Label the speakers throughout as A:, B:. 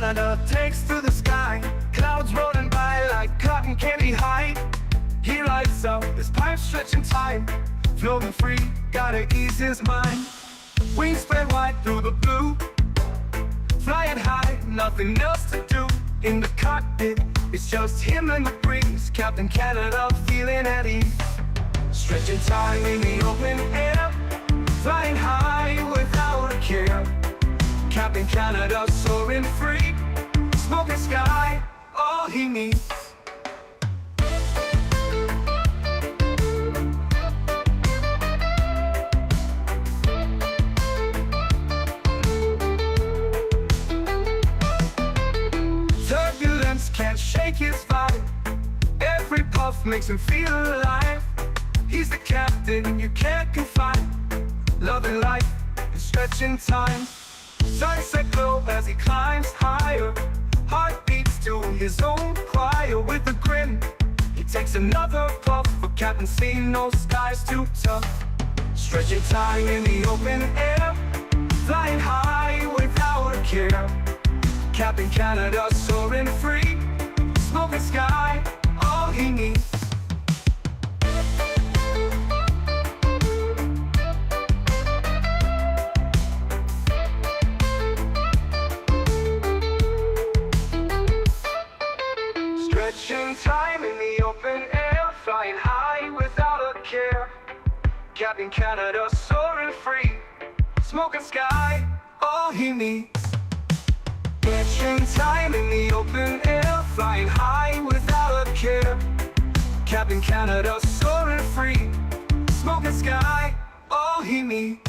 A: Canada takes to the sky, clouds rolling by like cotton candy high. He lights up, his pipe stretching time, floating free, gotta ease his mind. Wings spread wide through the blue, flying high, nothing else to do. In the cockpit, it's just him and the breeze, Captain Canada feeling at ease. Stretching time in the open air, flying high without a care. Captain Canada soaring free, smoking sky, all he needs. Turbulence can't shake his vibe, every puff makes him feel alive. He's the captain you can't confide, loving life and stretching time. Sunset glow as he climbs higher, heart beats to his own choir. With a grin, he takes another puff, for Captain C, no sky's too tough. Stretching time in the open air, flying high without a care. Captain Canada soaring free, smoking sky, all he needs. Stretching time in the open air, flying high without a care. Captain Canada soaring free, smoking sky, all he needs. Stretching time in the open air, flying high without a care. Captain Canada soaring free, smoking sky, all he needs.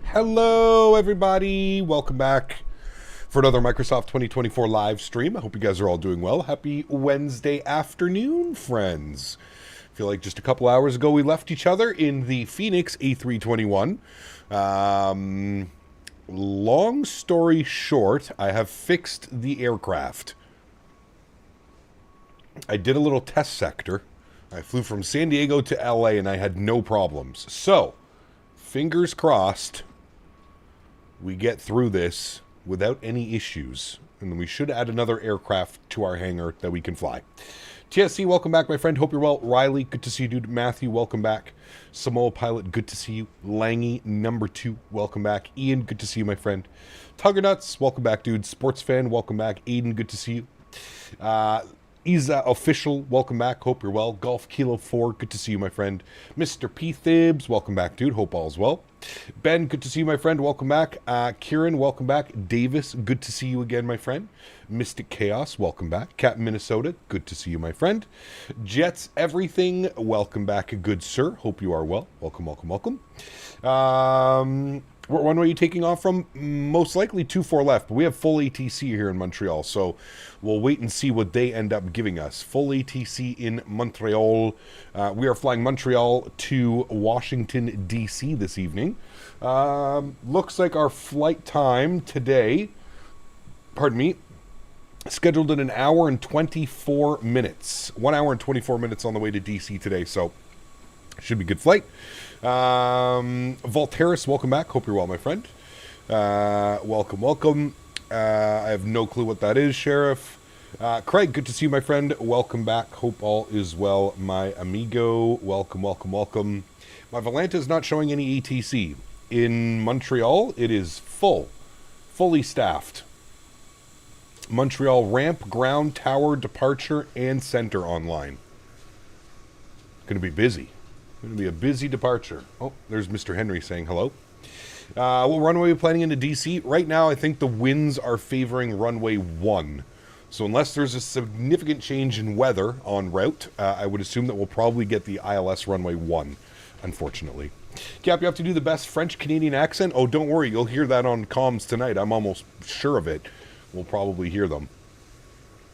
B: Hello everybody, welcome back for another Microsoft 2024 live stream. I hope you guys are all doing well. Happy Wednesday afternoon, friends. I feel like just a couple hours ago we left each other in the Phoenix A321. Long story short, I have fixed the aircraft. I did a little test sector. I flew from San Diego to LA and I had no problems. So, fingers crossed, we get through this without any issues, and we should add another aircraft to our hangar that we can fly. TSC, welcome back, my friend. Hope you're well. Riley, good to see you, dude. Matthew, welcome back. Samoa Pilot, good to see you. Langy, number 2, welcome back. Ian, good to see you, my friend. Tuggernuts, welcome back, dude. Sports Fan, welcome back. Aiden, good to see you. Isa Official, welcome back. Hope you're well. Golf Kilo 4, good to see you, my friend. Mr. P. Thibs, welcome back, dude. Hope all's well. Ben, good to see you, my friend. Welcome back. Kieran, welcome back. Davis, good to see you again, my friend. Mystic Chaos, welcome back. Captain Minnesota, good to see you, my friend. Jets Everything, welcome back, good sir. Hope you are well. Welcome, welcome, welcome. What runway are you taking off from? Most likely 24 left, but we have full ATC here in Montreal, so we'll wait and see what they end up giving us. Full ATC in Montreal. We are flying Montreal to Washington, D.C. this evening. Looks like our flight time today, pardon me, scheduled in 1 hour and 24 minutes. 1 hour and 24 minutes on the way to D.C. today, so should be a good flight. Volteris, welcome back. Hope you're well, my friend. Welcome, welcome. I have no clue what that is, Sheriff. Craig, good to see you, my friend. Welcome back. Hope all is well, my amigo. Welcome, welcome, welcome. My Volanta is not showing any ATC. In Montreal, it is fully staffed. Montreal ramp, ground, tower, departure, and center online. Going to be busy. Going to be a busy departure. Oh, there's Mr. Henry saying hello. What runway are we planning into DC? Right now, I think the winds are favoring runway 1. So unless there's a significant change in weather en route, I would assume that we'll probably get the ILS runway 1, unfortunately. Cap, you have to do the best French-Canadian accent? Oh, don't worry. You'll hear that on comms tonight. I'm almost sure of it. We'll probably hear them.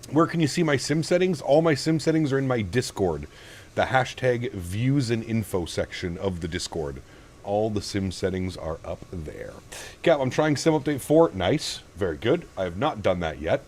B: Where can you see my sim settings? All my sim settings are in my Discord. The hashtag views and info section of the Discord. All the sim settings are up there. Cap, I'm trying sim update 4. Nice. Very good. I have not done that yet.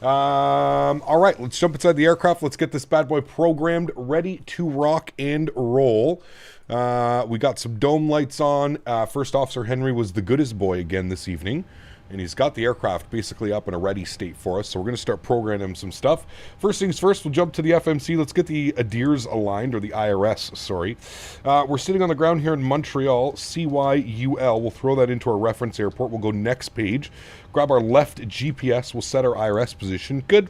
B: All right, let's jump inside the aircraft. Let's get this bad boy programmed, ready to rock and roll. We got some dome lights on. First Officer Henry was the goodest boy again this evening. And he's got the aircraft basically up in a ready state for us. So we're going to start programming some stuff. First things first, we'll jump to the FMC. Let's get the ADIRS aligned, or the IRS, sorry. We're sitting on the ground here in Montreal, CYUL. We'll throw that into our reference airport. We'll go next page. Grab our left GPS. We'll set our IRS position. Good.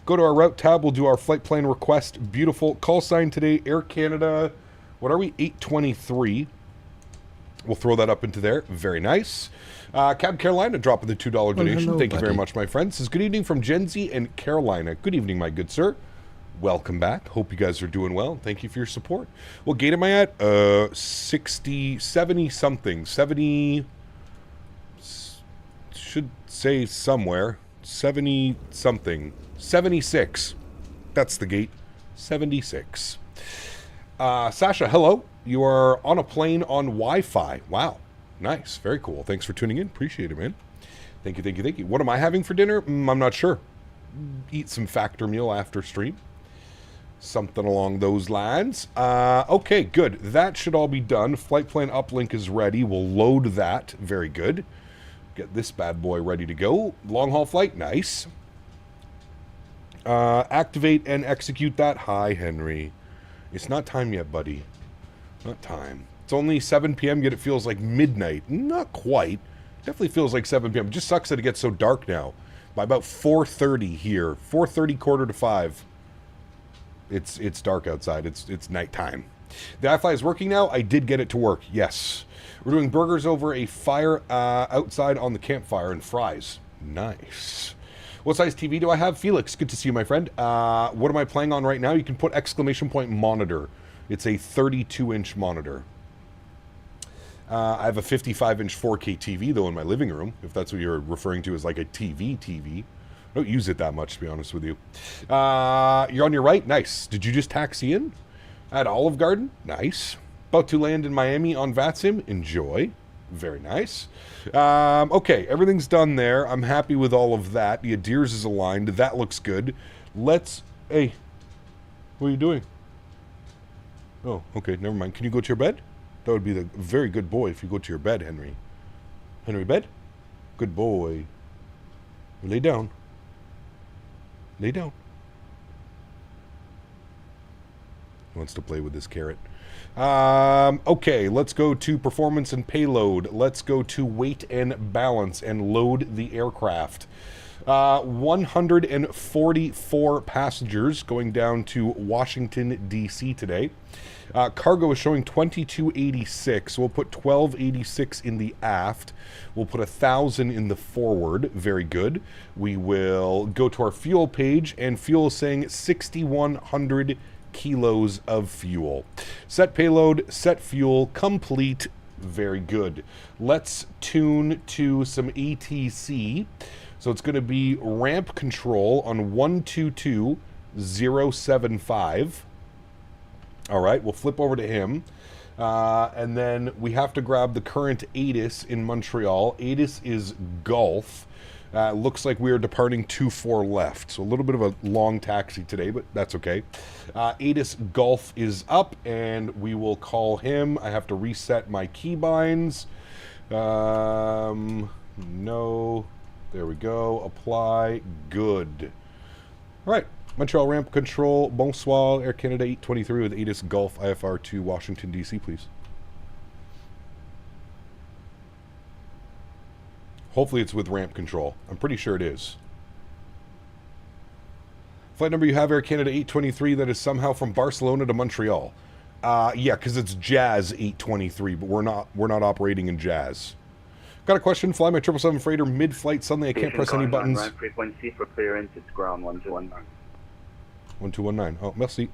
B: Go to our route tab. We'll do our flight plan request. Beautiful. Call sign today, Air Canada. What are we? 823. We'll throw that up into there. Very nice. Cab Carolina dropping the $2 donation.
C: Hello,
B: Thank you very
C: buddy.
B: much, my friend. Says, good evening from Gen Z and Carolina. Good evening, my good sir. Welcome back. Hope you guys are doing well. Thank you for your support. What gate am I at? 60, 70 something. 70, should say somewhere. 70 something. 76. That's the gate. 76. Sasha, hello. You are on a plane on Wi-Fi. Wow. Nice. Very cool. Thanks for tuning in. Appreciate it, man. Thank you, thank you, thank you. What am I having for dinner? I'm not sure. Eat some factor meal after stream. Something along those lines. Okay, good. That should all be done. Flight plan uplink is ready. We'll load that. Very good. Get this bad boy ready to go. Long haul flight. Nice. Activate and execute that. Hi, Henry. It's not time yet, buddy. Not time. It's only 7 p.m., yet it feels like midnight. Not quite. Definitely feels like 7 p.m. It just sucks that it gets so dark now. By about 4:30 here. 4:30, quarter to 5. It's dark outside. It's nighttime. The iFly is working now. I did get it to work. Yes. We're doing burgers over a fire outside on the campfire and fries. Nice. What size TV do I have? Felix, good to see you, my friend. What am I playing on right now? You can put exclamation point monitor. It's a 32-inch monitor. I have a 55-inch 4K TV, though, in my living room, if that's what you're referring to as like a TV. I don't use it that much, to be honest with you. You're on your right? Nice. Did you just taxi in? At Olive Garden? Nice. About to land in Miami on VATSIM? Enjoy. Very nice. Okay, everything's done there. I'm happy with all of that. The ADIRS is aligned. That looks good. Let's... Hey, what are you doing? Oh, okay, never mind. Can you go to your bed? That would be the very good boy if you go to your bed, Henry. Henry, bed? Good boy. Lay down. Lay down. He wants to play with this carrot. Okay, let's go to performance and payload. Let's go to weight and balance and load the aircraft. 144 passengers going down to Washington, D.C. today. Cargo is showing 2286. We'll put 1286 in the aft. We'll put 1,000 in the forward. Very good. We will go to our fuel page, and fuel is saying 6,100 kilos of fuel. Set payload, set fuel, complete. Very good. Let's tune to some ATC. So it's going to be ramp control on 122075. All right, we'll flip over to him. And then we have to grab the current ATIS in Montreal. ATIS is Gulf. Looks like we are departing 24 left. So a little bit of a long taxi today, but that's okay. ATIS Gulf is up, and we will call him. I have to reset my keybinds. No. There we go. Apply. Good. All right. Montreal ramp control. Bonsoir. Air Canada 823 with ATIS Gulf IFR to Washington, D.C., please. Hopefully it's with ramp control. I'm pretty sure it is. Flight number you have, Air Canada 823, that is somehow from Barcelona to Montreal. Yeah, because it's Jazz 823, but we're not operating in Jazz. Got a question. Fly my 777 freighter mid-flight. Suddenly I can't press any buttons.
D: Ground frequency for clearance, it's ground 1219.
B: 1219. Oh, merci.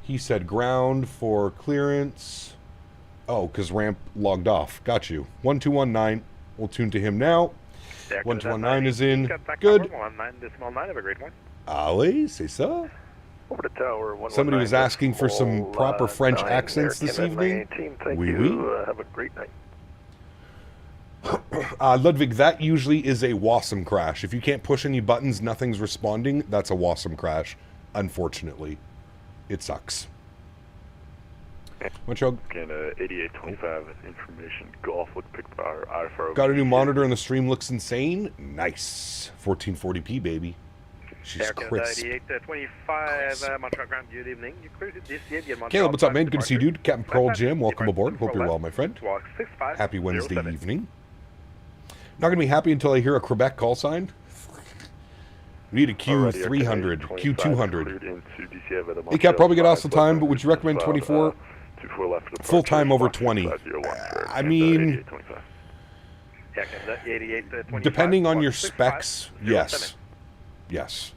B: He said ground for clearance. Oh, because ramp logged off. Got you. 1219. We'll tune to him now. 1219 is in. Good.
E: 119, decimal 9, have a great one.
B: Ah oui, c'est ça.
C: Over the tower.
B: Somebody was asking for some proper French accents this evening.
C: Thank
B: Oui,
C: you. Have a great night.
B: Ludwig, that usually is a Wasm crash. If you can't push any buttons, nothing's responding, that's a Wasm crash. Unfortunately. It sucks. Much
C: 8825 information. Golf with pick fire. iFly.
B: Got a new monitor and the stream looks insane. Nice. 1440p, baby. She's crisp.
E: 8825, Montreal Ground, good evening. You cruised DCA via Montreal.
B: Caleb, what's up, man? Good to see you, dude. Captain Pearl Jim, welcome aboard. Hope you're well, my friend.
E: 65,
B: Happy Wednesday evening. Not going to be happy until I hear a Quebec call sign. We need a Q300, Q200. Hey, Cap, probably get hostile time, but would you recommend 24? Full time over 20. I mean, depending on your specs, yes. Yes.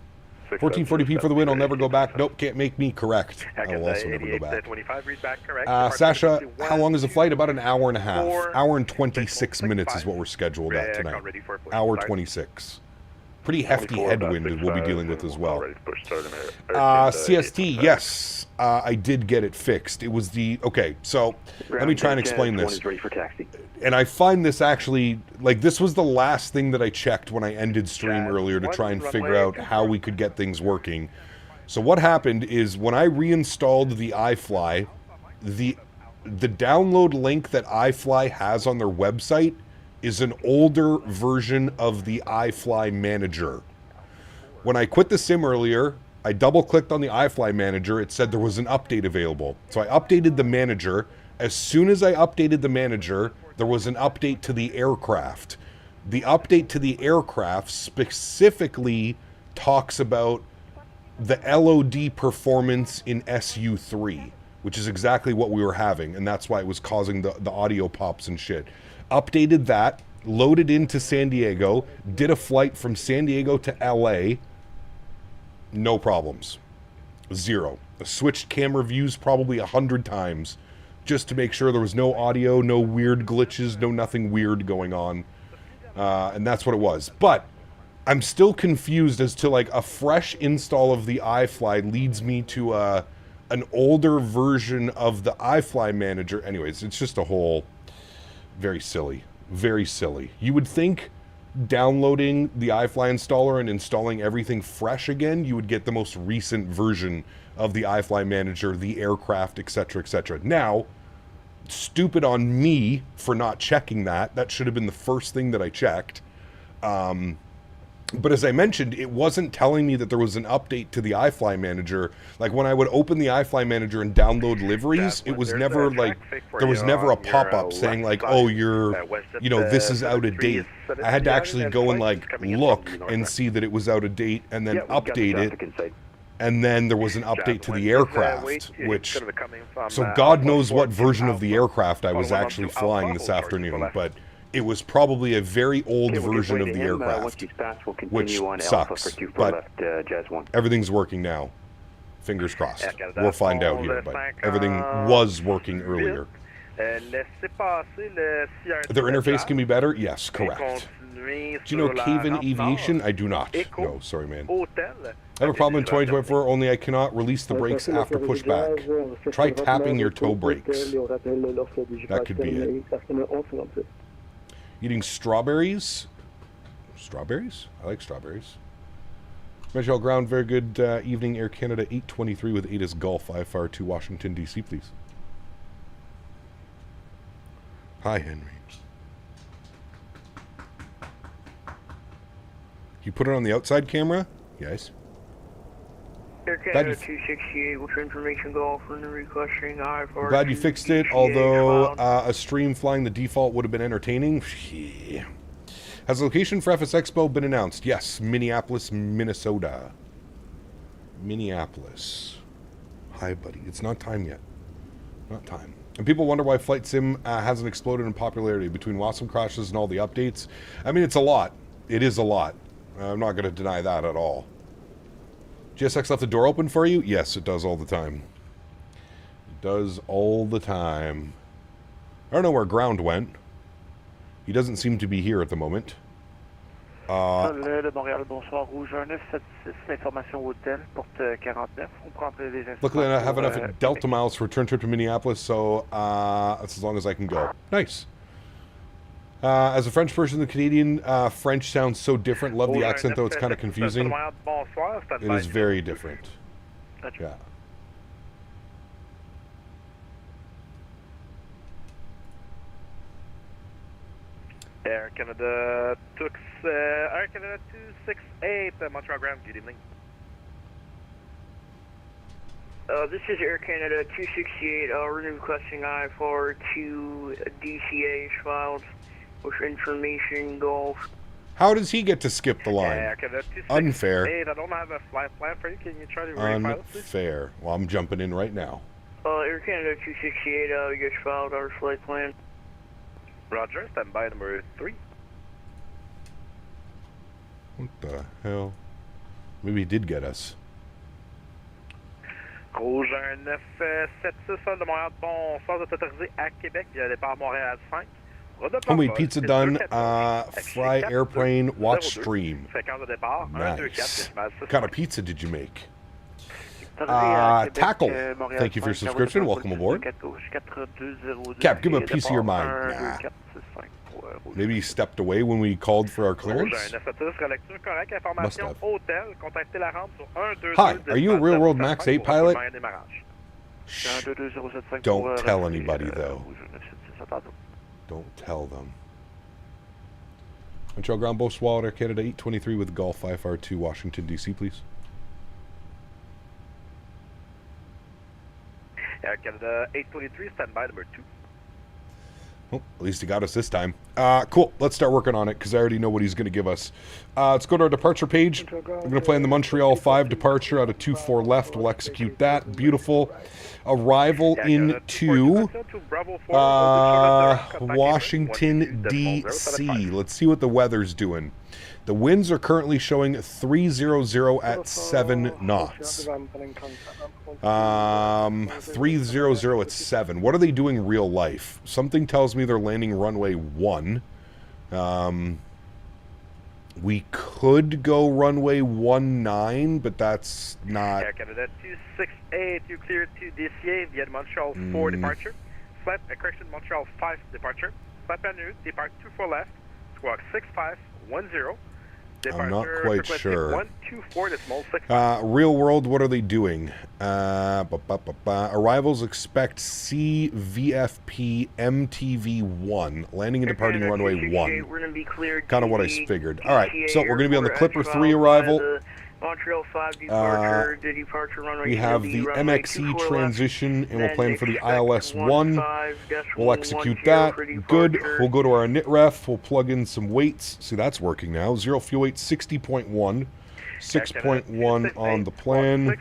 B: 1440p for the win, I'll never go back. Nope, can't make me correct. I will also never go back. Sasha, how long is the flight? About an hour and a half. Hour and 26 minutes is what we're scheduled at tonight. Hour 26. Pretty hefty headwind we'll be dealing with as well. CST, yes, I did get it fixed. It was the... Okay, so let me try and explain this. And I find this actually... Like, this was the last thing that I checked when I ended stream earlier to try and figure out how we could get things working. So what happened is when I reinstalled the iFly, the download link that iFly has on their website is an older version of the iFly manager. When I quit the sim earlier, I double-clicked on the iFly manager. It said there was an update available. So I updated the manager. As soon as I updated the manager, there was an update to the aircraft. The update to the aircraft specifically talks about the LOD performance in SU3, which is exactly what we were having, and that's why it was causing the audio pops and shit. Updated that, loaded into San Diego, did a flight from San Diego to LA, no problems. Zero. I switched camera views probably 100 times just to make sure there was no audio, no weird glitches, no nothing weird going on. And that's what it was. But I'm still confused as to, like, a fresh install of the iFly leads me to an older version of the iFly manager. Anyways, it's just a whole... Very silly. Very silly. You would think downloading the iFly installer and installing everything fresh again, you would get the most recent version of the iFly manager, the aircraft, etc., etc. Now, stupid on me for not checking that. That should have been the first thing that I checked. But as I mentioned, it wasn't telling me that there was an update to the iFly manager. Like, when I would open the iFly manager and download liveries, it was never, like, there was never a pop-up saying, like, oh, you're, you know, this is out of date. I had to actually go and, like, look and see that it was out of date and then update it. And then there was an update to the aircraft, which, so God knows what version of the aircraft I was actually flying this afternoon, but it was probably a very old version of the aircraft, which sucks, but everything's working now. Fingers crossed. We'll find out here, but everything was working earlier. Their interface can be better? Yes, correct. Do you know Caven Aviation? I do not. No, sorry, man. I have a problem in 2024, only I cannot release the brakes after pushback. Try tapping your toe brakes. That could be it. Eating strawberries? Strawberries? I like strawberries. Montreal Ground, very good evening. Air Canada 823 with ATIS Gulf, IFR to Washington, D.C., please. Hi, Henry. You put it on the outside camera? Yes.
F: Air Canada 268, what's your information go from the requesting IFR?
B: Glad you fixed it, although a stream flying the default would have been entertaining. Yeah. Has the location for FS Expo been announced? Yes, Minneapolis, Minnesota. Minneapolis. Hi, buddy. It's not time yet. Not time. And people wonder why Flight Sim hasn't exploded in popularity between Wasm crashes and all the updates. I mean, it's a lot. It is a lot. I'm not going to deny that at all. GSX left the door open for you? Yes, it does all the time. It does all the time. I don't know where Ground went. He doesn't seem to be here at the moment.
E: De Montréal, bonsoir, rouge 1976, l'information hôtel, porte 49. On prend les instructions.
B: Luckily, I have enough Delta miles for return trip to Minneapolis, so that's as long as I can go. Nice. As a French person, the Canadian French sounds so different. Love the accent, though. It's kind of confusing. It is very different. Yeah.
E: Air Canada, Air Canada 268, Montreal Ground, good evening.
F: This is Air Canada 268. We're requesting I-4 to DCA filed with information golf.
B: How does he get to skip the line?
E: Air Canada 268,
B: Unfair.
E: I don't have a flight plan for you. Can you try to refile it, please?
B: Unfair. Well, I'm jumping in right now.
F: Air Canada 268, we just filed our flight plan.
E: Roger, stand by number 3.
B: What the hell? Maybe he did get us.
E: Rouge 1976, de Montréal, bonsoir, vous êtes autorisé à Québec via départ Montréal 5.
B: Homemade pizza done. Fry airplane. Watch stream.
E: Fréquence de départ,
B: Nice. What kind of pizza did you make? Tackle. Thank you for your subscription. Welcome aboard. Cap, give him a piece of your mind. Nah. Maybe he stepped away when we called for our clearance? Must have. Hi, are you a real-world MAX8 pilot? Shh. Don't tell anybody, though. Don't tell them. Montreal Ground, Bow Air Canada 823 with Golf IFR2, Washington, D.C., please.
E: Air Canada 823, stand by number 2.
B: Oh, at least he got us this time. Cool. Let's start working on it because I already know what he's going to give us. Let's go to our departure page. We're going to plan the Montreal 5 departure out of 24 left. We'll execute that. Beautiful. Arrival into Washington, D.C. Let's see what the weather's doing. The winds are currently showing 300 at 7 knots. 300 at 7. What are they doing real life? Something tells me they're landing runway 1. We could go runway 19, but that's not...
E: Air Canada 268, you cleared to DCA via Montreal 4 departure. Flight, correction, Montreal 5 departure. Flight plan route, depart 24 left, squawk 6510.
B: I'm not quite sure.
E: 124.65.
B: Real world, what are they doing? Arrivals expect CVFP MTV1, landing and departing runway 1. Kind of what I figured. All right, so we're going to be on the Clipper 3 arrival.
F: Montreal 5 departure, the departure runway.
B: We have the MAX8 transition, and we'll plan for the ILS-1. We'll execute that. Good. We'll go to our knit ref. We'll plug in some weights. See, that's working now. 0 fuel weight, 60.1. 6.1 on the plan.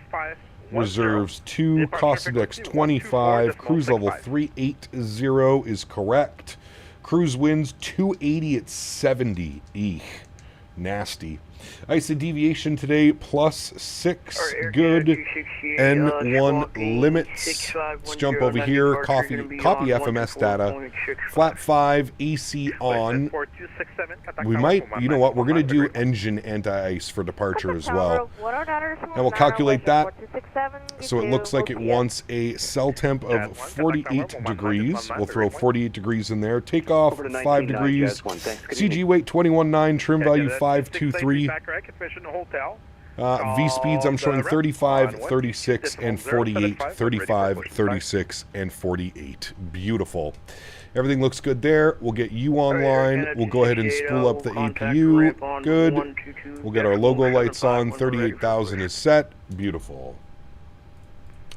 B: Reserves 2. Cost index 25. Cruise level 380 is correct. Cruise winds 280 at 70. Eek. Nasty. ISA deviation today +6. Good. N1 limits. Let's jump over here. Copy FMS data. Flat 5 AC on. We might, you know what, we're going to do engine anti-ice for departure as well. And we'll calculate that. So it looks like it wants a cell temp of 48 degrees. We'll throw 48 degrees in there. Takeoff 5 degrees. CG weight 21.9. Trim value 523. V speeds I'm showing 35, 36, and 48. 35, 36, and 48. Beautiful. Everything looks good there. We'll get you online. We'll go ahead and spool up the APU. Good. We'll get our logo lights on. 38,000 is set. Beautiful.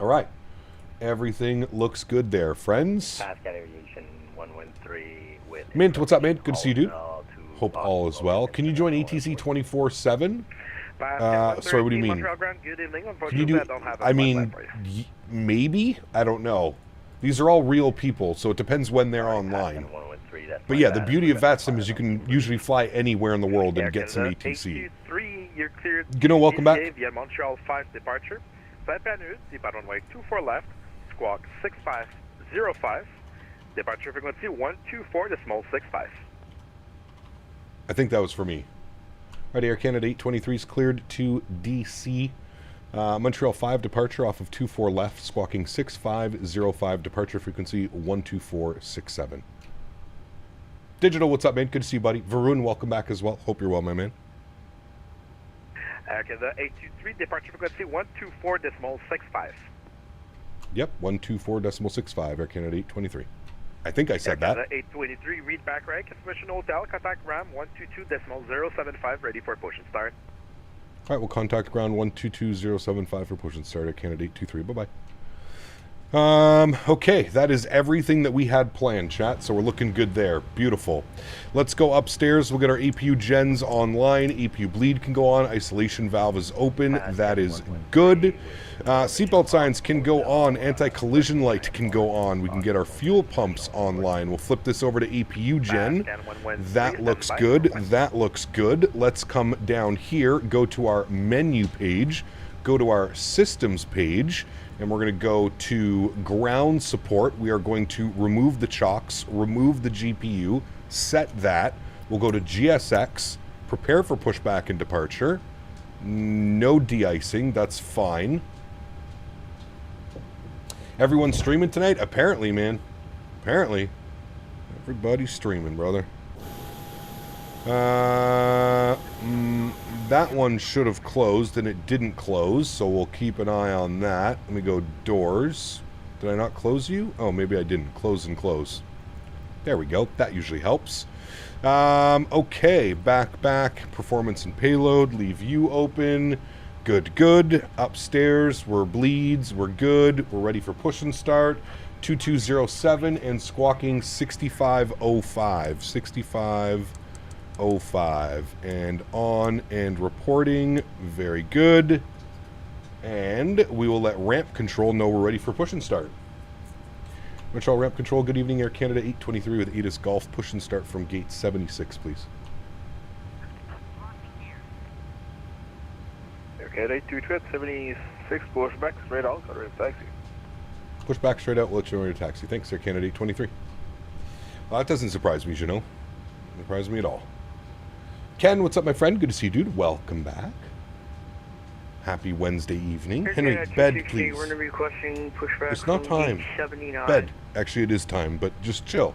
B: All right. Everything looks good there, friends. Mint, what's up, Mint? Good to see you, dude. Hope all is well. Can you join ATC 24/7? Sorry, what do you mean? Can you do? I mean, maybe. I don't know. These are all real people, so it depends when they're online. But yeah, the beauty of VATSIM is you can usually fly anywhere in the world and get some ATC. Gino, welcome back.
E: Via Montreal 5 departure. Flight plan route, depart runway 24 left, squawk 6505. Departure frequency 124.65.
B: I think that was for me. Right, Air Canada 823 is cleared to DC. Montreal 5 departure off of 24 left, squawking 6505, departure frequency 12467. Digital, what's up, man? Good to see you, buddy. Varun, welcome back as well. Hope you're well, my man.
E: Canada 823, departure frequency 124.65.
B: Yep, 124.65, Air Canada 823. I think I said that.
E: Canada 823, read back right, Confirmation Hotel, contact RAM 122.075, ready for push and start.
B: All right, we'll contact ground 122075 for push and start at Canada 823. Bye-bye. Okay, that is everything that we had planned, chat, so we're looking good there. Beautiful. Let's go upstairs. We'll get our APU gens online. APU bleed can go on. Isolation valve is open. That is good. Seatbelt signs can go on. Anti-collision light can go on. We can get our fuel pumps online. We'll flip this over to APU gen. That looks good. That looks good. Let's come down here, go to our menu page, go to our systems page, and we're going to go to ground support. We are going to remove the chocks, remove the GPU, set that. We'll go to GSX, prepare for pushback and departure. No de-icing, that's fine. Everyone's streaming tonight? Apparently, man. Apparently. Everybody's streaming, brother. That one should have closed, and it didn't close, so we'll keep an eye on that. Let me go doors. Did I not close you? Oh, maybe I didn't. Close and close. There we go. That usually helps. Okay, back, performance and payload, leave you open. Good. Upstairs, we're bleeds, we're good. We're ready for push and start. 2207 and squawking 6505. 6505. And on and reporting. Very good. And we will let ramp control know we're ready for push and start. Montreal ramp control, good evening, Air Canada 823 with ATIS Golf. Push and start from gate 76, please.
C: Air Canada 823 at 76, push back straight out, or in taxi.
B: Push back straight out, we'll let you know your taxi. Thanks, Air Canada 823. Well, that doesn't surprise me, you know. Doesn't surprise me at all. Ken, what's up, my friend? Good to see you, dude. Welcome back. Happy Wednesday evening. Henry, bed, please.
F: We're requesting pushback.
B: It's not time.
F: 79.
B: Bed. Actually, it is time, but just chill.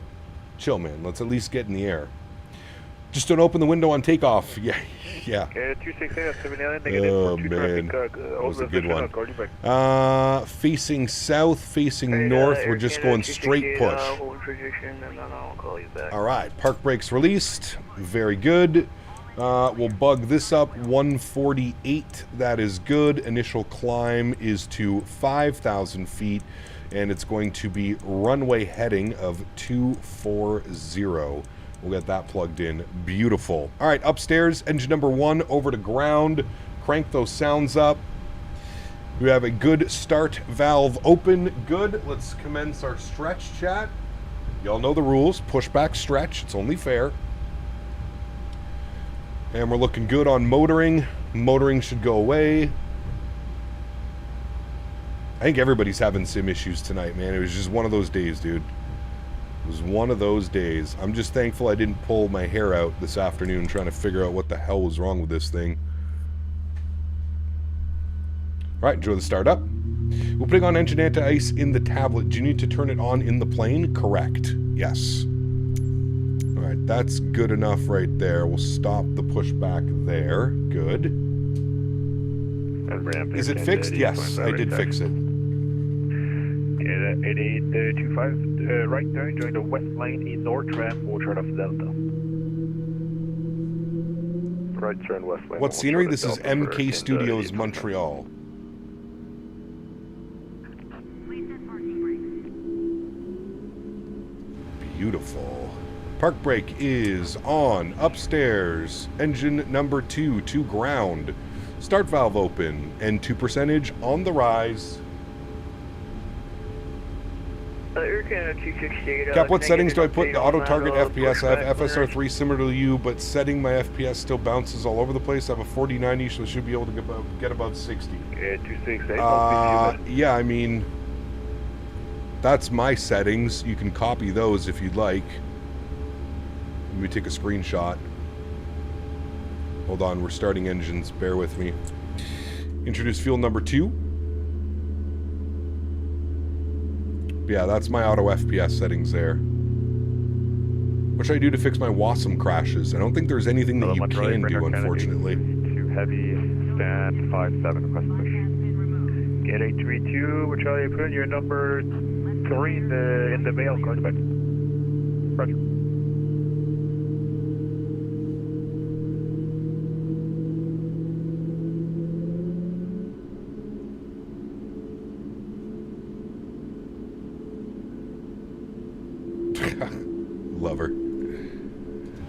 B: Chill, man. Let's at least get in the air. Just don't open the window on takeoff. Yeah.
C: Okay, 268 at 79, negative.
B: Oh, man. That was a good one. Facing south, facing north. We're just going straight push. All right. Park brakes released. Very good. We'll bug this up. 148. That is good. Initial climb is to 5,000 feet, and it's going to be runway heading of 240. We'll get that plugged in. Beautiful. All right, upstairs, engine number 1 over to ground. Crank those sounds up. We have a good start valve open. Good. Let's commence our stretch, chat. Y'all know the rules. Push back, stretch. It's only fair. And we're looking good on motoring. Motoring should go away. I think everybody's having sim issues tonight, man. It was just one of those days, dude. It was one of those days. I'm just thankful I didn't pull my hair out this afternoon trying to figure out what the hell was wrong with this thing. All right, enjoy the startup. We're putting on engine anti-ice in the tablet. Do you need to turn it on in the plane? Correct. Yes. All right, that's good enough right there. We'll stop the pushback there. Good. Is it fixed? Yes, I did fix it.
C: 8825, right turn, join the west lane in north ramp, we'll turn off Delta. Right turn west lane.
B: What scenery? This is MK Studios, Montreal. Beautiful. Park brake is on. Upstairs. Engine number 2 to ground. Start valve open. N2% on the rise. Cap, what settings do I put in the auto target FPS? I have FSR3 similar to you, but setting my FPS still bounces all over the place. I have a 4090, so I should be able to get above 60.
C: Yeah, 268.
B: Yeah, I mean, that's my settings. You can copy those if you'd like. Let me take a screenshot. Hold on, we're starting engines. Bear with me. Introduce fuel number 2. Yeah, that's my auto FPS settings there. What should I do to fix my Wasm crashes? I don't think there's anything that you can do, unfortunately.
C: Too heavy, stand 57, request push. Get 832, which I put in your number 3 in the mail, going back. Roger.
B: Love her.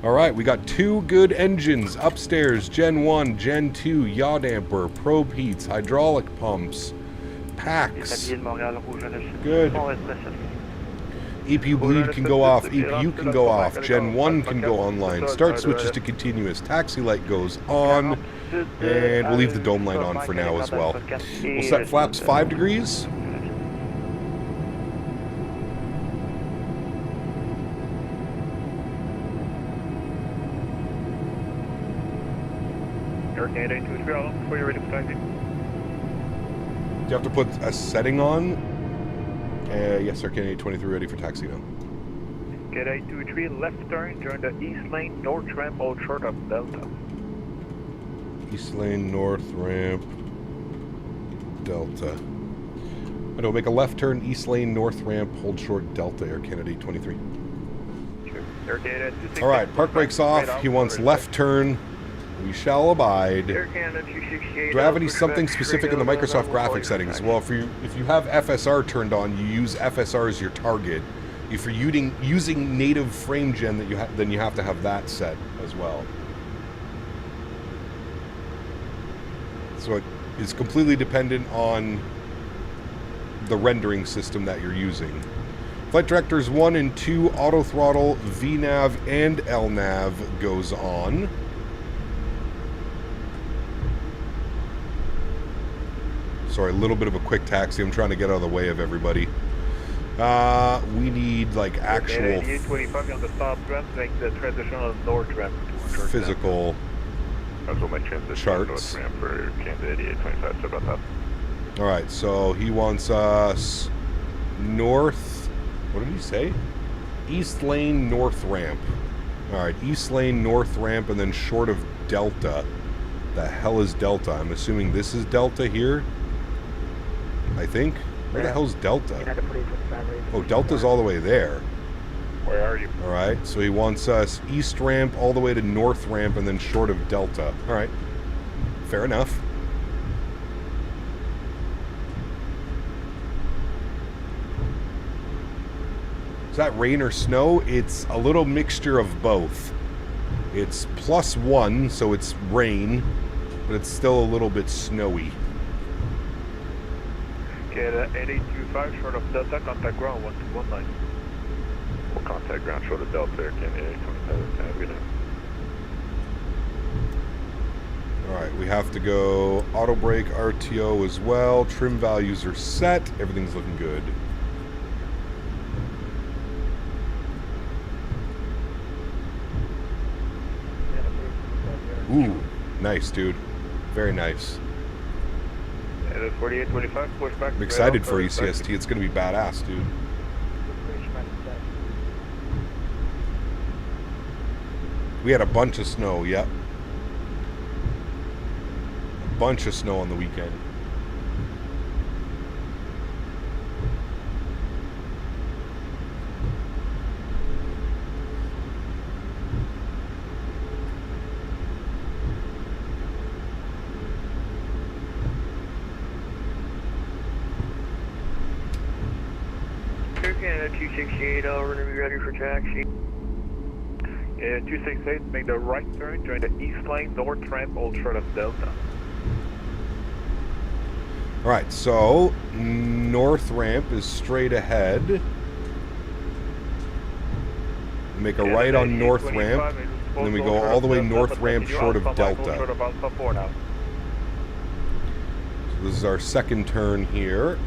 B: Alright, we got 2 good engines upstairs. Gen 1, Gen 2, yaw damper, probe heats, hydraulic pumps, packs. Good. EPU bleed can go off, EPU can go off, Gen 1 can go online, start switches to continuous, taxi light goes on, and we'll leave the dome light on for now as well. We'll set flaps 5 degrees.
C: Air 823, before you're ready for taxi.
B: Do you have to put a setting on? Yes, sir. Can 823 ready for taxi now.
C: Get 823, left turn, join the east lane, north ramp, hold short of Delta.
B: East lane, north ramp, Delta. I don't make a left turn, east lane, north ramp, hold short, Delta, Air Canada 823.
C: Sure. Air Canada 268.
B: Alright, park brakes off. He wants left turn. We shall abide.
F: Air Canada 268.
B: Do I have any something specific in the Microsoft graphics settings? Well, if you have FSR turned on, you use FSR as your target. If you're using native frame gen, then you have to have that set as well. So it is completely dependent on the rendering system that you're using. Flight directors 1 and 2 auto throttle, VNAV and LNAV goes on. Sorry, a little bit of a quick taxi. I'm trying to get out of the way of everybody. We need like actual
C: 825 on the stop ramp, make the transitional north ramp to
B: physical
C: That's what my transition
B: charts.
C: north ramp for Canada 8825. So about that.
B: All right, so he wants us north. What did he say? East lane north ramp. All right, east lane north ramp, and then short of Delta. The hell is Delta? I'm assuming this is Delta here. I think. Where the hell's Delta? Oh, Delta's all the way there.
C: Where are you?
B: All right, so he wants us east ramp all the way to north ramp and then short of Delta. All right, fair enough. Is that rain or snow? It's a little mixture of both. It's +1, so it's rain, but it's still a little bit snowy.
C: Get 8825 short of Delta, contact ground 1219. We'll contact ground short of Delta, Air Canada 827.
B: Alright, we have to go auto brake, RTO as well. Trim values are set. Everything's looking good. Ooh, nice, dude. Very nice.
C: 4825, push back.
B: I'm excited for ECST. It's going to be badass, dude. We had a bunch of snow, yep. A bunch of snow on the weekend.
F: Canada 268, we're going to be ready for taxi.
C: Yeah, 268, make the right turn, join the east lane, north ramp, hold short of Delta.
B: Alright, so north ramp is straight ahead. Make a right on north ramp, and then we go all the way north ramp short of Delta. So this is our second turn here.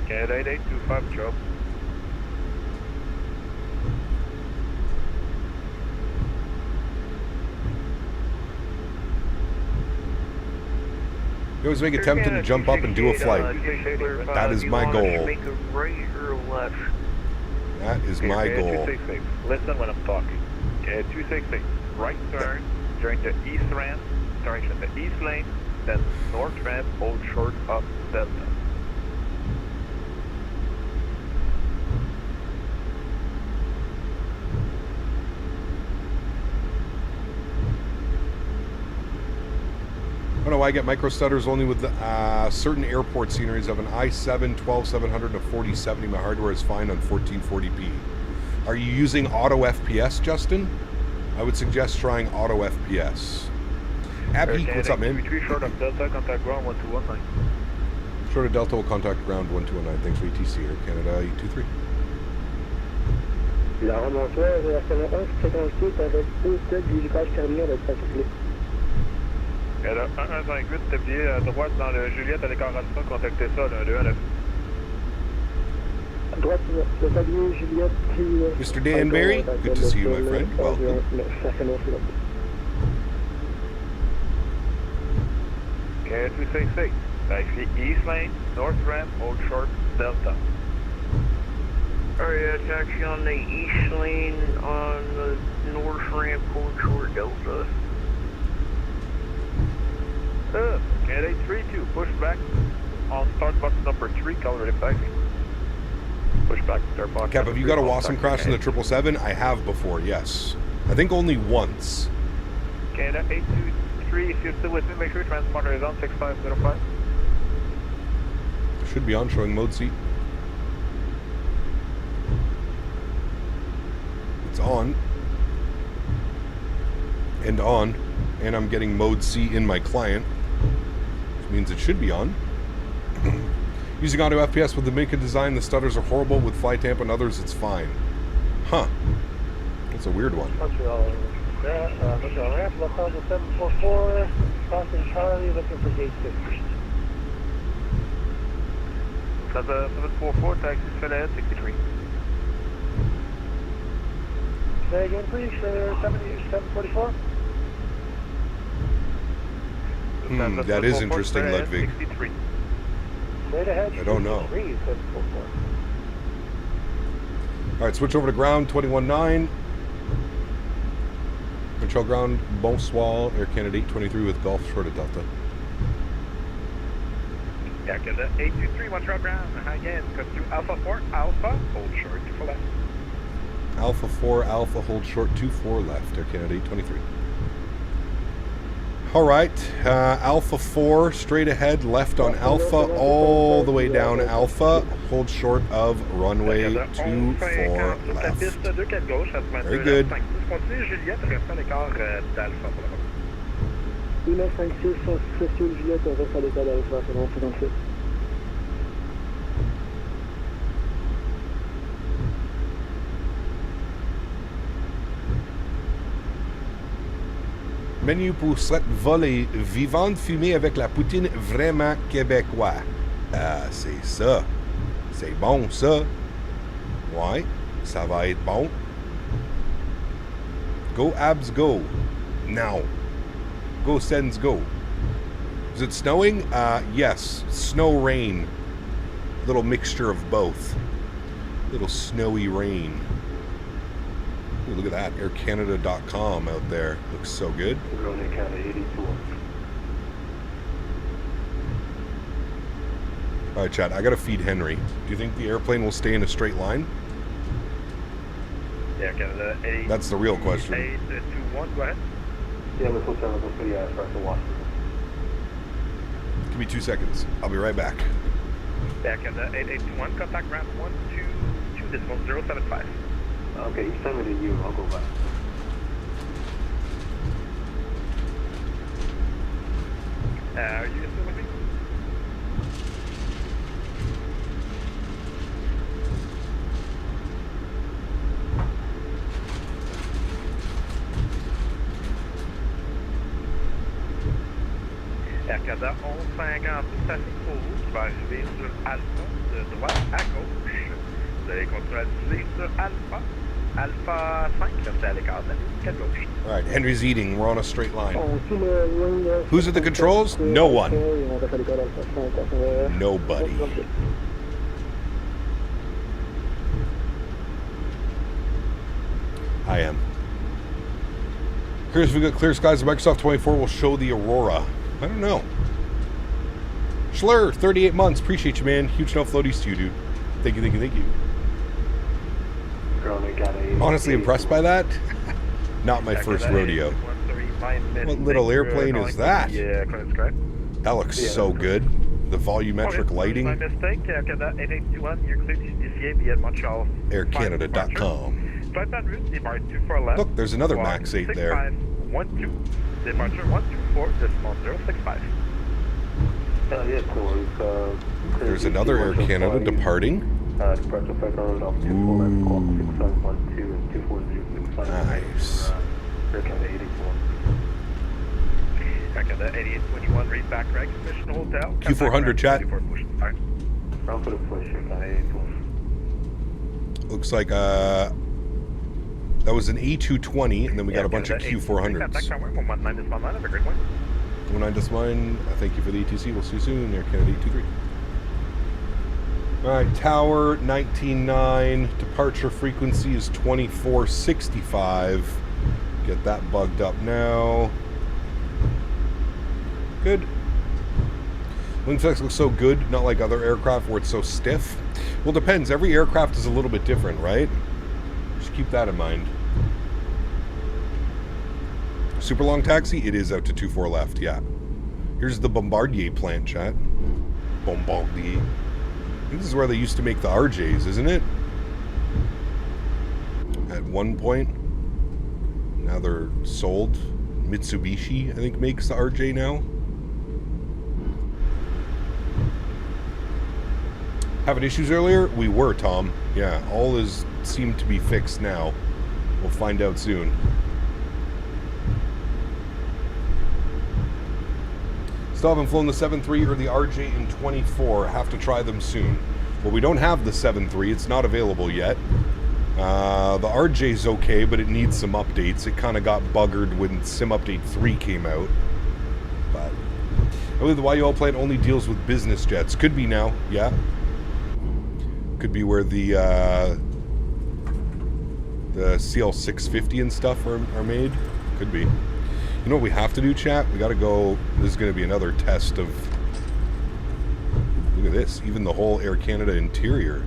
C: Canada 8825, job.
B: Alright, always make attempting to jump up and do a flight. That is my goal.
F: Make a right or left.
B: That is my goal.
C: 266. Listen when I'm talking. Okay, 266. Right turn during the east ramp, direction the east lane, then north ramp, hold short of Delta.
B: I don't know why I get micro stutters only with certain airport sceneries of an i7, 12700, and a 4070. My hardware is fine on 1440p. Are you using auto FPS, Justin? I would suggest trying auto FPS. Abby, what's up, man?
C: Short of Delta, contact ground 1219.
B: Short of Delta will contact ground 1219. Thanks for ETC Air Canada 823.
G: La remontoise de la semaine 1, c'est ensuite avec 2 têtes du hélicoptère terminé avec sa soufflée.
C: Et là, 158, tablier à droite dans le Juliette à l'écart alpha, contactez ça, le 219.
G: À droite, le tablier Juliette qui...
B: Mr. Danbury, good to see you, my friend. Welcome.
C: Okay, 266. Taxi east lane, north ramp, hold short, Delta.
F: Alright, taxi on the east lane on the north ramp, hold short Delta.
C: Candidate 32, push back on start box number 3, color taxi. Push back to start box.
B: Cap, have you got a Wasm crash in the 777? I have before, yes. I think only once.
C: Canada 823, if you're still with me, make sure transponder is on 6505.
B: Should be on, showing mode C. It's on. And on. And I'm getting mode C in my client. Which means it should be on. Using auto FPS with the Minka design, the stutters are horrible. With Flite Amp and others, it's fine. Huh. That's a weird one.
G: Montreal ramp, Lacasse 744, crossing Charlie, looking for gate 50.
C: 744, taxi Flite 63.
G: Say again, please, 744?
B: That is interesting, Ludwig.
G: Straight ahead.
B: I don't know.
G: 744.
B: Alright, switch over to ground 219. Control ground, bonsoir, Air Canada 823 with Golf short of Delta.
E: Air Canada 823, Montreal ground, again, continue Alpha 4, Alpha, hold short, 2 for left.
B: Alpha 4, Alpha, hold short, 2-4 left, Air Canada 823. Alright, Alpha 4, straight ahead, left on Alpha, all the way down Alpha, hold short of runway 24 left. Very good.
G: 1956, Cécile Juliette, on reste à l'état d'Alpha, c'est bon, 57.
B: Menu pour cette volée vivante fumée avec la poutine vraiment québécois. C'est ça. C'est bon, ça. Ouais, ça va être bon. Go Abs, go. Now. Go Sens, go. Is it snowing? Yes. Snow, rain. Little mixture of both. Little snowy rain. Ooh, look at that. AirCanada.com out there. Looks so good. Alright, Chad, I gotta feed Henry. Do you think the airplane will stay in a straight line?
E: Air Canada 8.
B: That's the real question.
E: 821, go ahead.
B: Give me 2 seconds. I'll be right back.
E: Air Canada 8821, contact ramp 122, decimal 075.
D: Okay, you send me to you, I'll go back.
E: Are you still with me? Air Canada 1150, station Souza qui va arriver sur Alpha, de droite à gauche. Vous allez continuer à utiliser sur Alpha. Alpha 5, restez à l'écart de la ligne 4 gauche.
B: All right, Henry's eating. We're on a straight line.
G: On suit le wing.
B: Who's at the controls? No one.
G: Et on reste à l'écart d'Alpha 5.
B: Nobody. I am. Here's we got clear skies. Microsoft 24 will show the aurora. I don't know. Schlur, 38 months. Appreciate you, man. Huge no floaties to you, dude. Thank you, thank you, thank you. Honestly impressed by that. Not my first rodeo. What little airplane is that?
E: Yeah, that's correct.
B: That looks so good. The volumetric lighting.
E: My mistake. Canada 8821, you're clear to DCA via Montreal.
B: AirCanada.com.
E: Flight en route, depart 24 left.
B: Look, there's another MAX8 there.
E: 6512, departure 124, decimal 065.
D: Yeah, cool.
B: There's another Air Canada departing.
D: Departure 5 hours off 24 left, call 6512 and 24065.
B: Nice.
D: Air Canada 881.
E: Air Canada 8821, read back right, mission hotel.
B: Q400 chat.
D: Round for the push, Air Canada 881.
B: Looks like that was an A220, and then we got a bunch of Q400s. 19 just mine. Thank you for the ETC. We'll see you soon. Air Canada 823. All right, tower 19.9. Departure frequency is 2465. Get that bugged up now. Good. Wing flex looks so good, not like other aircraft where it's so stiff. Well, depends. Every aircraft is a little bit different, right? Just keep that in mind. Super long taxi, it is out to 24 left, yeah. Here's the Bombardier plant, chat. Bombardier. I think this is where they used to make the RJs, isn't it? At one point. Now they're sold. Mitsubishi, I think, makes the RJ now. Having issues earlier? We were, Tom. Yeah, all is seemed to be fixed now. We'll find out soon. Still haven't flown the 7.3 or the RJ in 24. Have to try them soon. Well, we don't have the 7.3. It's not available yet. The RJ's okay, but it needs some updates. It kind of got buggered when Sim Update 3 came out. But I believe the YUL plant only deals with business jets. Could be now, yeah. Could be where the CL650 and stuff are made. Could be. You know what we have to do, chat? We got to go. This is going to be another test of. Look at this. Even the whole Air Canada interior.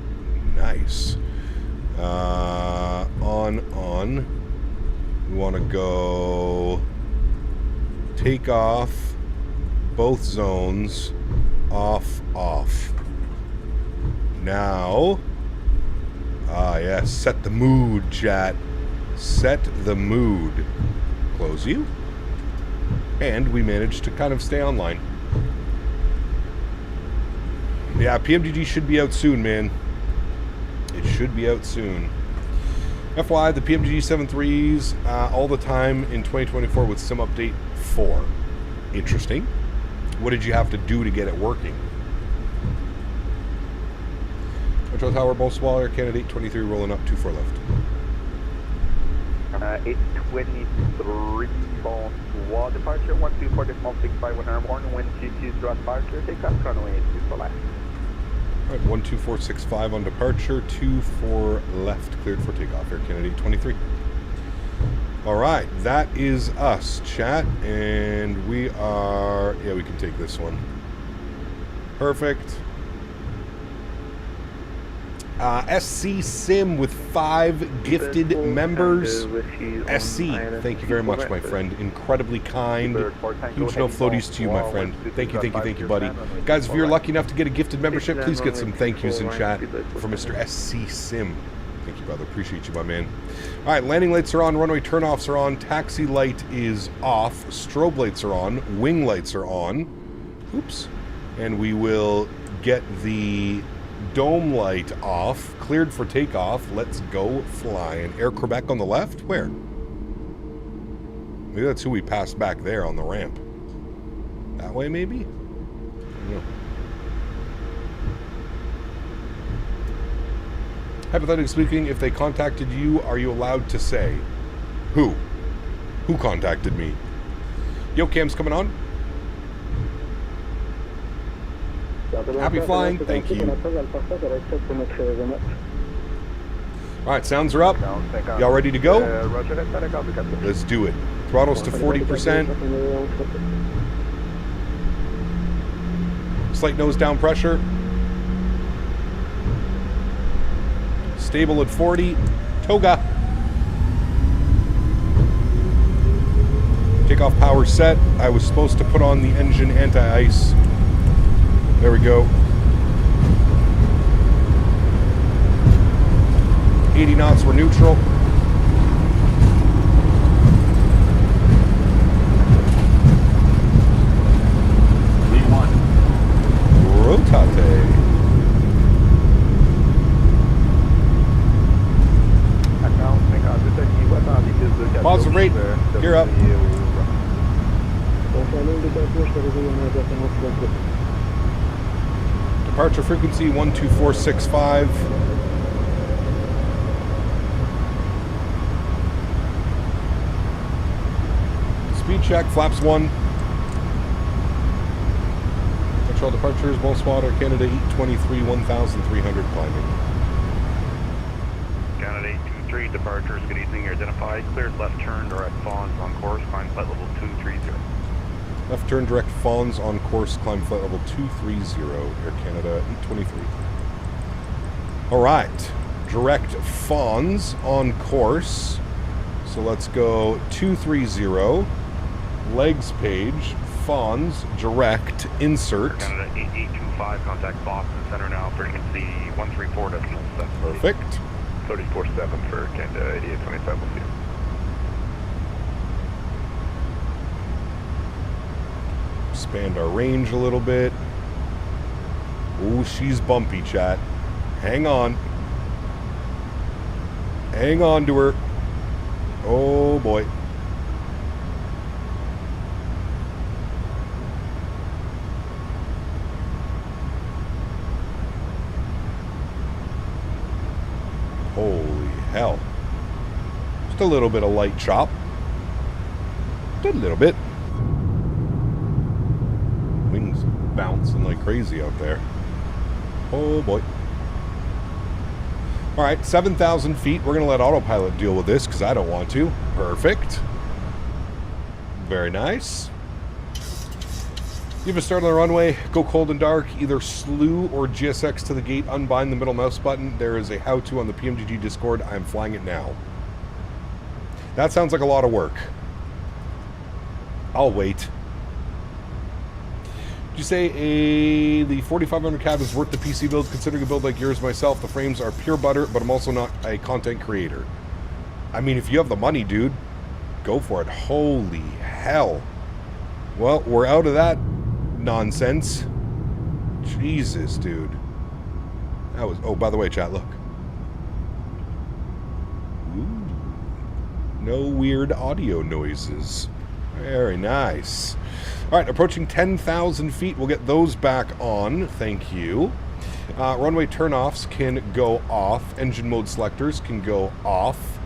B: Nice. On. We want to go. Take off. Both zones. Off. Now. Yes. Set the mood, chat. Set the mood. Close you. And we managed to kind of stay online. Yeah, PMDG should be out soon, man. It should be out soon. FYI, the PMDG 7.3s all the time in 2024 with Sim Update 4. Interesting. What did you have to do to get it working? Metro Tower, Bonsoir, Air Canada 823 rolling up, 24 left.
H: 823, Bonsoir, departure 124, decimal 65, 1 airborne, wind 22, departure, take off, runway 24 left.
B: Alright, 12465 on departure, 24 left, cleared for takeoff, Air Canada 823. Alright, that is us, chat, and we are, yeah, we can take this one. Perfect. SC Sim with 5 gifted members. SC, thank you very much, my friend. Incredibly kind. Huge no floaties to you, my friend. Thank you, buddy. Guys, if you're lucky enough to get a gifted membership, please get some thank yous in chat for Mr. SC Sim. Thank you, brother. Appreciate you, my man. All right, landing lights are on. Runway turnoffs are on. Taxi light is off. Strobe lights are on. Wing lights are on. Oops. And we will get the dome light off, cleared for takeoff. Let's go flying. Air Quebec on the left? Where? Maybe that's who we passed back there on the ramp. That way, maybe? I don't know. Hypothetically speaking, if they contacted you, are you allowed to say? Who? Who contacted me? Yo, Cam's coming on. Happy flying, thank you. Alright, sounds are up. Y'all ready to go? Let's do it. Throttles to 40%. Slight nose down pressure. Stable at 40. Toga. Takeoff power set. I was supposed to put on the engine anti-ice. There we go. 80 knots, we're neutral.
H: V1.
B: Rotate. Positive rate. Gear up. Departure frequency 12465. Speed check, flaps 1. Control departures, Bull Spotter, Canada 823, 1,300 climbing.
C: Canada 823, departures, good evening, you're identified, cleared left turn, direct Fawns on course, climb flight level 230.
B: Left turn, direct Fawns on course, climb flight level 230, Air Canada 823. Alright, direct Fawns on course. So let's go 230, legs page, Fawns, direct, insert.
C: Canada 8825, contact Boston Center now, frequency 134.7.
B: Perfect.
C: 34.7 for Canada 8825, we'll see you.
B: Expand our range a little bit. Ooh, she's bumpy, chat. Hang on. Hang on to her. Oh, boy. Holy hell. Just a little bit of light chop. Just a little bit. Wings bouncing like crazy out there. Oh boy. Alright, 7,000 feet. We're going to let autopilot deal with this because I don't want to. Perfect. Very nice. You have a start on the runway, go cold and dark, either slew or GSX to the gate, unbind the middle mouse button. There is a how-to on the PMGG Discord. I am flying it now. That sounds like a lot of work. I'll wait. Did you say the 4500 cab is worth the PC build? Considering a build like yours myself, the frames are pure butter, but I'm also not a content creator. I mean, if you have the money, dude, go for it. Holy hell. Well, we're out of that nonsense. Jesus, dude. That was... Oh, by the way, chat, look. Ooh. No weird audio noises. Very nice. All right, approaching 10,000 feet. We'll get those back on. Thank you. Runway turnoffs can go off. Engine mode selectors can go off.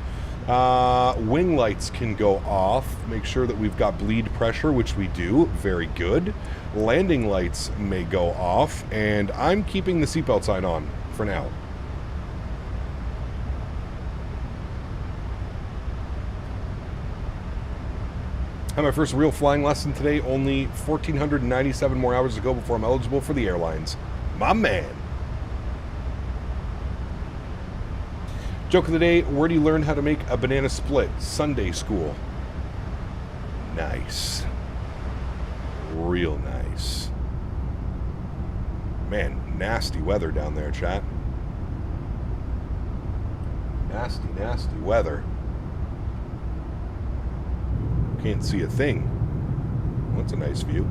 B: Wing lights can go off. Make sure that we've got bleed pressure, which we do. Very good. Landing lights may go off. And I'm keeping the seatbelt sign on for now. I had my first real flying lesson today. Only 1,497 more hours to go before I'm eligible for the airlines. My man. Joke of the day, where do you learn how to make a banana split? Sunday school. Nice. Real nice. Man, nasty weather down there, chat. Nasty, nasty weather. Can't see a thing. Well, that's a nice view.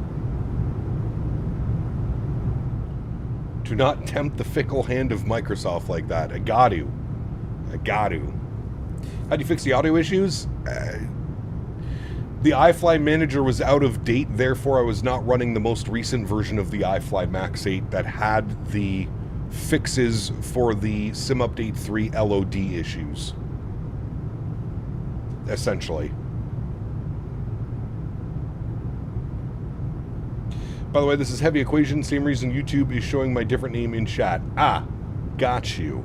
B: Do not tempt the fickle hand of Microsoft like that. I got to. I got to. How do you fix the audio issues? The iFly manager was out of date, therefore I was not running the most recent version of the iFly MAX8 that had the fixes for the Sim Update 3 LOD issues. Essentially. By the way, this is Heavy Equation. Same reason YouTube is showing my different name in chat. Ah, got you.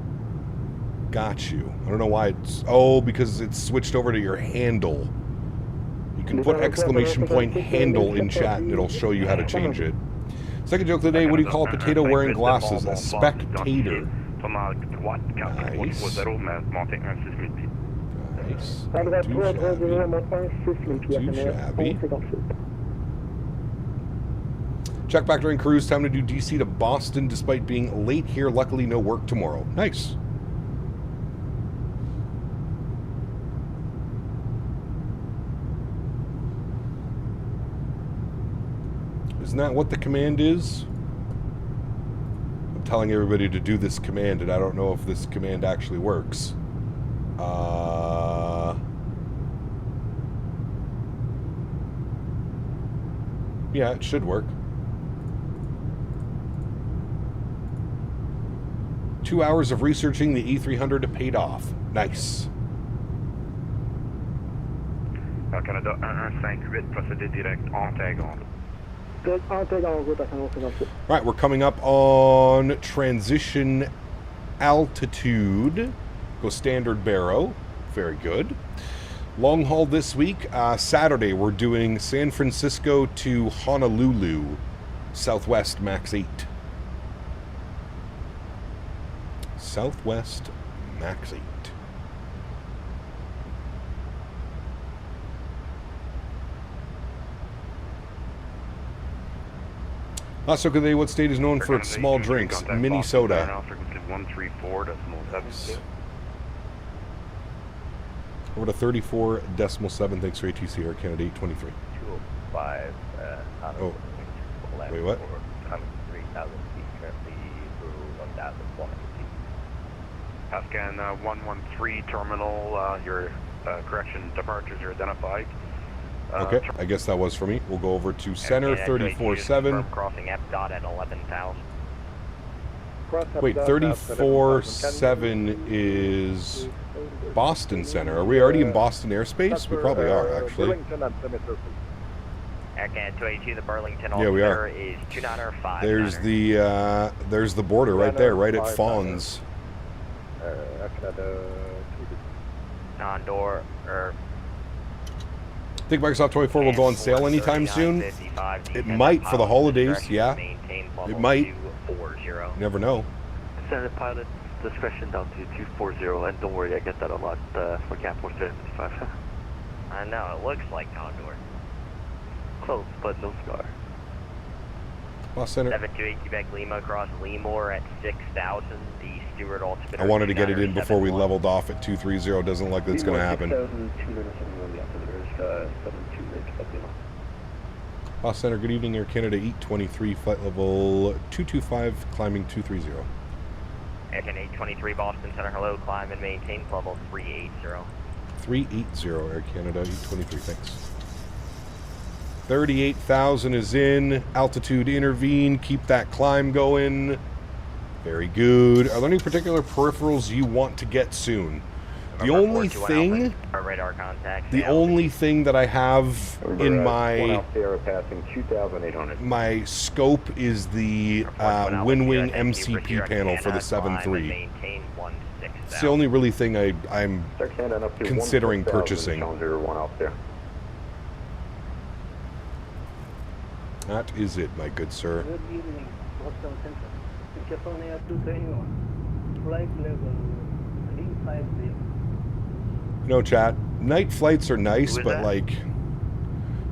B: Got you. I don't know why it's... Oh, because it's switched over to your handle. You can put exclamation point handle in chat and it'll show you how to change it. Second joke of the day, what do you call a potato wearing glasses? A spectator. Nice. Nice. Too shabby. Check back during cruise. Time to do DC to Boston despite being late here. Luckily, no work tomorrow. Nice. Isn't that what the command is? I'm telling everybody to do this command, and I don't know if this command actually works. Yeah, it should work. 2 hours of researching the E300 paid off. Nice.
C: Canada 158, procédé direct intégral.
B: Right, we're coming up on transition altitude. Go standard baro. Very good. Long haul this week. Saturday, we're doing San Francisco to Honolulu, Southwest MAX8. Southwest MAX8. Last look of the day, what state is known for its small drinks? Minnesota.
C: 134.7.
B: Over to 34.7. Thanks for ATC Air Canada 823.
D: 205.
B: Oh. Wait, what?
D: 3,000 feet currently through 1,400 feet.
C: Pascan 113 terminal, your correction departures are identified.
B: Okay, I guess that was for me. We'll go over to center 34.7.
D: Crossing F-dot at 11,000.
B: Wait, 34.7 is Boston Center. Are we already in Boston airspace? We probably are, actually.
D: Air Canada 282, the Burlington
B: Yeah, we are.
D: is 2905.
B: There's the border right there, right at Fawns.
D: Condor,
B: Think Microsoft 24 will go on sale anytime soon? It might for the holidays, yeah. It might. You never know.
D: Senate pilot discretion down to 240, and don't worry, I get that a lot for Cap 455. I know, it looks like Condor. Close, but no scar.
B: Lost center.
D: 728 Quebec Lima across Lemoore at 6,000. The Stewart altimeter.
B: I wanted to get it in before we leveled off at 230. Doesn't look like that's going to happen. Lost center. Good evening, Air Canada 823, flight level 225, climbing 230.
D: Air Canada 823, Boston Center. Hello, climb and maintain level 380.
B: 380, Air Canada 823. Thanks. 38,000 is in. Altitude intervene. Keep that climb going. Very good. Are there any particular peripherals you want to get soon? The only thing that I have in my scope is the Winwing MCP panel for the 7.3. It's the only really thing I'm considering purchasing. That is it, my good sir.
G: Good evening, Boston Center. California 221. Flight level 350.
B: No, chat. Night flights are nice, but like,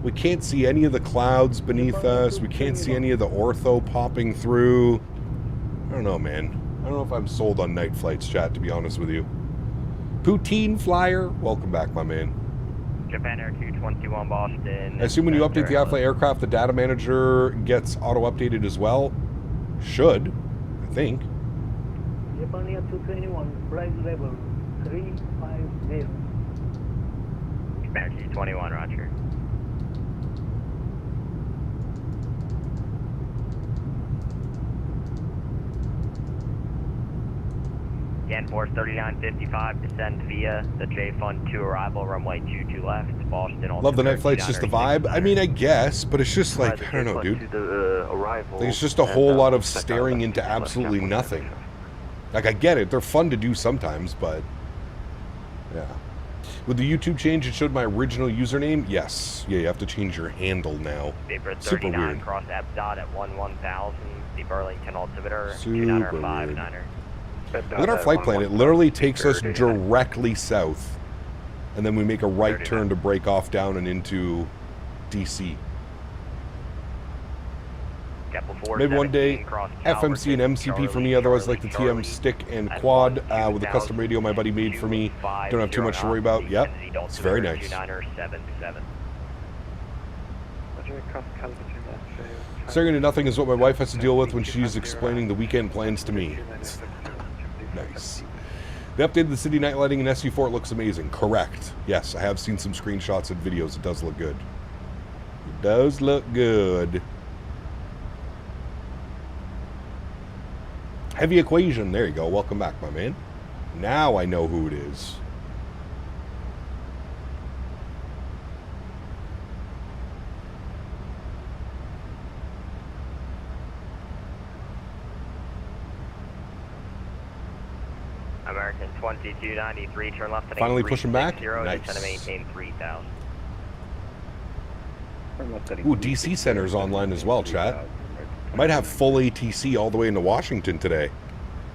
B: we can't see any of the clouds beneath us. We can't see any of the ortho popping through. I don't know, man. I don't know if I'm sold on night flights, chat, to be honest with you. Poutine Flyer, welcome back, my man.
D: Japan Air 221 Boston.
B: I assume when you update the iFly aircraft, the data manager gets auto-updated as well? Should, I think.
G: Japan Air 221, flight level 350.
D: Japan Air 221, roger. Force 3955, descend via the J Fund 2 arrival, runway 22 left, Boston.
B: Love the night flight's just the vibe. I mean, I guess, but it's just like, I don't know, dude. I think it's just a whole lot of staring into absolutely nothing. Like, I get it. They're fun to do sometimes, but yeah. With the YouTube change, it showed my original username. Yes. Yeah, you have to change your handle now. Super weird.
D: Cross Epdot at 1000, the Burlington altimeter,
B: Super
D: 2959er.
B: Look at our flight plan. It literally takes us directly south, and then we make a right turn to break off down and into DC. Maybe one day, FMC and MCP for me, otherwise like the TM stick and quad with a custom radio my buddy made for me. Don't have too much to worry about. Yep, it's very nice. Staring into nothing is what my wife has to deal with when she's explaining the weekend plans to me. Nice. They updated the city night lighting in SU4. It looks amazing. Correct. Yes, I have seen some screenshots and videos. It does look good. It does look good. Heavy Equation. There you go. Welcome back, my man. Now I know who it is.
D: American 2293, turn left.
B: Finally pushing back.
D: Nice. To maintain 3000.
B: Ooh, DC Center's online as well, chat. I might have full ATC all the way into Washington today.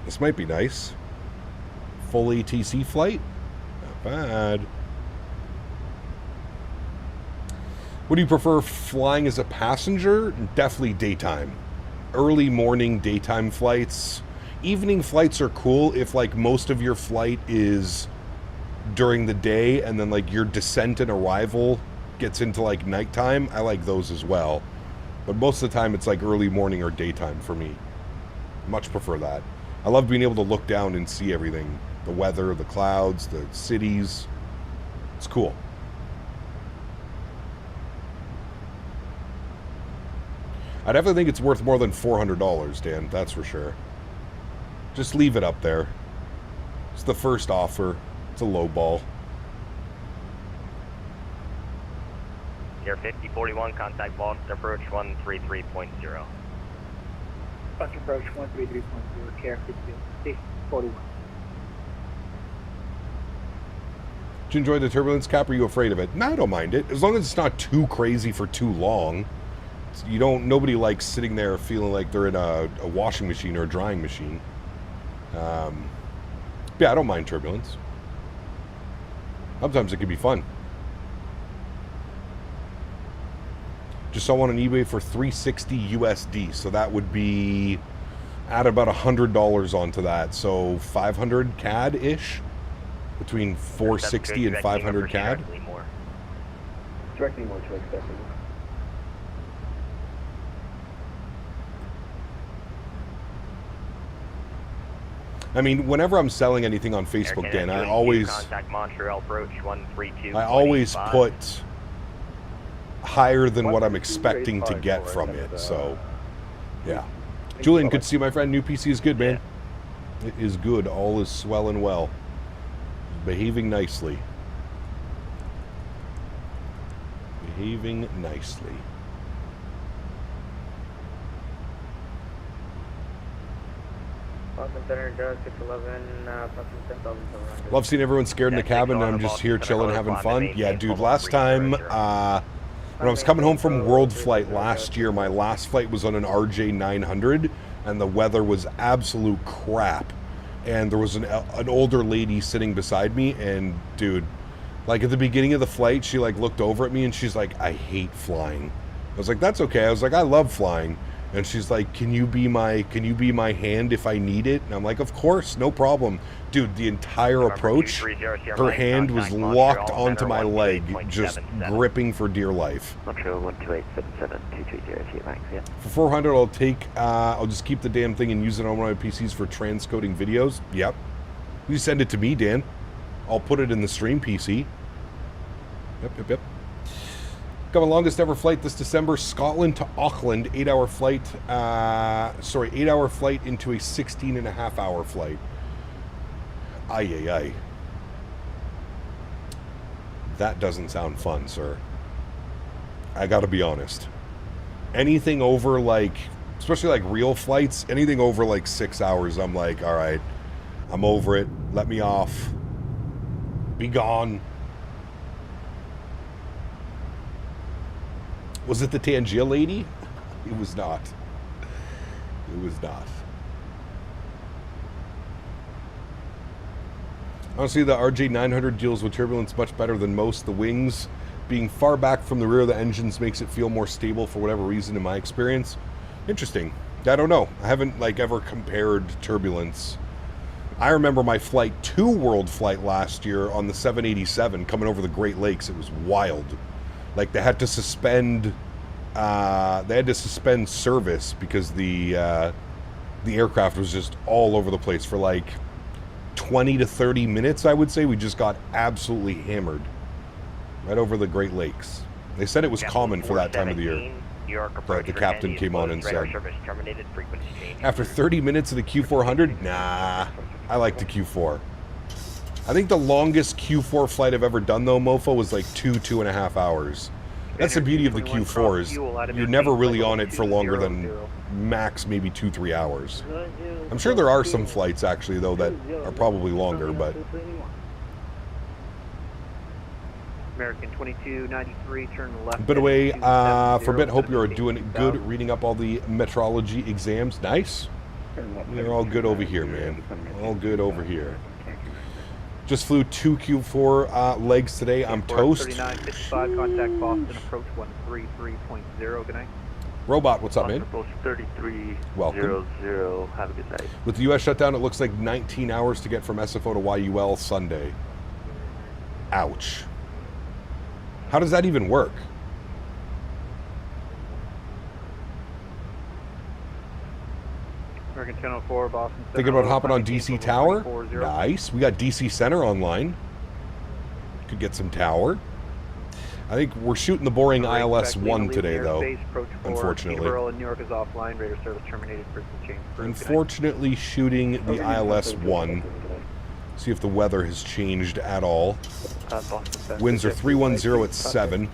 B: This might be nice. Full ATC flight? Not bad. Would you prefer flying as a passenger? Definitely daytime. Early morning daytime flights. Evening flights are cool if like most of your flight is during the day and then like your descent and arrival gets into like nighttime. I like those as well. But most of the time it's like early morning or daytime for me. Much prefer that. I love being able to look down and see everything. The weather, the clouds, the cities. It's cool. I definitely think it's worth more than $400, Dan. That's for sure. Just leave it up there. It's the first offer. It's a low ball.
D: Air 5041, contact Boston approach 133.0.
G: Boston approach 133.0, Air 5041.
B: Did you enjoy the turbulence cap? Or are you afraid of it? No, I don't mind it. As long as it's not too crazy for too long. You don't. Nobody likes sitting there feeling like they're in a washing machine or a drying machine. Yeah, I don't mind turbulence. Sometimes it can be fun. Just saw one on eBay for $360 USD, so that would be add about $100 onto that, so 500 CAD ish, between 460 and 500 CAD.
G: Directly more to accessible.
B: I mean, whenever I'm selling anything on Facebook, Dan, I always put higher than what I'm expecting to get from it. So, yeah. Julian, good to see you, my friend. New PC is good, man. It is good. All is well and well. Behaving nicely. Behaving nicely. Love seeing everyone scared in the cabin, and I'm just here chilling, having fun. Yeah, dude, last time, when I was coming home from World Flight last year, my last flight was on an RJ 900, and the weather was absolute crap. And there was an older lady sitting beside me, and dude, like at the beginning of the flight, she like looked over at me, and she's like, I hate flying. I was like, that's okay. I was like, I love flying. And she's like, can you be my hand if I need it? And I'm like, of course, no problem. Dude, the entire approach, her hand was locked onto my leg, just gripping for dear life. For 400, I'll just keep the damn thing and use it on one of my PCs for transcoding videos. Yep. You send it to me, Dan. I'll put it in the stream PC. Yep. Got my longest ever flight this December, Scotland to Auckland, 8-hour flight. 8-hour flight into a 16.5-hour flight. Ay, ay, ay. That doesn't sound fun, sir. I gotta be honest. Anything over, like, especially like real flights, anything over like 6 hours, I'm like, all right, I'm over it. Let me off. Be gone. Was it the Tangier lady? It was not. It was not. Honestly, the RJ900 deals with turbulence much better than most. The wings being far back from the rear of the engines makes it feel more stable for whatever reason in my experience. Interesting. I don't know. I haven't like ever compared turbulence. I remember my flight to World Flight last year on the 787 coming over the Great Lakes. It was wild. Like they had to suspend service because the aircraft was just all over the place for like 20 to 30 minutes, I would say. We just got absolutely hammered right over the Great Lakes. They said it was common for that time of the year. But the captain came on and said, after 30 minutes of the Q400, nah, I like the Q4. I think the longest Q4 flight I've ever done, though, Mofo, was like 2.5 hours. That's the beauty of the Q4s. You're never really on it for longer than max maybe 2-3 hours. I'm sure there are some flights, actually, though, that are probably longer, but...
I: American 2293, turn left.
B: But away, for a bit, hope you're doing good reading up all the metrology exams. Nice. We're all good over here, man. All good over here. Just flew 2 Q4 legs today. I'm toast.
I: 3955, contact Boston, approach 133.0. Good night.
B: Robot, what's up, man?
D: Approach 3300.
B: Welcome.
D: Have a good night.
B: With the U.S. shutdown, it looks like 19 hours to get from SFO to YUL Sunday. Ouch. How does that even work?
I: American 1004, Boston.
B: Thinking about hopping on DC Tower? Nice. We got DC Center online. Could get some tower. I think we're shooting the boring ILS-1 today, though. Unfortunately.
I: New York is offline. Radar service terminated.
B: Unfortunately, shooting the ILS-1. See if the weather has changed at all. Winds are 310 at 7.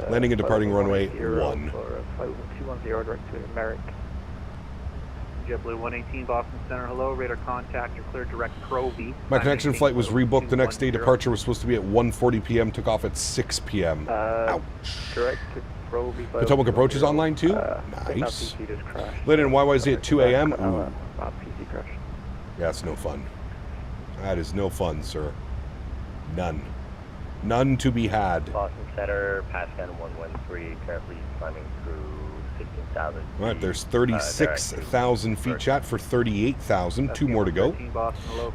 B: Landing and departing runway 1.
I: 210 direct to American. JetBlue 118 Boston Center, hello. Radar contact, you're clear direct Pro-V.
B: My connection flight was rebooked the next day. Departure was supposed to be at 1:40 p.m. Took off at 6 p.m. Ouch.
H: Direct to Pro-V.
B: Potomac approach is online too? Nice. Landing in YYZ at 2 a.m.
H: PC crash.
B: Yeah, that's no fun. That is no fun, sir. None. None to be had.
D: Boston Center, Pascan 113, currently climbing through 16,000.
B: All right, there's 36,000 feet, chat, for 38,000. 2 more to go.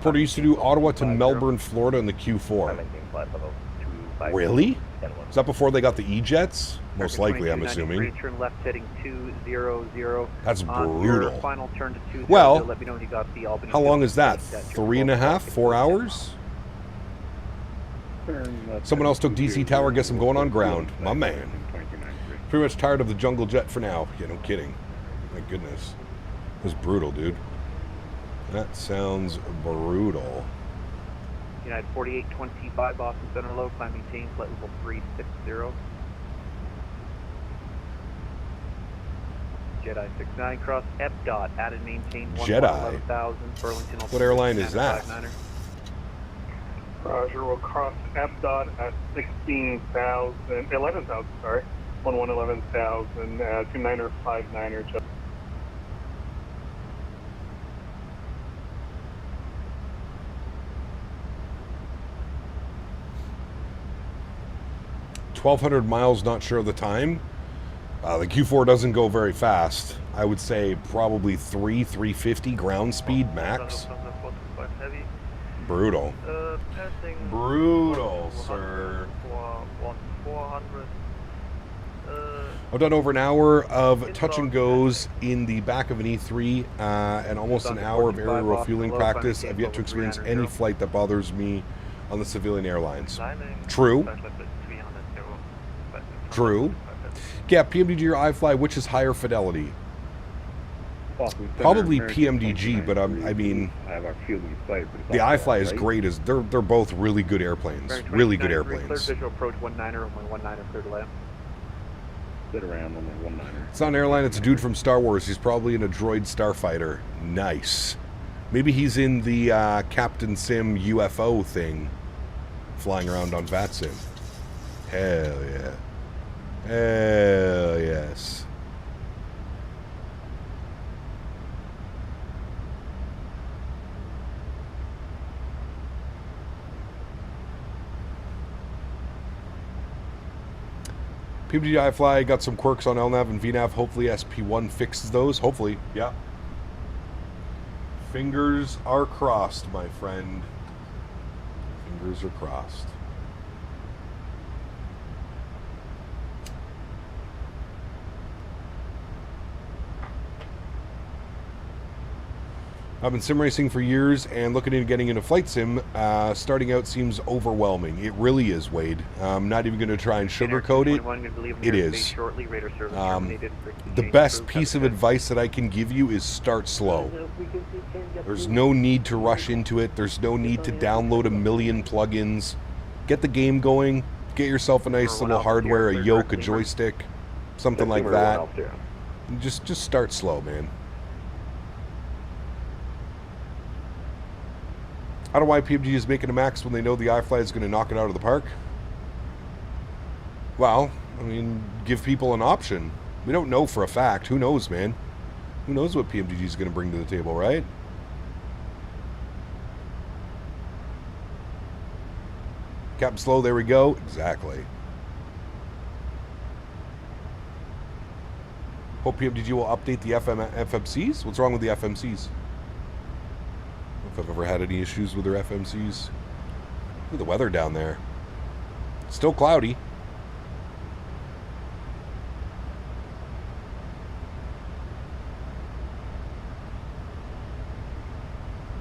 B: Porter used to do Ottawa to Melbourne, Florida in the Q4. Really? Is that before they got the E-Jets? Most likely, I'm assuming.
I: Turn left heading 200.
B: That's brutal.
I: Final turn to 200.
B: Well,
I: let me know when you got the Albany.
B: How long is that? 3.5, 4 hours? Someone else took DC Tower. Guess I'm going on ground. My man. Pretty much tired of the jungle jet for now. Yeah, no kidding. My goodness. It was brutal, dude. That sounds brutal.
I: United 4825 Boston Center low, climb maintain, flight level 360. Jedi 69 cross F-dot, added maintain 11,000, Burlington.
B: What airline is that?
G: Roger, we'll cross F-dot at 11,000, sorry. 11,000, 29er, 59er, just.
B: 1,200 miles, not sure of the time. The Q4 doesn't go very fast. I would say probably 350 ground speed max. Brutal. Brutal, sir. I've done over an hour of touch and goes in the back of an E3 and almost an hour of aerial refueling practice. I've yet to experience any flight that bothers me on the civilian airlines. True. True. Yeah, PMDG or iFly, which is higher fidelity? Probably PMDG, but I mean, the iFly is great. They're both really good airplanes. Really good airplanes.
I: Clear visual approach 19er, only 19er clear to land.
H: Sit around on the 19er.
B: It's not an airline, it's a dude from Star Wars. He's probably in a droid starfighter. Nice. Maybe he's in the Captain Sim UFO thing, flying around on VATSIM. Hell yeah. Hell yes. PMDG iFly got some quirks on LNAV and VNAV. Hopefully SP1 fixes those. Hopefully, yeah. Fingers are crossed, my friend. Fingers are crossed. I've been sim racing for years and looking into getting into flight sim. Starting out seems overwhelming. It really is, Wade. I'm not even going to try and sugarcoat it. It is. The best piece of advice that I can give you is start slow. There's no need to rush into it. There's no need to download a million plugins. Get the game going. Get yourself a nice little hardware, a yoke, a joystick, something like that. Just start slow, man. I don't know why PMG is making a MAX when they know the iFly is going to knock it out of the park. Well, I mean, give people an option. We don't know for a fact. Who knows, man? Who knows what PMG is going to bring to the table, right? Captain Slow, there we go. Exactly. Hope PMDG will update the FMCs. What's wrong with the FMCs? If I've ever had any issues with their FMCs. Look at the weather down there. Still cloudy.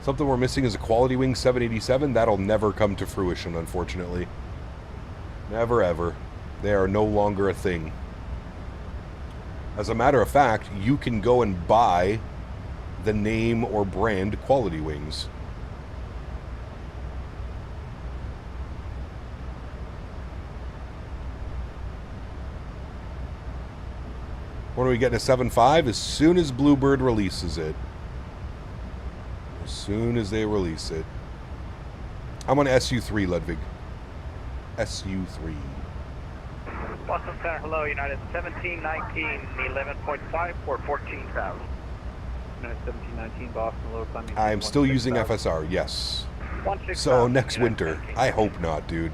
B: Something we're missing is a Quality Wing 787. That'll never come to fruition, unfortunately. Never ever. They are no longer a thing. As a matter of fact, you can go and buy the name or brand Quality Wings. When are we getting a 7.5? As soon as Bluebird releases it. As soon as they release it. I'm on SU3, Ludwig. SU3.
E: Boston Center, hello, United 1719, 11.5 for 14,000.
I: 1719 Boston, low climbing.
B: I'm still using FSR, yes. So next winter. I hope not, dude.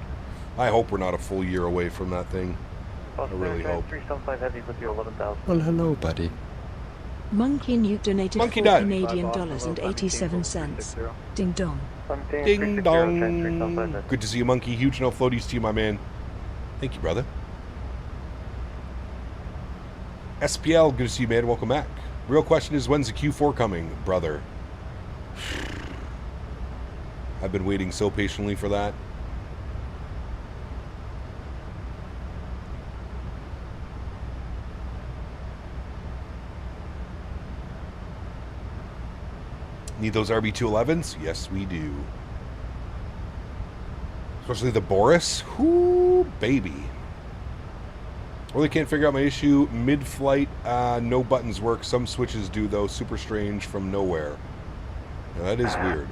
B: I hope we're not a full year away from that thing. I really hope.
D: 375 heavy with your 11,000.
J: Well, hello, buddy.
K: Monkey Newt donated
B: Monkey
K: 4
B: Nut.
K: Canadian dollars and 87 cents. Ding dong.
B: Ding dong. Good to see you, Monkey. Huge no floaties to you, my man. Thank you, brother. SPL, good to see you, man. Welcome back. Real question is, when's the Q4 coming, brother? I've been waiting so patiently for that. Need those RB211s? Yes, we do. Especially the Boris. Whoo, baby. Really can't figure out my issue. Mid-flight, no buttons work. Some switches do, though. Super strange from nowhere. Now, that is weird.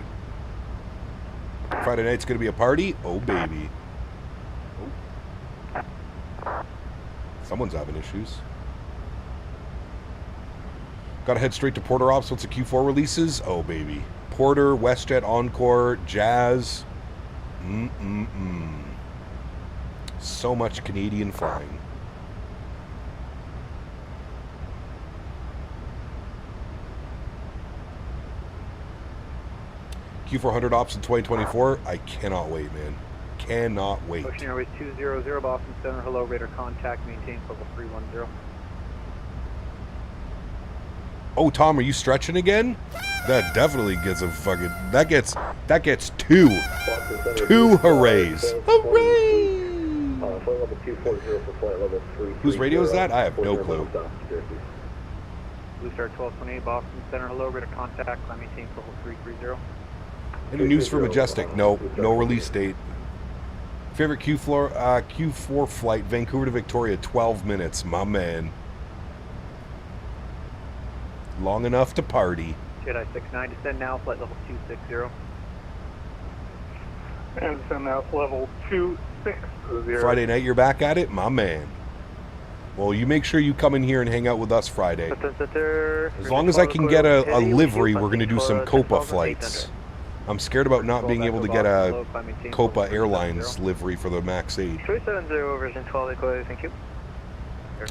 B: Friday night's going to be a party? Oh, baby. Oh. Someone's having issues. Gotta head straight to Porter Ops once the Q4 releases. Oh, baby. Porter, WestJet, Encore, Jazz. So much Canadian flying. Q400 ops in 2024. I cannot wait, man. Cannot wait.
I: Ocean Airways 200 Boston Center. Hello, radar contact. Maintain level 310.
B: Oh, Tom, are you stretching again? That definitely gets a fucking... That gets two. Two hoorays. Hooray! Whose radio is that? I have no clue.
I: Blue Star 1228, Boston Center, hello, radar contact, climb maintain level 330.
B: Any news for Majestic? No, no release date. Favorite Q4 flight, Vancouver to Victoria, 12 minutes, my man. Long enough to party.
I: Jedi 69, descend now, flight level 260.
G: And descend now, level 260.
B: Friday night, you're back at it, my man. Well, you make sure you come in here and hang out with us Friday. As long as I can get a livery, we're going to do some Copa flights. I'm scared about not being able to get a Copa Airlines livery for the MAX8.
D: 370 version 12, echo, thank you.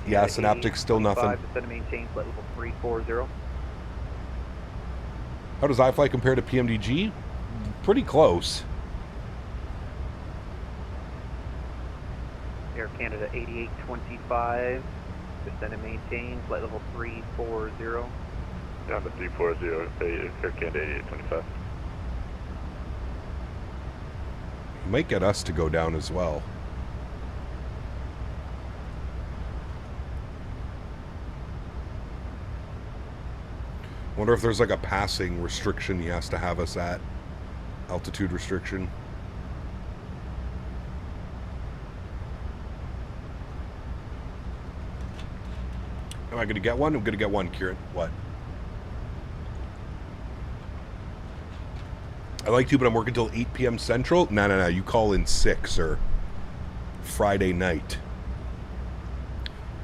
B: Yeah, Synaptic's still nothing.
I: Descend to maintain, flight level 340.
B: How does iFly compare to PMDG? Pretty close.
I: Air Canada 8825, descend and maintain, flight level 340.
C: Down to 340, Air Canada 8825.
B: You might get us to go down as well. Wonder if there's like a passing restriction he has to have us at. Altitude restriction. Am I going to get one? I'm going to get one, Kieran. What? I like to, but I'm working till 8 p.m. Central. No. You call in 6 or Friday night.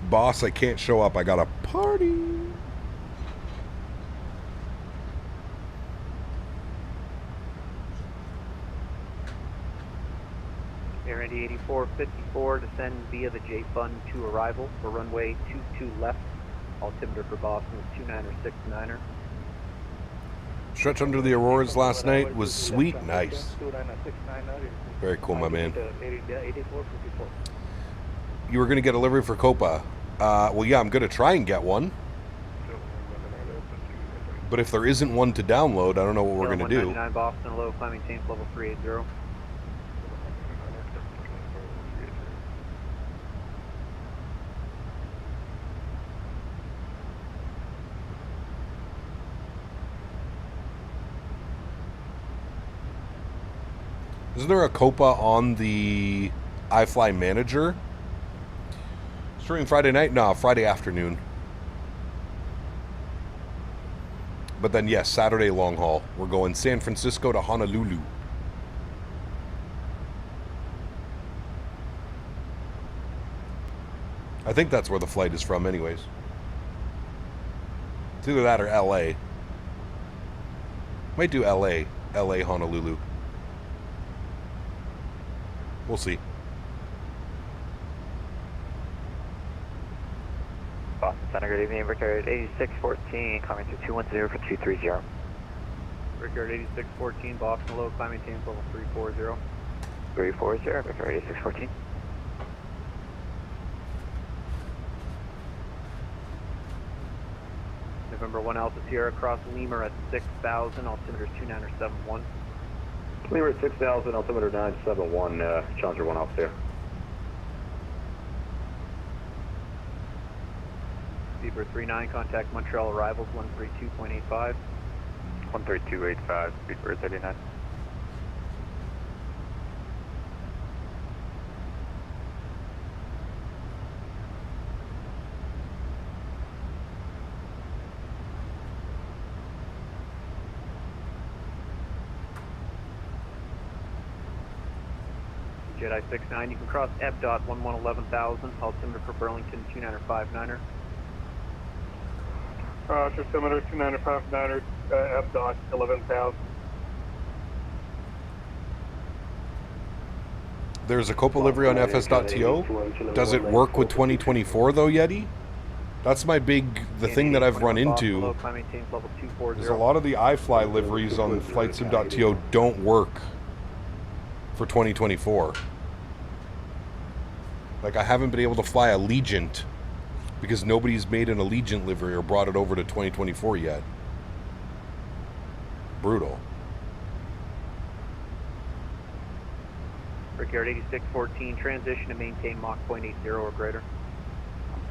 B: Boss, I can't show up. I got a party.
I: Air Indy 8454, descend via the J-Fund to arrival for runway 22 left. Altimeter for Boston is 2969er.
B: Stretch under the Auroras last night was sweet. Nice. Very cool, my man. You were going to get a livery for Copa. Well, yeah, I'm going to try and get one. But if there isn't one to download, I don't know what we're going to do.
I: 199 Boston, low, climb maintain level 380.
B: Isn't there a Copa on the iFly Manager? Streaming Friday night? No, Friday afternoon. But then, yes, Saturday long haul. We're going San Francisco to Honolulu. I think that's where the flight is from anyways. It's either that or LA. Might do LA. LA, Honolulu. We'll see.
D: Boston Center, good evening. Ricard 8614, climbing to 210 for 230.
I: Ricard 8614, Boston low, climbing maintain level 340.
D: 340, Ricard 8614.
I: November 1 Alpha Sierra, cross Lima at 6,000, altimeter 2971.
J: Lima at 6,000, altimeter 971, Challenger 1 Alpha Sierra.
I: Zebra 39, contact Montreal arrivals 132.85.
C: 132.85, Zebra 39.
I: Jedi 69, you can cross EBDOT 1110,000, altimeter for Burlington 2959er.
G: Altimeter 2959er, FDOT 11,000.
B: There's a Copa livery on fs.to. Does it work with 2024 though, Yeti? That's my the thing that I've run into. Is a lot of the iFly liveries on flightsim.to don't work for 2024. Like, I haven't been able to fly Allegiant because nobody's made an Allegiant livery or brought it over to 2024 yet. Brutal.
I: Brickyard 8614, transition to maintain Mach 0.80 or greater.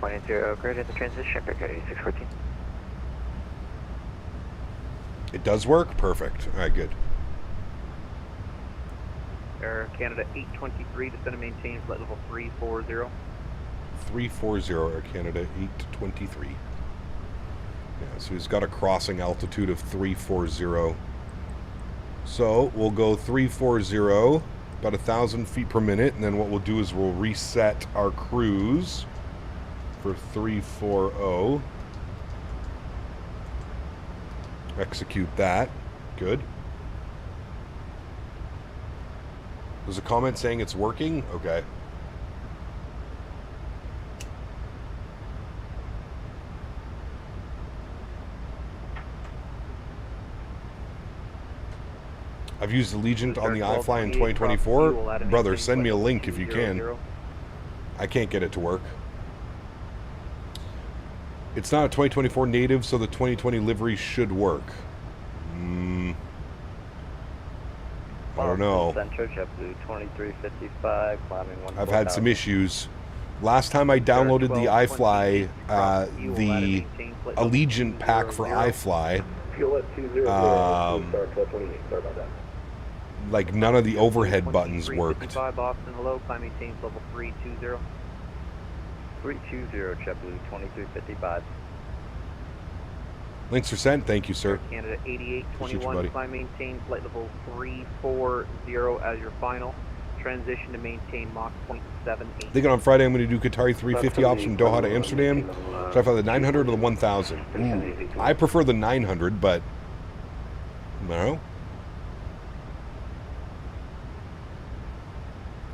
D: 0.80 greater in the transition, Brickyard 8614.
B: It does work? Perfect. All right, good.
I: Air Canada 823, descend and maintain flight level 340.
B: 340, Air Canada 823. Yeah, so he's got a crossing altitude of 340. So we'll go 340, about 1,000 feet per minute, and then what we'll do is we'll reset our cruise for 340. Execute that. Good. There's a comment saying it's working? Okay. I've used Allegiant on the iFly in 2024. Brother, send me a link if you can. I can't get it to work. It's not a 2024 native, so the 2020 livery should work. I don't know. I've had some issues. Last time I downloaded the iFly, the Allegiant pack for iFly, like none of the overhead buttons worked.
I: Boston, hello, climb maintain level 320.
D: 320, JetBlue 2355.
B: Links are sent. Thank you, sir.
I: Canada 8821, climb maintain flight level 340 as your final. Transition to maintain Mach 0.78.
B: I think on Friday I'm going to do Qatari 350 ops from Doha to Amsterdam. Should I fly the 900 or the 1000? Ooh, I prefer the 900, but no.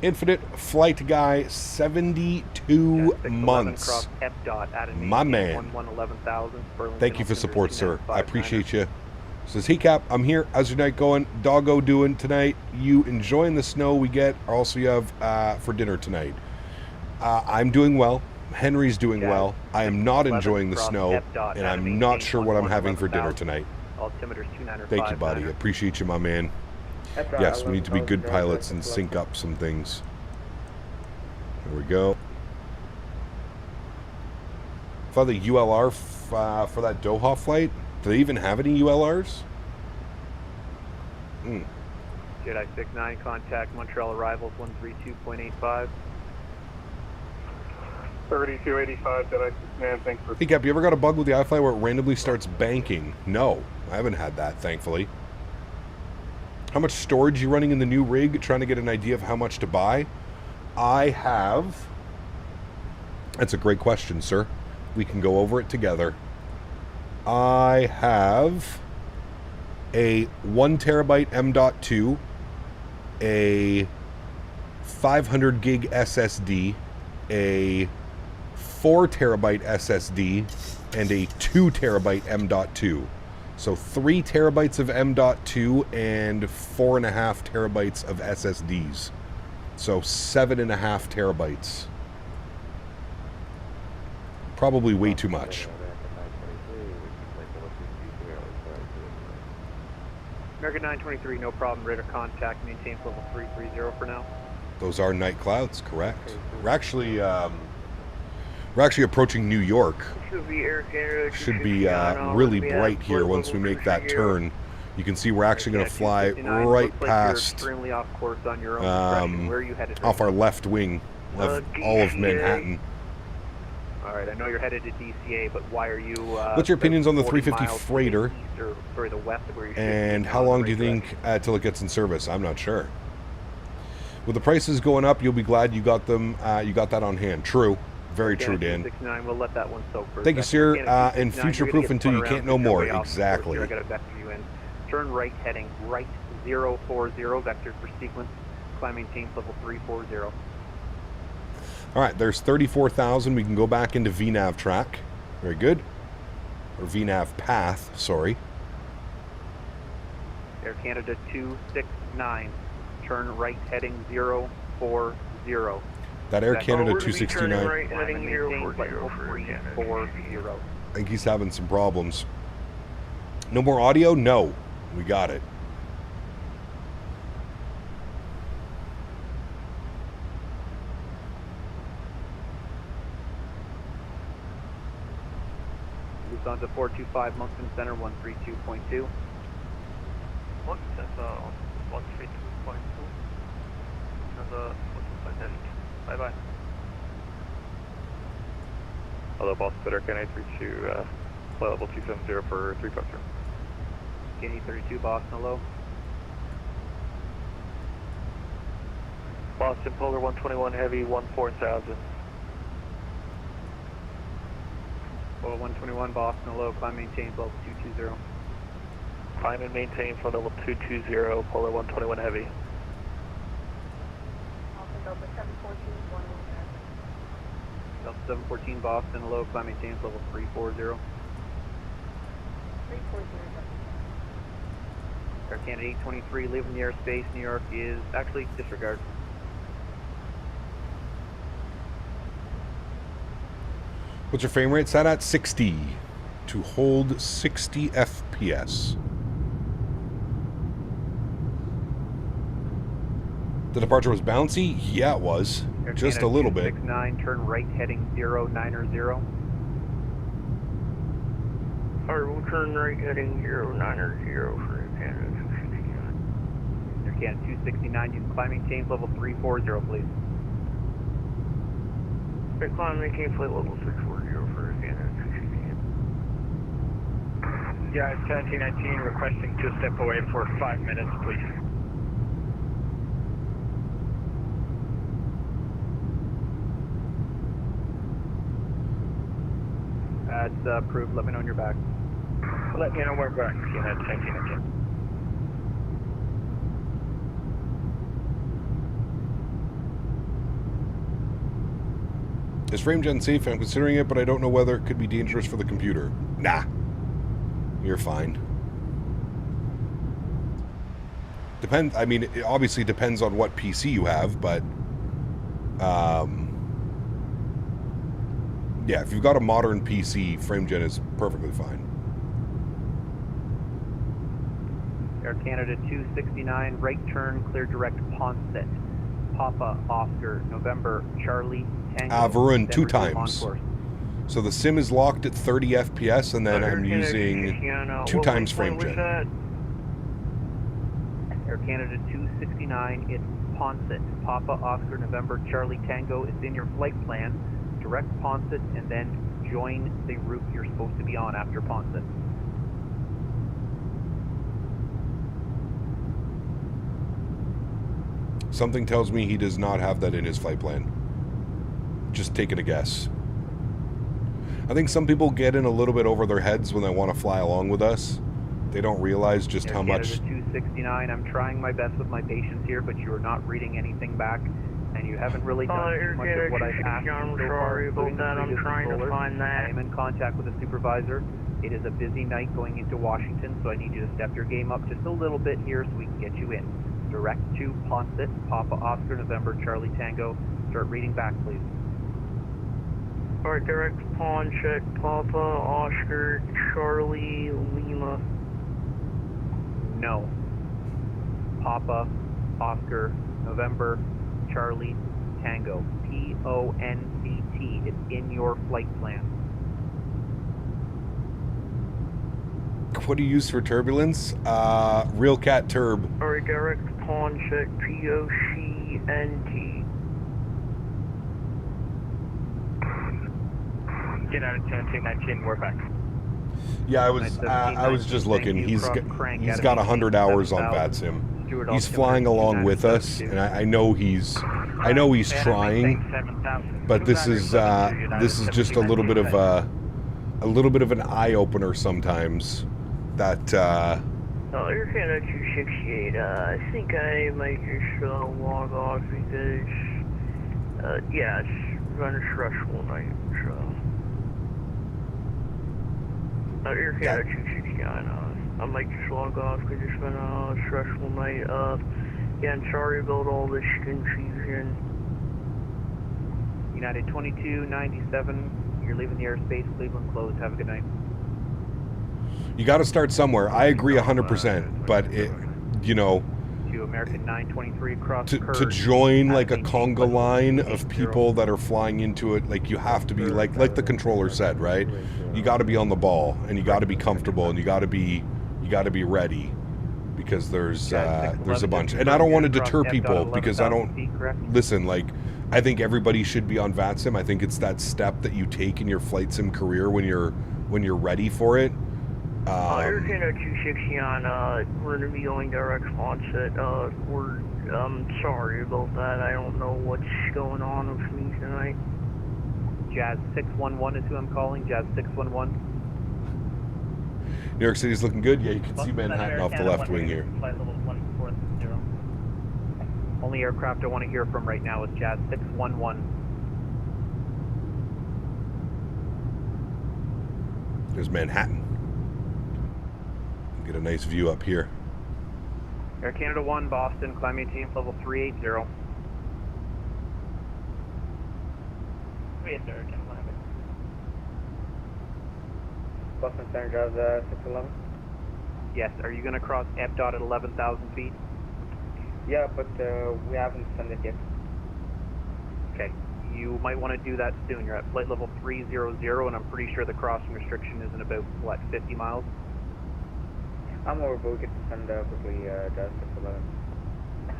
B: Infinite Flight Guy, 72 months. My man. Thank you for support, sir. I appreciate you. Says, hey Cap, I'm here. How's your night going? Doggo doing tonight? You enjoying the snow we get? Or also you have for dinner tonight? I'm doing well. Henry's doing well. I am not enjoying the snow, and I'm not sure what I'm having for dinner tonight. Thank you, buddy. I appreciate you, my man. Yes, we need to be good pilots and sync up some things. There we go. For the ULR for that Doha flight, do they even have any ULRs?
I: Jedi 69, contact Montreal arrivals 132.85.
G: 3285, Jedi 69, thanks for...
B: Hey Cap, you ever got a bug with the iFly where it randomly starts banking? No, I haven't had that, thankfully. How much storage you running in the new rig? Trying to get an idea of how much to buy. I have... That's a great question, sir. We can go over it together. I have a 1 terabyte M.2, a 500 gig SSD, a 4 terabyte SSD, and a 2 terabyte M.2. So 3 terabytes of M.2 and 4.5 terabytes of SSDs. So 7.5 terabytes. Probably way too much.
I: American 923, no problem. Radar contact, maintain level 330 for now.
B: Those are night clouds, correct. We're actually approaching New York. Should be really bright here once we make that turn. You can see we're actually going to fly right past off our left wing of all of Manhattan.
I: All right, I know you're headed to DCA, but why are you...
B: What's your opinions on the 350 freighter?
I: The west of where you
B: and how long do you think till it gets in service? I'm not sure. With the prices going up, you'll be glad you got them. You got that on hand. True. Very true, Dan.
I: 69, we'll let that one soak for
B: Thank you, sir. And future-proof until you can't know more. Exactly.
I: I got to vector you in. Turn right, heading right 040, vector for sequence. Climb maintain level 340.
B: All right, there's 34,000. We can go back into VNAV track. Very good. Or VNAV path, sorry.
I: Air Canada 269. Turn right, heading 040.
B: That Air Canada 269.
I: Right, heading 040.
B: I think he's having some problems. No more audio? No. We got it.
I: Moves on to 425 Moncton Center, 132.2.
D: 132.2. And bye-bye.
C: Hello, Boss Spitter, can I reach you, flight level 270 for 350?
I: Guinea 32, Boston, hello.
D: Boston Polar 121 Heavy, 14000.
I: Polar 121, Boston, hello. Climb maintain level 220.
D: Climb and maintain flight level 220, Polar 121 Heavy.
I: Delta 714, Boston, hello. Climb maintain level 340. Air Canada 823, leaving the airspace. New York is actually disregard.
B: What's your frame rate set at? 60. To hold 60 FPS. The departure was bouncy? Yeah, it was.
I: Air
B: Just
I: Canada
B: a little bit.
I: 269, turn right heading 090.
F: Alright, we'll turn right heading 090 for Air Canada 269.
I: Air Canada 269, you can climb maintain level 340, please.
F: Right, climb maintain flight level 640 for Air Canada 269.
E: Yeah, it's 1719, requesting to step away for 5 minutes, please.
I: That's approved. Let me know when you're back.
E: Let me know where we're back. Yeah, 1719.
B: Is frame gen safe? I'm considering it, but I don't know whether it could be dangerous for the computer. Nah. You're fine. I mean, it obviously depends on what PC you have, but yeah, if you've got a modern PC, frame gen is perfectly fine.
I: Air Canada 269, right turn, clear direct Ponset. Papa, Oscar, November, Charlie, Tango.
B: Varun, 2 times. So the sim is locked at 30 FPS, and then I'm using 2 times frame gen.
I: Air Canada 269, it's Ponset. Papa, Oscar, November, Charlie, Tango. It's in your flight plan. Direct Ponset, and then join the route you're supposed to be on after Ponset.
B: Something tells me he does not have that in his flight plan. Just taking a guess. I think some people get in a little bit over their heads when they want to fly along with us. They don't realize just how much...
I: 269, I'm trying my best with my patience here, but you are not reading anything back, and you haven't really done too much of what I've asked you so far.
F: I'm sorry about that, I'm trying to find that.
I: I am in contact with the supervisor. It is a busy night going into Washington, so I need you to step your game up just a little bit here so we can get you in. Direct to Ponset, Papa, Oscar, November, Charlie, Tango. Start reading back, please.
F: Alright, direct Ponset, Papa, Oscar, Charlie, Lima.
I: No. Papa, Oscar, November, Charlie, Tango. P-O-N-C-T. It's in your flight plan.
B: What do you use for turbulence? Real Cat Turb.
F: Alright, direct Ponset, P-O-C-N-T.
E: Get out of 1719, we're back.
B: Yeah, I was just looking. He's got 100 hours on VATSIM. He's flying along with us, and I know he's trying, but this is just a little bit of an eye opener sometimes. That
F: Air Canada 268. I think I might just log off because yeah, it's run a stressful night. So Air Canada 269. I might just log off because it's been a stressful night. Yeah, I'm sorry about all this confusion.
I: United 2297. You're leaving the airspace. Cleveland closed. Have a good night.
B: you got to start somewhere. I agree 100%, but it, you know,
I: to American 923 across
B: to join like a conga line of people that are flying into it, like you have to be like the controller said, right? You got to be on the ball, and you got to be comfortable, and you got to be ready, because there's a bunch, and I don't want to deter people because I don't listen. Like, I think everybody should be on VATSIM. I think it's that step that you take in your flight sim career when you're ready for it.
F: You're Canada 260 on, we're going to be going direct onset. We're sorry about that. I don't know what's going on with me tonight.
I: Jazz 611 is who I'm calling. Jazz 611.
B: New York City's looking good. Yeah, you can see Manhattan off the left wing here.
I: Flight level 1430. Only aircraft I want to hear from right now is Jazz 611.
B: There's Manhattan. Get a nice view up here.
I: Air Canada 1, Boston, climb maintain level 380.
F: Yes, sir.
G: Boston Center Jazz 611.
I: Yes, are you going to cross FDOT at 11,000 feet?
G: Yeah, but we haven't sent it yet.
I: Okay, you might want to do that soon. You're at flight level 300, and I'm pretty sure the crossing restriction is in about, what, 50 miles?
G: I'm over, but we can send quickly Jazz 611.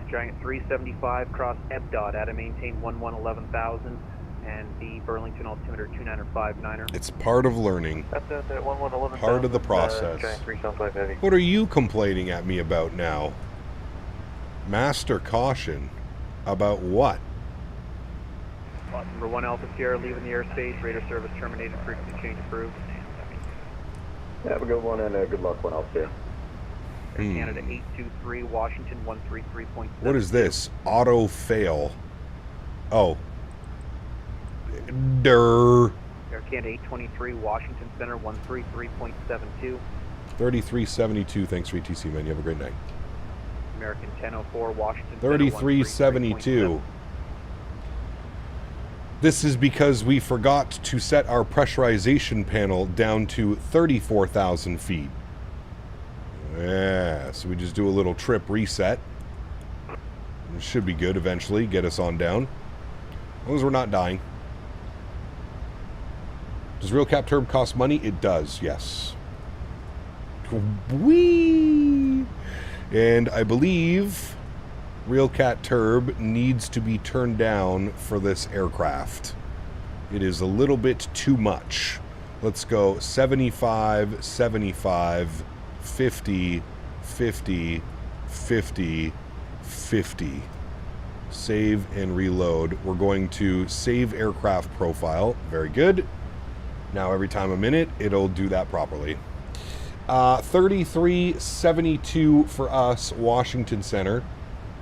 I: Giant 375, cross FDOT at a maintain 11,000. And the Burlington altimeter 295-9er.
B: It's part of learning.
D: That's at 11,000.
B: Part of the process.
D: Giant 375 heavy.
B: What are you complaining at me about now? Master caution. About what?
I: Number 1 Alpha Sierra leaving the airspace. Radar service terminated. Frequency change approved.
J: Have a good one and good luck when out there.
I: Air Canada 823, Washington 133.7.
B: What is this? Auto fail. Oh. Durr.
I: Air Canada 823, Washington Center 133.72.
B: 3372. Thanks for ETC, man. You have a great night.
I: American 1004, Washington
B: 3372. This is because we forgot to set our pressurization panel down to 34,000 feet. Yeah, so we just do a little trip reset. It should be good eventually. Get us on down. As long as we're not dying. Does real cap turb cost money? It does, yes. Whee! And I believe real cat turb needs to be turned down for this aircraft. It is a little bit too much. Let's go 75, 75, 50, 50, 50, 50. Save and reload. We're going to save aircraft profile. Very good. Now every time a minute, it'll do that properly. 3372 for us, Washington Center.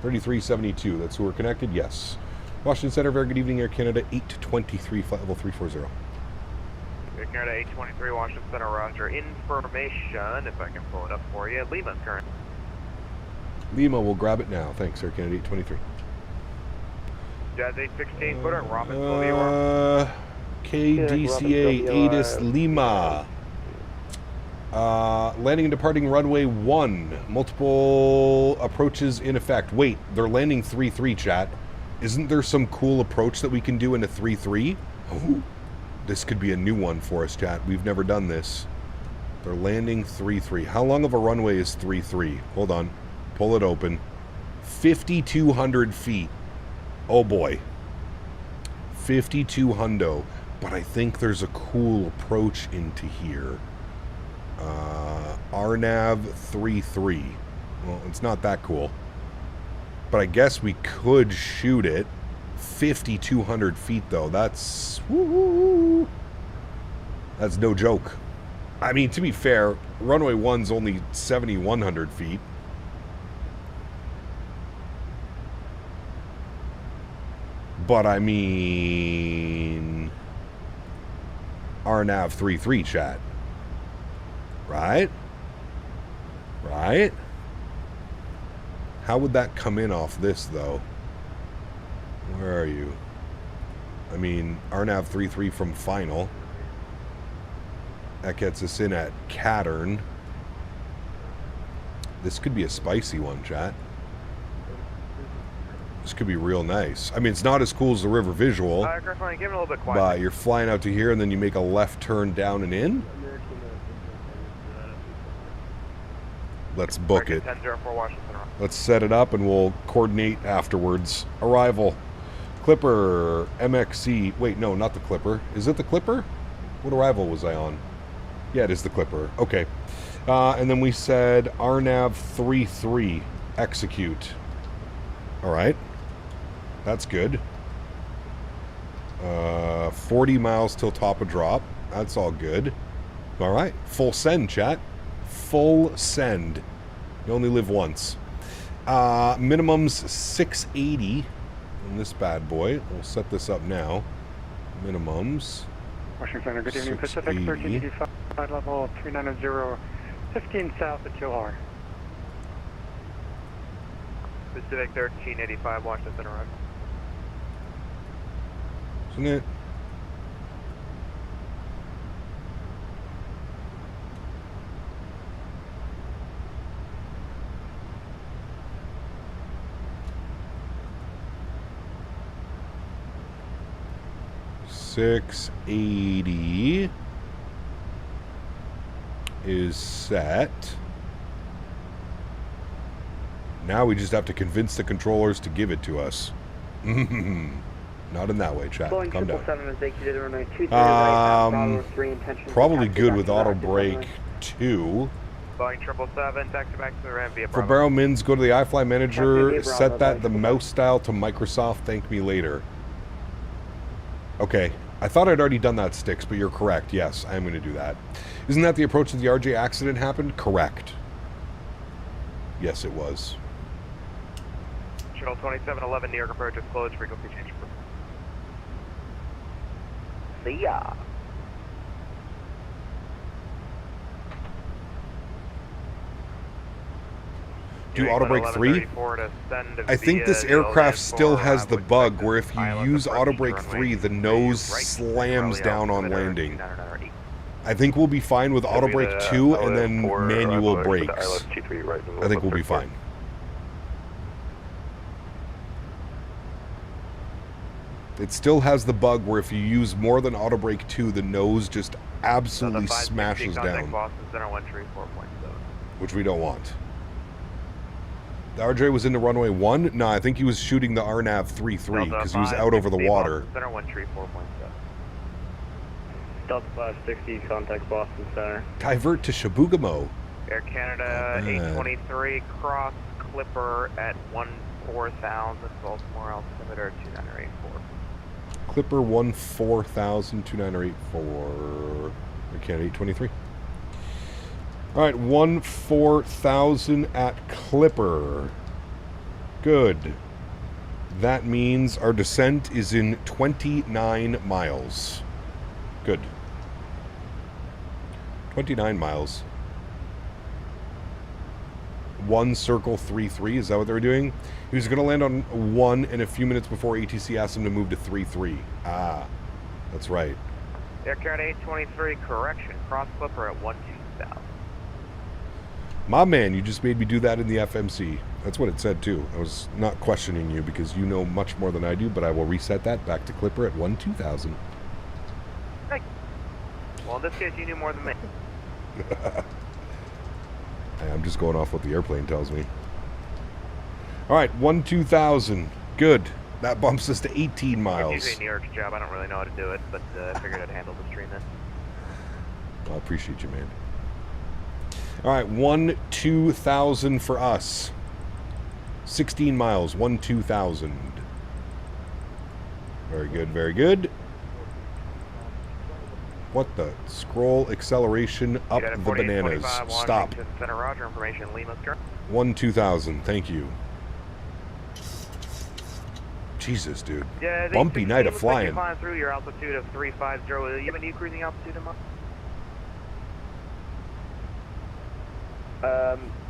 B: 3372, that's who we're connected, yes. Washington Center, very good evening, Air Canada 823, flight level 340.
C: Air Canada 823, Washington Center, roger. Information, if I can pull it up for you. Lima, current.
B: Lima will grab it now. Thanks, Air Canada 823.
C: Jazz 816, put it in Robbinsville, you are.
B: KDCA ATIS Lima. Landing and departing runway 1. Multiple approaches in effect. Wait, they're landing 3-3, chat. Isn't there some cool approach that we can do in a 3-3? Oh, this could be a new one for us, chat. We've never done this. They're landing 3-3. How long of a runway is 3-3? Hold on. Pull it open. 5,200 feet. Oh boy. 5,200. But I think there's a cool approach into here. RNAV 3-3. Well, it's not that cool. But I guess we could shoot it. 5,200 feet, though. That's... woo-hoo. That's no joke. I mean, to be fair, runway 1's only 7,100 feet. But I mean... RNAV 3-3, chat. Right? Right? How would that come in off this, though? Where are you? I mean, RNAV 3-3 from final. That gets us in at Cattern. This could be a spicy one, chat. This could be real nice. I mean, it's not as cool as the river visual.
C: Griffin, give it a little bit quiet.
B: But you're flying out to here, and then you make a left turn down and in. Let's book it.
C: 10-04 Washington.
B: Let's set it up and we'll coordinate afterwards. Arrival. Clipper, MXC. Wait, no, not the Clipper. Is it the Clipper? What arrival was I on? Yeah, it is the Clipper. Okay. And then we said RNAV 33. Execute. Alright. That's good. 40 miles till top of drop. That's all good. Alright. Full send, chat. Full send. You only live once. Minimum's 680 on this bad boy. We'll set this up now. Minimums.
L: Washington, good evening. Pacific 1385, level 390, 15 south at Childerz.
C: Pacific 1385 Washington arrival.
B: Isn't it? $680 is set. Now we just have to convince the controllers to give it to us. Not in that way, chat.
F: Boeing
B: Calm down.
F: 777 is exited runway 23
B: Probably good with auto brake 2.
C: Boeing 777, taxi back to the ramp via
B: For
C: Bravo.
B: barrel mins, go to the iFly manager, set that the mouse style to Microsoft, thank me later. Okay, I thought I'd already done that, Sticks, but you're correct. Yes, I am going to do that. Isn't that the approach that the RJ accident happened? Correct. Yes, it was.
C: Shuttle 2711, New York approach is closed, frequency change.
F: See ya.
B: Do auto brake 3? I think this aircraft still has the bug where if you use auto brake 3, the nose slams down on landing. I think we'll be fine with auto brake 2 and then manual brakes. I think we'll be fine. It still has the bug where if you use more than auto brake 2, the nose just absolutely smashes down. Which we don't want. The RJ was into runway 1? No, I think he was shooting the RNAV 33 because he was out over the water.
C: Center 134.7.
J: Delta 560, contact Boston Center.
B: Divert to Shabugamo.
C: Air Canada 823, cross Clipper at 14,000, Baltimore altimeter 2984.
B: Clipper 14,000, 2984. Air Canada 823. All right, 14,000 at Clipper. Good. That means our descent is in 29 miles. Good. 29 miles. 1 circle 33, is that what they were doing? He was going to land on 1 and a few minutes before ATC asked him to move to 33. Ah, that's right.
C: Air Canada 823, correction, cross Clipper at 12,000.
B: My man, you just made me do that in the FMC. That's what it said too. I was not questioning you because you know much more than I do, but I will reset that back to Clipper at 12,000.
C: Thanks. Well, in this case, you knew more than me.
B: I'm just going off what the airplane tells me. All right, 12,000. Good. That bumps us to 18 miles.
C: It's usually New York's job. I don't really know how to do it, but I figured I'd handle the stream then.
B: Well, I appreciate you, man. All right, 12,000 for us. 16 miles, 12,000. Very good, very good. What the? Scroll acceleration up the bananas. Stop.
C: Center Roger, information Lima.
B: 12,000, thank you. Jesus, dude.
C: Yeah,
B: bumpy night of flying.
C: Like flying through your altitude of 350. You have a new cruising altitude in mind?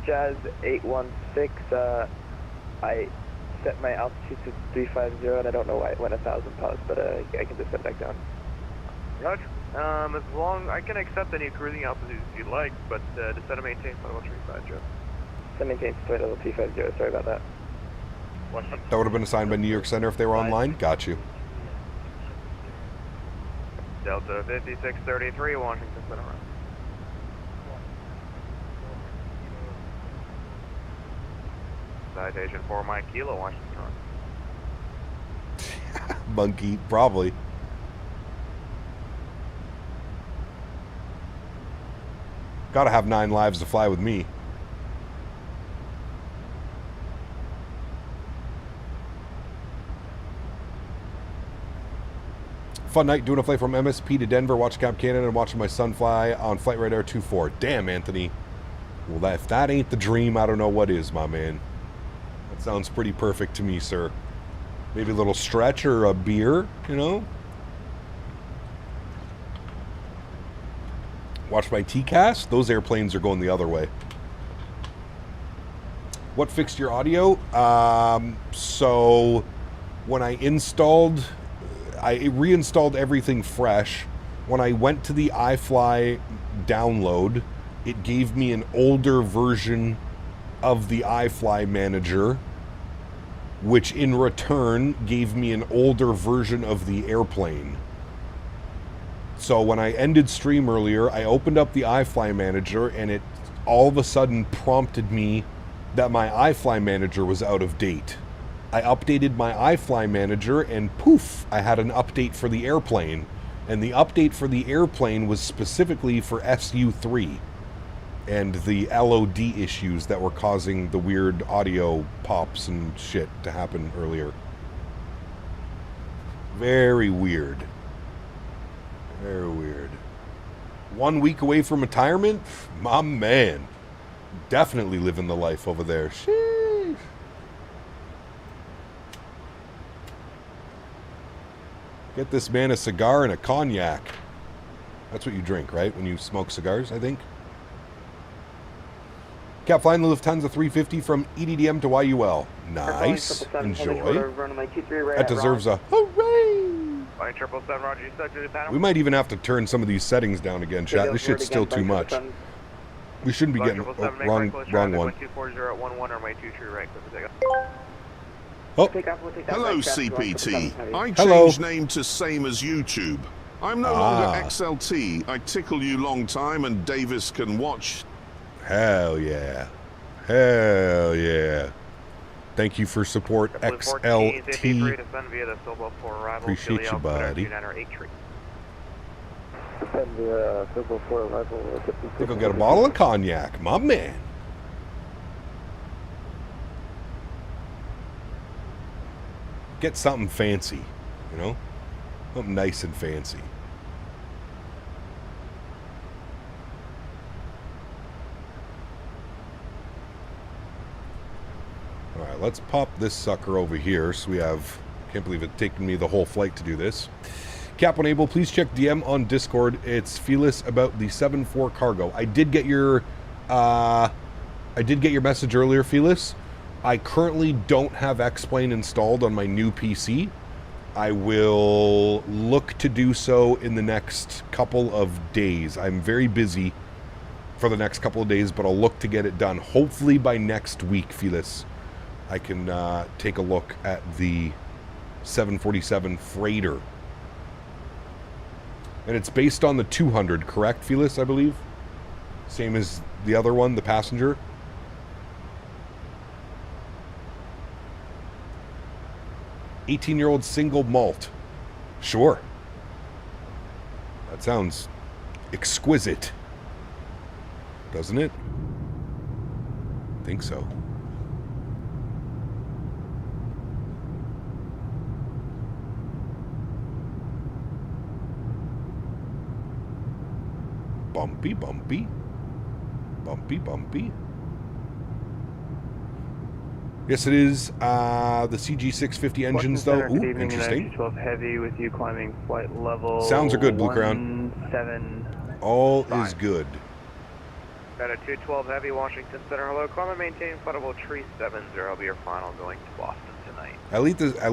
F: Jazz 816, I set my altitude to 350 and I don't know why it went 1,000 pause, but I can just set back down.
C: Roger. As long I can accept any cruising altitude if you'd like, but just set a maintain flight level 350.
F: Set maintain flight level 350, sorry about that.
B: That would have been assigned by New York Center if they were online? Got you.
C: Delta 5633, Washington Center. Citation 4 Mike Kilo, Washington.
B: Monkey, probably. Gotta have 9 lives to fly with me. Fun night doing a flight from MSP to Denver, watching Cap Canada and watching my son fly on Flight Radar 24. Damn, Anthony. Well, if that ain't the dream, I don't know what is, my man. That sounds pretty perfect to me, sir. Maybe a little stretch or a beer, you know? Watch my TCAS. Those airplanes are going the other way. What fixed your audio? So when I reinstalled everything fresh. When I went to the iFly download, it gave me an older version of the iFly manager, which in return gave me an older version of the airplane. So when I ended stream earlier, I opened up the iFly manager and it all of a sudden prompted me that my iFly manager was out of date. I updated my iFly manager and poof, I had an update for the airplane. And the update for the airplane was specifically for SU3 and the LOD issues that were causing the weird audio pops and shit to happen earlier. Very weird. Very weird. 1 week away from retirement? My man. Definitely living the life over there. Sheesh. Get this man a cigar and a cognac. That's what you drink, right? When you smoke cigars, I think. Cap flying the Lufthansa 350 from EDDM to YUL. Nice. Enjoy. That deserves a hooray. We might even have to turn some of these settings down again, chat. This shit's still too much. We shouldn't be getting wrong one. Oh.
M: Hello, CPT. I changed name to same as YouTube. I'm no longer XLT. I tickle you long time and Davis can watch.
B: Hell yeah. Hell yeah. Thank you for support, XLT. Appreciate you, buddy. I think I'll get a bottle of cognac, my man. Get something fancy, you know? Something nice and fancy. Alright, let's pop this sucker over here. So we have, can't believe it's taken me the whole flight to do this. Cap Unable, please check DM on Discord. It's Felis about the 7-4 cargo. I did get your message earlier, Felis. I currently don't have X-Plane installed on my new PC. I will look to do so in the next couple of days. I'm very busy for the next couple of days, but I'll look to get it done. Hopefully by next week, Felis, I can take a look at the 747 freighter. And it's based on the 200, correct, Felis, I believe? Same as the other one, the passenger. 18-year-old single malt. Sure. That sounds exquisite. Doesn't it? I think so. Bumpy, bumpy. Bumpy, bumpy. Yes, it is. The CG650 engines, though. Ooh, interesting.
N: 12 heavy with you climbing flight level.
B: Sounds are good, Blue Crown.
N: 7.
B: All is good.
C: Got a 212 heavy, Washington Center. Hello, climb and maintain flight level 370. I'll be your final going to Boston tonight.
B: At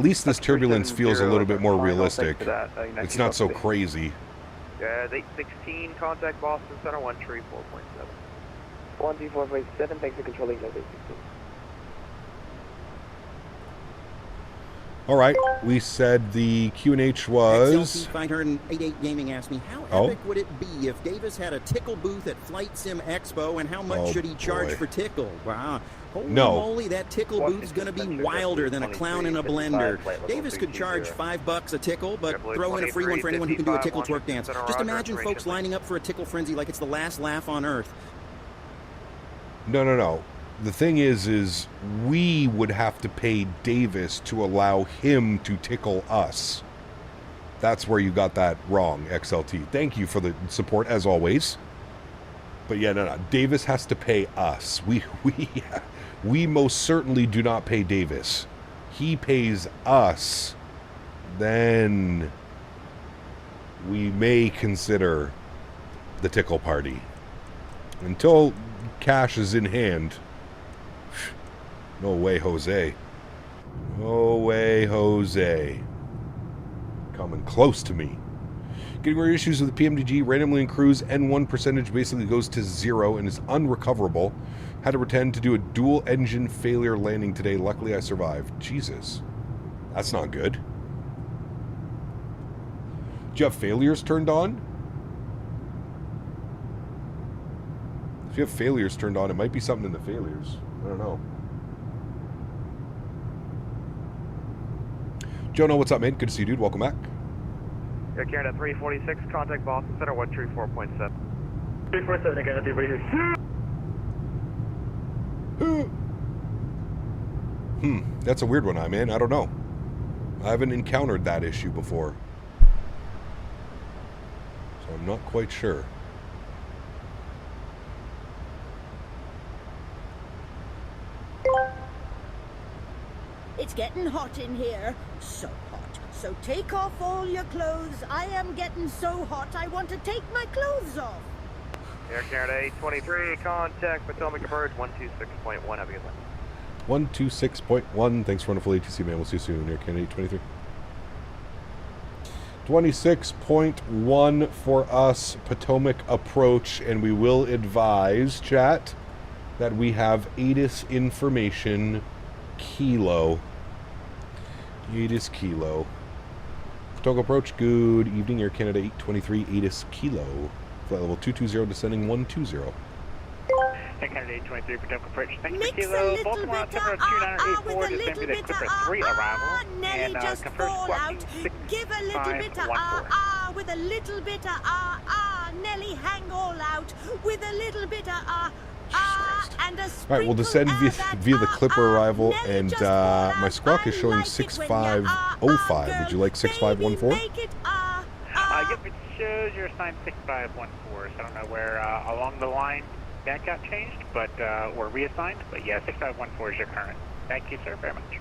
B: least this turbulence feels a little bit more realistic. It's not so crazy.
C: 816, contact Boston Center, 134.7.
F: 134.7, thanks for controlling level 16.
B: All right, we said the QNH was...
O: XLT588 Gaming asked me, how epic would it be if Davis had a tickle booth at Flight Sim Expo, and how much should he charge for tickle? Wow. Holy moly, that tickle booth's going to be wilder than a clown in a blender. Davis could charge $5 a tickle, but throw in a free one for anyone who can do a tickle twerk dance. Just imagine folks lining up for a tickle frenzy like it's the last laugh on Earth.
B: No. The thing is we would have to pay Davis to allow him to tickle us. That's where you got that wrong, XLT. Thank you for the support, as always. But yeah, no. Davis has to pay us. We most certainly do not pay Davis. He pays us. Then we may consider the tickle party. Until cash is in hand... No way, Jose. No way, Jose. Coming close to me. Getting more issues with the PMDG, randomly in cruise, N1 percentage basically goes to 0 and is unrecoverable. Had to pretend to do a dual engine failure landing today. Luckily, I survived. Jesus. That's not good. Do you have failures turned on? If you have failures turned on, it might be something in the failures. I don't know. Jono, what's up, man? Good to see you, dude. Welcome back.
E: Air Canada 346, contact Boston Center 134.7.
G: 347, Air Canada 346.
B: That's a weird one, I'm in. I don't know. I haven't encountered that issue before. So I'm not quite sure.
P: It's getting hot in here. So hot. So take off all your clothes. I am getting so hot, I want to take my clothes off.
E: Air Canada 823, contact Potomac Converge 126.1. Have a good one.
B: 126.1. Thanks for wonderful ATC, man. We'll see you soon. Air Canada 823. 26.1 for us, Potomac approach, and we will advise, chat, that we have ATIS information kilo. ATIS kilo. Potomac approach, good evening, Air Canada 823, ATIS kilo. Flight level 220, descending 120.
E: Air Canada 823, Potomac approach, thanks for kilo. Baltimore altimeter 2984, descend with equipment 3 arrival.
P: Nelly, just fall out. Give a little bit of with a little bit of Nelly, hang all out with a little bit of and a
B: Alright, we'll descend via the Clipper arrival, and my squawk is showing 6505. Would you like 6514?
E: Yep, it shows you're assigned 6514, so I don't know where along the line that got changed, but or reassigned, but yeah, 6514 is your current. Thank you, sir, very much.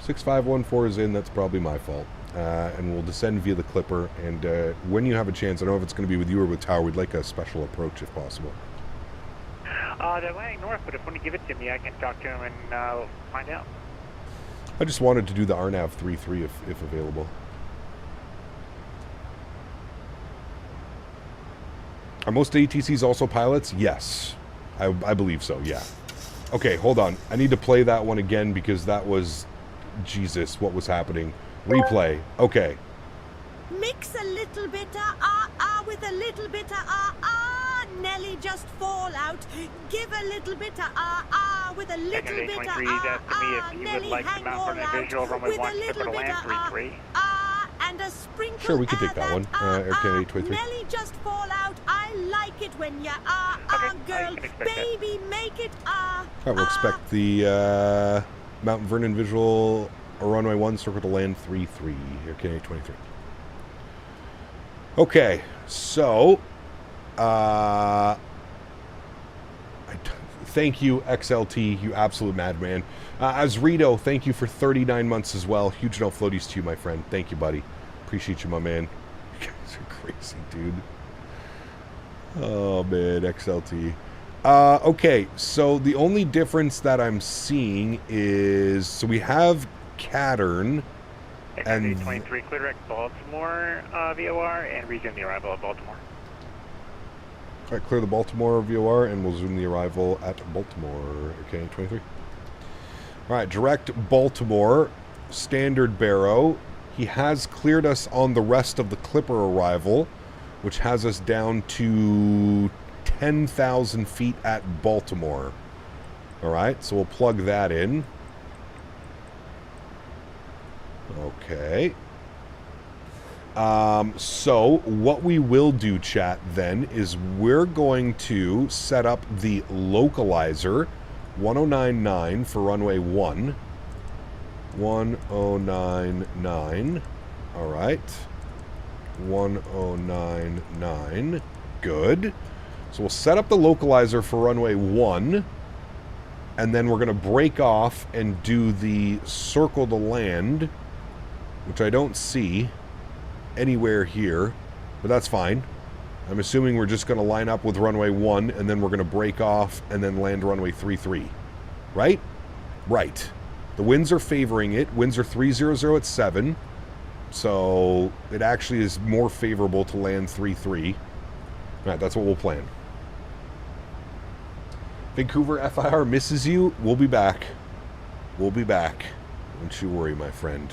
B: 6514 is in, that's probably my fault. And we'll descend via the Clipper, and when you have a chance, I don't know if it's going to be with you or with Tower, we'd like a special approach if possible.
E: They're landing north, but if you want to give it to me, I can talk to him and find out.
B: I just wanted to do the RNAV 33 if available. Are most ATCs also pilots? Yes. I believe so, yeah. Okay, hold on. I need to play that one again because that was... Jesus, what was happening? Replay. Okay.
P: Mix a little bit of with a little bit of Nelly, just fall out. Give a little bit of with a little bit of Nelly, hang all out with a little bit of and a sprinkle.
B: Sure, we can take that one. Air Canada 823.
P: Nelly, just fall out. I like it when you girl, baby, make it
B: Alright, we'll expect the Mount Vernon visual, runway 1, circle to land 33. Air Canada 823. Okay, so thank you, XLT, you absolute madman. Azrito, thank you for 39 months as well. Huge no floaties to you, my friend. Thank you, buddy. Appreciate you, my man. You guys are crazy, dude. Oh, man, XLT. Okay, so the only difference that I'm seeing is... So we have Cattern...
E: And 23, clear direct Baltimore VOR, and resume the arrival at Baltimore.
B: All right, clear the Baltimore VOR, and we'll zoom the arrival at Baltimore. Okay, 23. All right, direct Baltimore, standard baro. He has cleared us on the rest of the Clipper arrival, which has us down to 10,000 feet at Baltimore. Alright, so we'll plug that in. Okay. So what we will do, chat, then, is we're going to set up the localizer 1099 for runway 1. 1099. Alright. 1099. Good. So we'll set up the localizer for runway 1. And then we're going to break off and do the circle to land, which I don't see anywhere here, but that's fine. I'm assuming we're just going to line up with runway 1, and then we're going to break off and then land runway 33. Right? Right. The winds are favoring it. Winds are 300 at 7, so it actually is more favorable to land 33. Alright, that's what we'll plan. Vancouver FIR misses you. We'll be back. We'll be back. Don't you worry, my friend.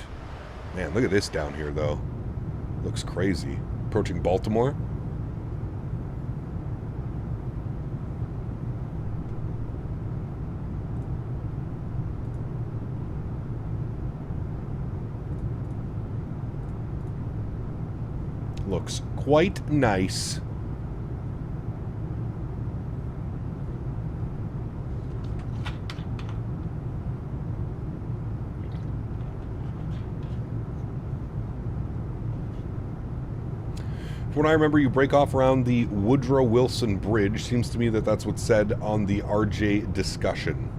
B: Man, look at this down here, though. Looks crazy. Approaching Baltimore. Looks quite nice. When I remember, you break off around the Woodrow Wilson Bridge. Seems to me that that's what's said on the RJ discussion.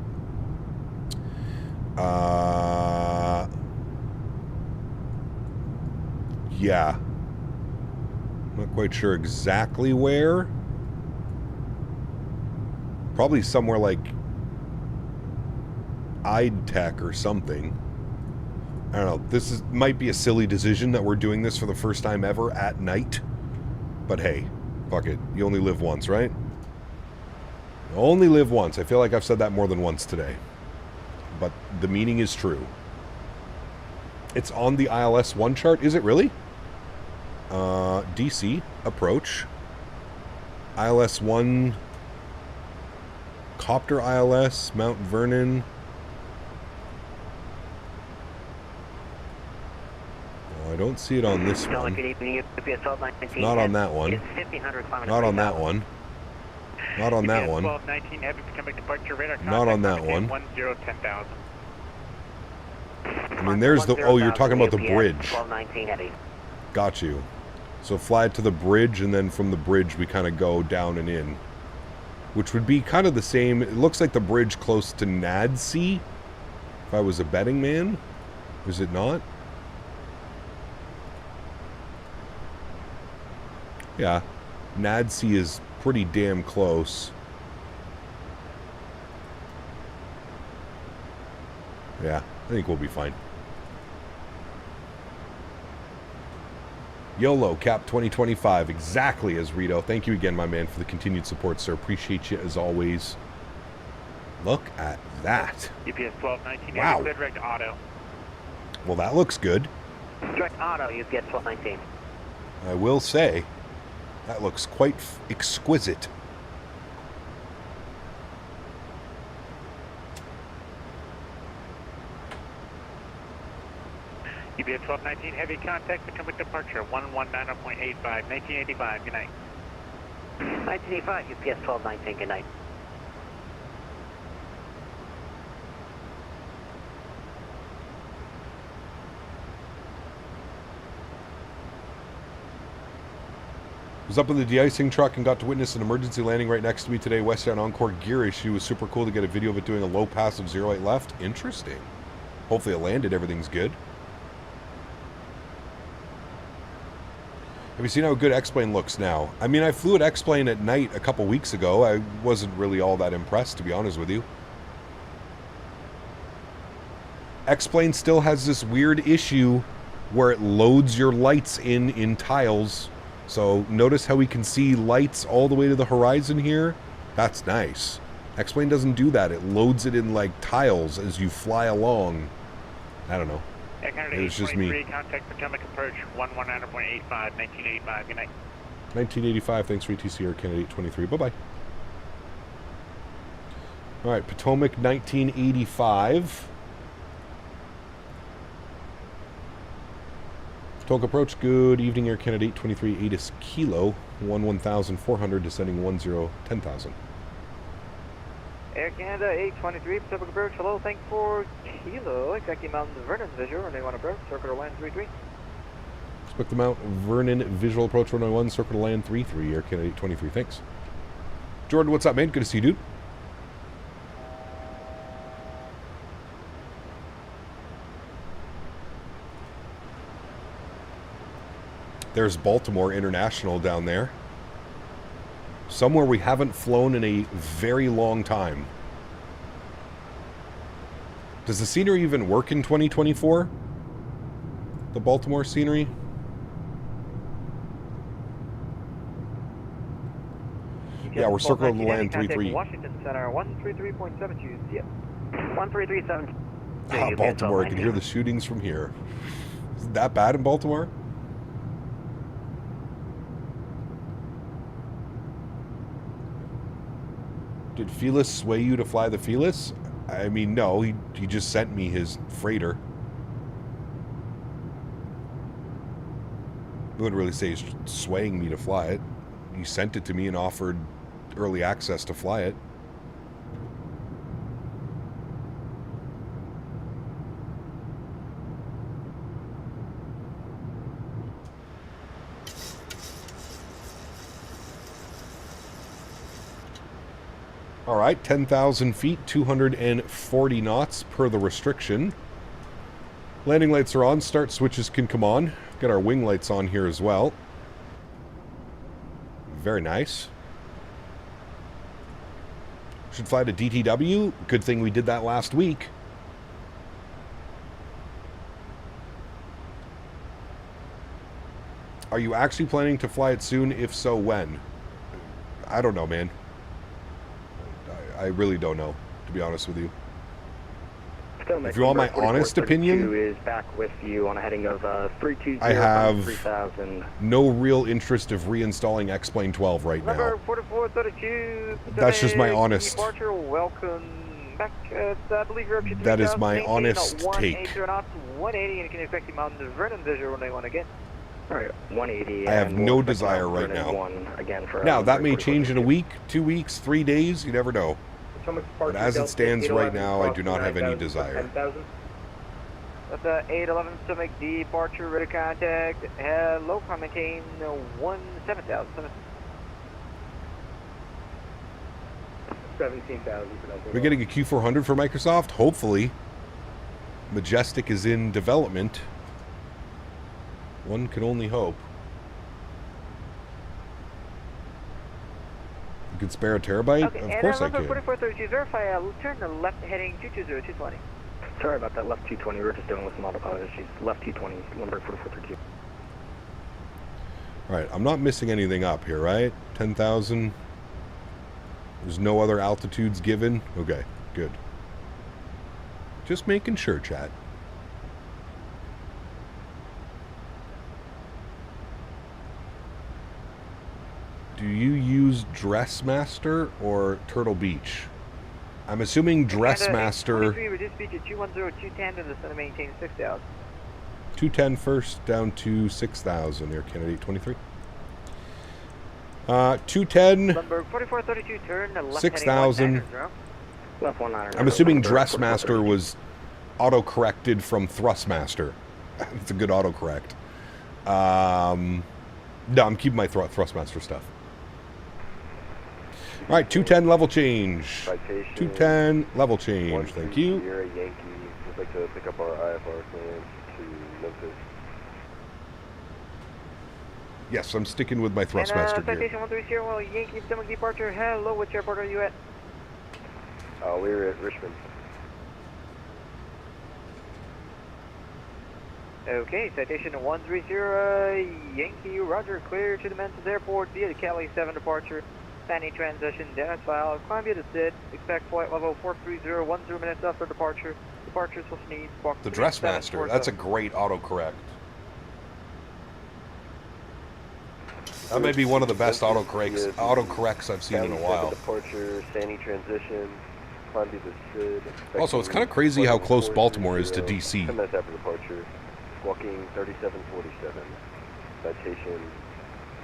B: Yeah. Not quite sure exactly where. Probably somewhere like EyeDoc or something. I don't know. This might be a silly decision that we're doing this for the first time ever at night. But hey, fuck it. You only live once, right? You only live once. I feel like I've said that more than once today. But the meaning is true. It's on the ILS-1 chart. Is it really? DC, approach. ILS-1, Copter ILS, Mount Vernon. I don't see it on this one. Not on that one. Not on that one. Not on that one. Not on that one. I mean, there's the... Oh, you're talking about the bridge. Got you. So fly to the bridge, and then from the bridge we kind of go down and in. Which would be kind of the same... It looks like the bridge close to Nadsea, if I was a betting man. Is it not? Yeah, Nadsea is pretty damn close. Yeah, I think we'll be fine. YOLO, Cap 2025, exactly as Rito. Thank you again, my man, for the continued support, sir. Appreciate you as always. Look at that.
E: UPS 1219,
B: wow.
E: direct auto.
B: Well, that looks good.
D: Direct auto, UPS 1219.
B: I will say, that looks quite exquisite.
E: UPS 1219, heavy contact, Potomac departure, 119.85, 1985, good night.
D: 1985, UPS 1219, good night.
B: Was up in the de-icing truck and got to witness an emergency landing right next to me today. Westbound Encore gear issue. Was super cool to get a video of it doing a low pass of 08 left. Interesting. Hopefully it landed. Everything's good. Have you seen how good X-Plane looks now? I mean, I flew at X-Plane at night a couple weeks ago. I wasn't really all that impressed, to be honest with you. X-Plane still has this weird issue where it loads your lights in tiles. So notice how we can see lights all the way to the horizon here? That's nice. X-Plane doesn't do that. It loads it in like tiles as you fly along. I don't know. It was just me.
C: Contact Potomac approach 119.85, 1985. Good night.
B: 1985. Thanks for ETC Air Canada 823. Bye bye. All right, Potomac 1985. Potomac approach. Good evening, Air Canada 823. ATIS Kilo 11400 descending 10,000.
Q: Air Canada 823 Pacific approach. Hello, thanks for Kilo. Exactly Mountain Vernon visual. Runway 1 approach. Circular land 33.
B: Expect the Mount Vernon visual approach 101. Circular land 33. Air Canada 823. Thanks. Jordan, what's up, man? Good to see you, dude. There's Baltimore International down there. Somewhere we haven't flown in a very long time. Does the scenery even work in 2024? The Baltimore scenery? Yeah, we're circling the land 33.
Q: Washington Center 133.72. Yep. 1337.
B: Ah, Baltimore. I can hear the shootings from here. Is it that bad in Baltimore? Did Felis sway you to fly the Felis? I mean, no. He just sent me his freighter. I wouldn't really say he's swaying me to fly it. He sent it to me and offered early access to fly it. All right, 10,000 feet, 240 knots per the restriction. Landing lights are on. Start switches can come on. Got our wing lights on here as well. Very nice. Should fly to DTW. Good thing we did that last week. Are you actually planning to fly it soon? If so, when? I don't know, man. I really don't know, to be honest with you. If you want my honest opinion,
J: is back with you on a heading of 320.
B: I have
J: 3000.
B: no real interest of reinstalling X-Plane 12 right now.
Q: Number 4432.
B: That's just my honest.
Q: Departure. Welcome back. I believe you're up to
B: That is my honest take.
Q: 180, and you can expect the Mountain Vernon visual runway 1 again.
J: All right, 180.
B: I have no desire right now.
J: Again for
B: now, that may change in a week, 2 weeks, 3 days. You never know. But as it stands right now, I do not have any desire.
Q: That's 811 Stomach departure, ready contact. Hello, maintain 17,000.
J: 17,000.
B: We're getting a Q400 for Microsoft? Hopefully. Majestic is in development. One can only hope. You could spare a terabyte?
Q: Okay,
B: of course I
Q: could.
B: could.
Q: 4432, verify, turn the left heading 220, 220.
J: Sorry about that, left 220. We were just dealing with some autopilot issues. Left 220, Lumber 4432.
B: Alright, I'm not missing anything up here, right? 10,000. There's no other altitudes given? Okay, good. Just making sure, chat. Do you use Dressmaster or Turtle Beach? I'm assuming Dressmaster.
Q: 23, reduce speed to 210, 210, and descend to maintain 6,000.
B: 210 first, down to 6,000. Air Canada 823. 210.
Q: Number 4432, turn left
B: 6,000.
J: Left 19.
B: I'm assuming Dressmaster was auto-corrected from Thrustmaster. It's a good autocorrect. No, I'm keeping my Thrustmaster stuff. All right, 210 level change. 210 level change. Thank you.
R: Sierra Yankee. We'd like to pick up our IFR plans to Memphis.
B: Yes, I'm sticking with my Thrustmaster gear.
Q: Citation 130, well, Yankee Stomach departure. Hello, which airport are you at?
R: We're at Richmond.
Q: Okay, citation 130, Yankee, Roger, clear to the Mentha Airport via the Cali 7 departure. Standing transition, Denis file, Columbia to SID, expect flight level 430, 10 minutes after departure. departures, what's need? Squawk
B: The Dressmaster. That's a great autocorrect. That may be one of the best autocorrects I've seen in a while.
R: Departure, Sandy transition, climb to the SID.
B: Also, it's kind of crazy how close Baltimore is to DC.
R: 10 minutes after departure, squawking 3747, citation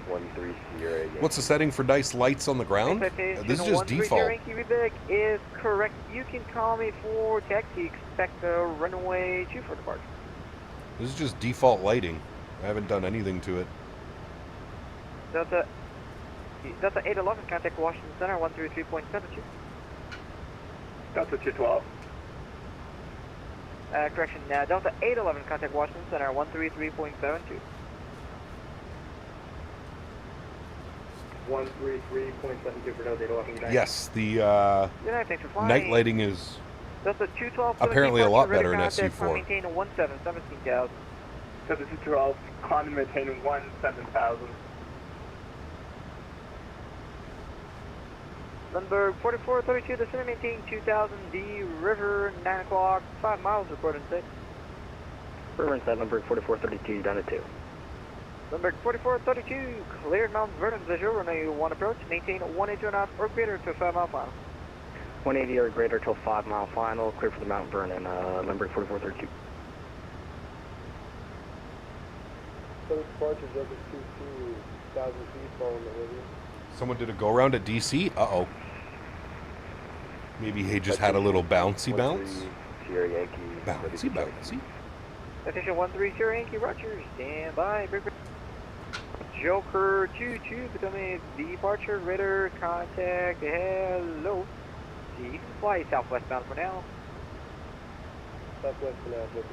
R: 13 Sierra.
B: What's the setting for dice lights on the ground? This is just default.
Q: Is correct. You can call me for taxi. Expect a runway 2 for departure.
B: This is just default lighting. I haven't done anything to it.
Q: Delta 811, contact Washington Center, 133.72.
H: Delta 212.
Q: Correction, Delta 811, contact Washington Center, 133.72.
H: 133.72 for Delta 811.
B: Yes, the
Q: thanks for flying.
B: night lighting is
Q: Delta 212,
B: apparently a lot better in SU4.
Q: Maintain 17,000.
H: Delta 212, climb and maintain 17,000.
Q: Lundberg 4432, descend and maintain 2000 D River, 9 o'clock, 5 miles, recording 6.
J: River inside Lundberg 4432, down to 2.
Q: Lundberg 4432, cleared Mount Vernon visual, runway 1 approach, maintain 180 knots or greater to 5 mile final.
J: 180 or greater till 5 mile final, clear for the Mount Vernon, Lundberg 4432.
G: Departure, Delta 22,000 feet following the river.
B: Someone did a go-around at DC? Uh-oh. Maybe he just had a little bouncy bounce?
R: Sierra Yankee.
B: Bouncy.
Q: Attention 13 Sierra Yankee, Roger. Stand by. Joker 22, becoming departure, radar, contact, hello. See, you can fly southwestbound for now.
G: Southwest for now, Delta 22.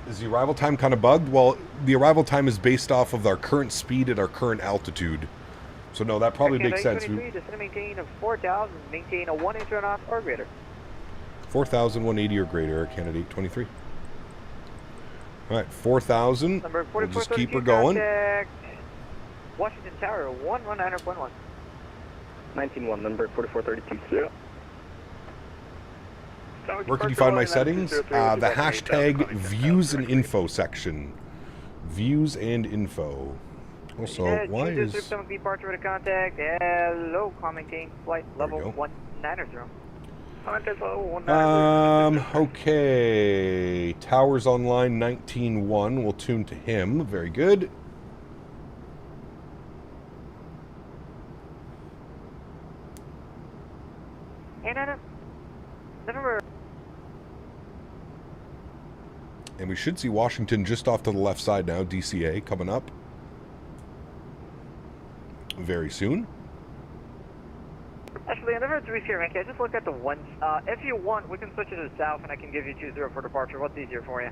B: Is the arrival time kind of bugged? Well, the arrival time is based off of our current speed at our current altitude. So no, that probably makes sense.
Q: Maintain a 4,000, maintain a 180 knots or greater.
B: 4,000, 180 or greater, candidate 23. All right, 4,000. We'll just keep her going.
Q: Washington Tower, 119.1.
J: 19-1, number 4432. Yeah.
B: Where can you find my settings? The hashtag views and info section. Views and info. Also, why is...
Q: departure with a contact. Hello, maintain flight level 190.
B: Okay. Towers online 19-1. We'll tune to him. Very good. And we should see Washington just off to the left side now. DCA coming up very soon.
Q: Actually, I never had 3 Sierra Yankee. I just looked at the ones. If you want, we can switch it to south and I can give you 20 for departure. What's easier for you?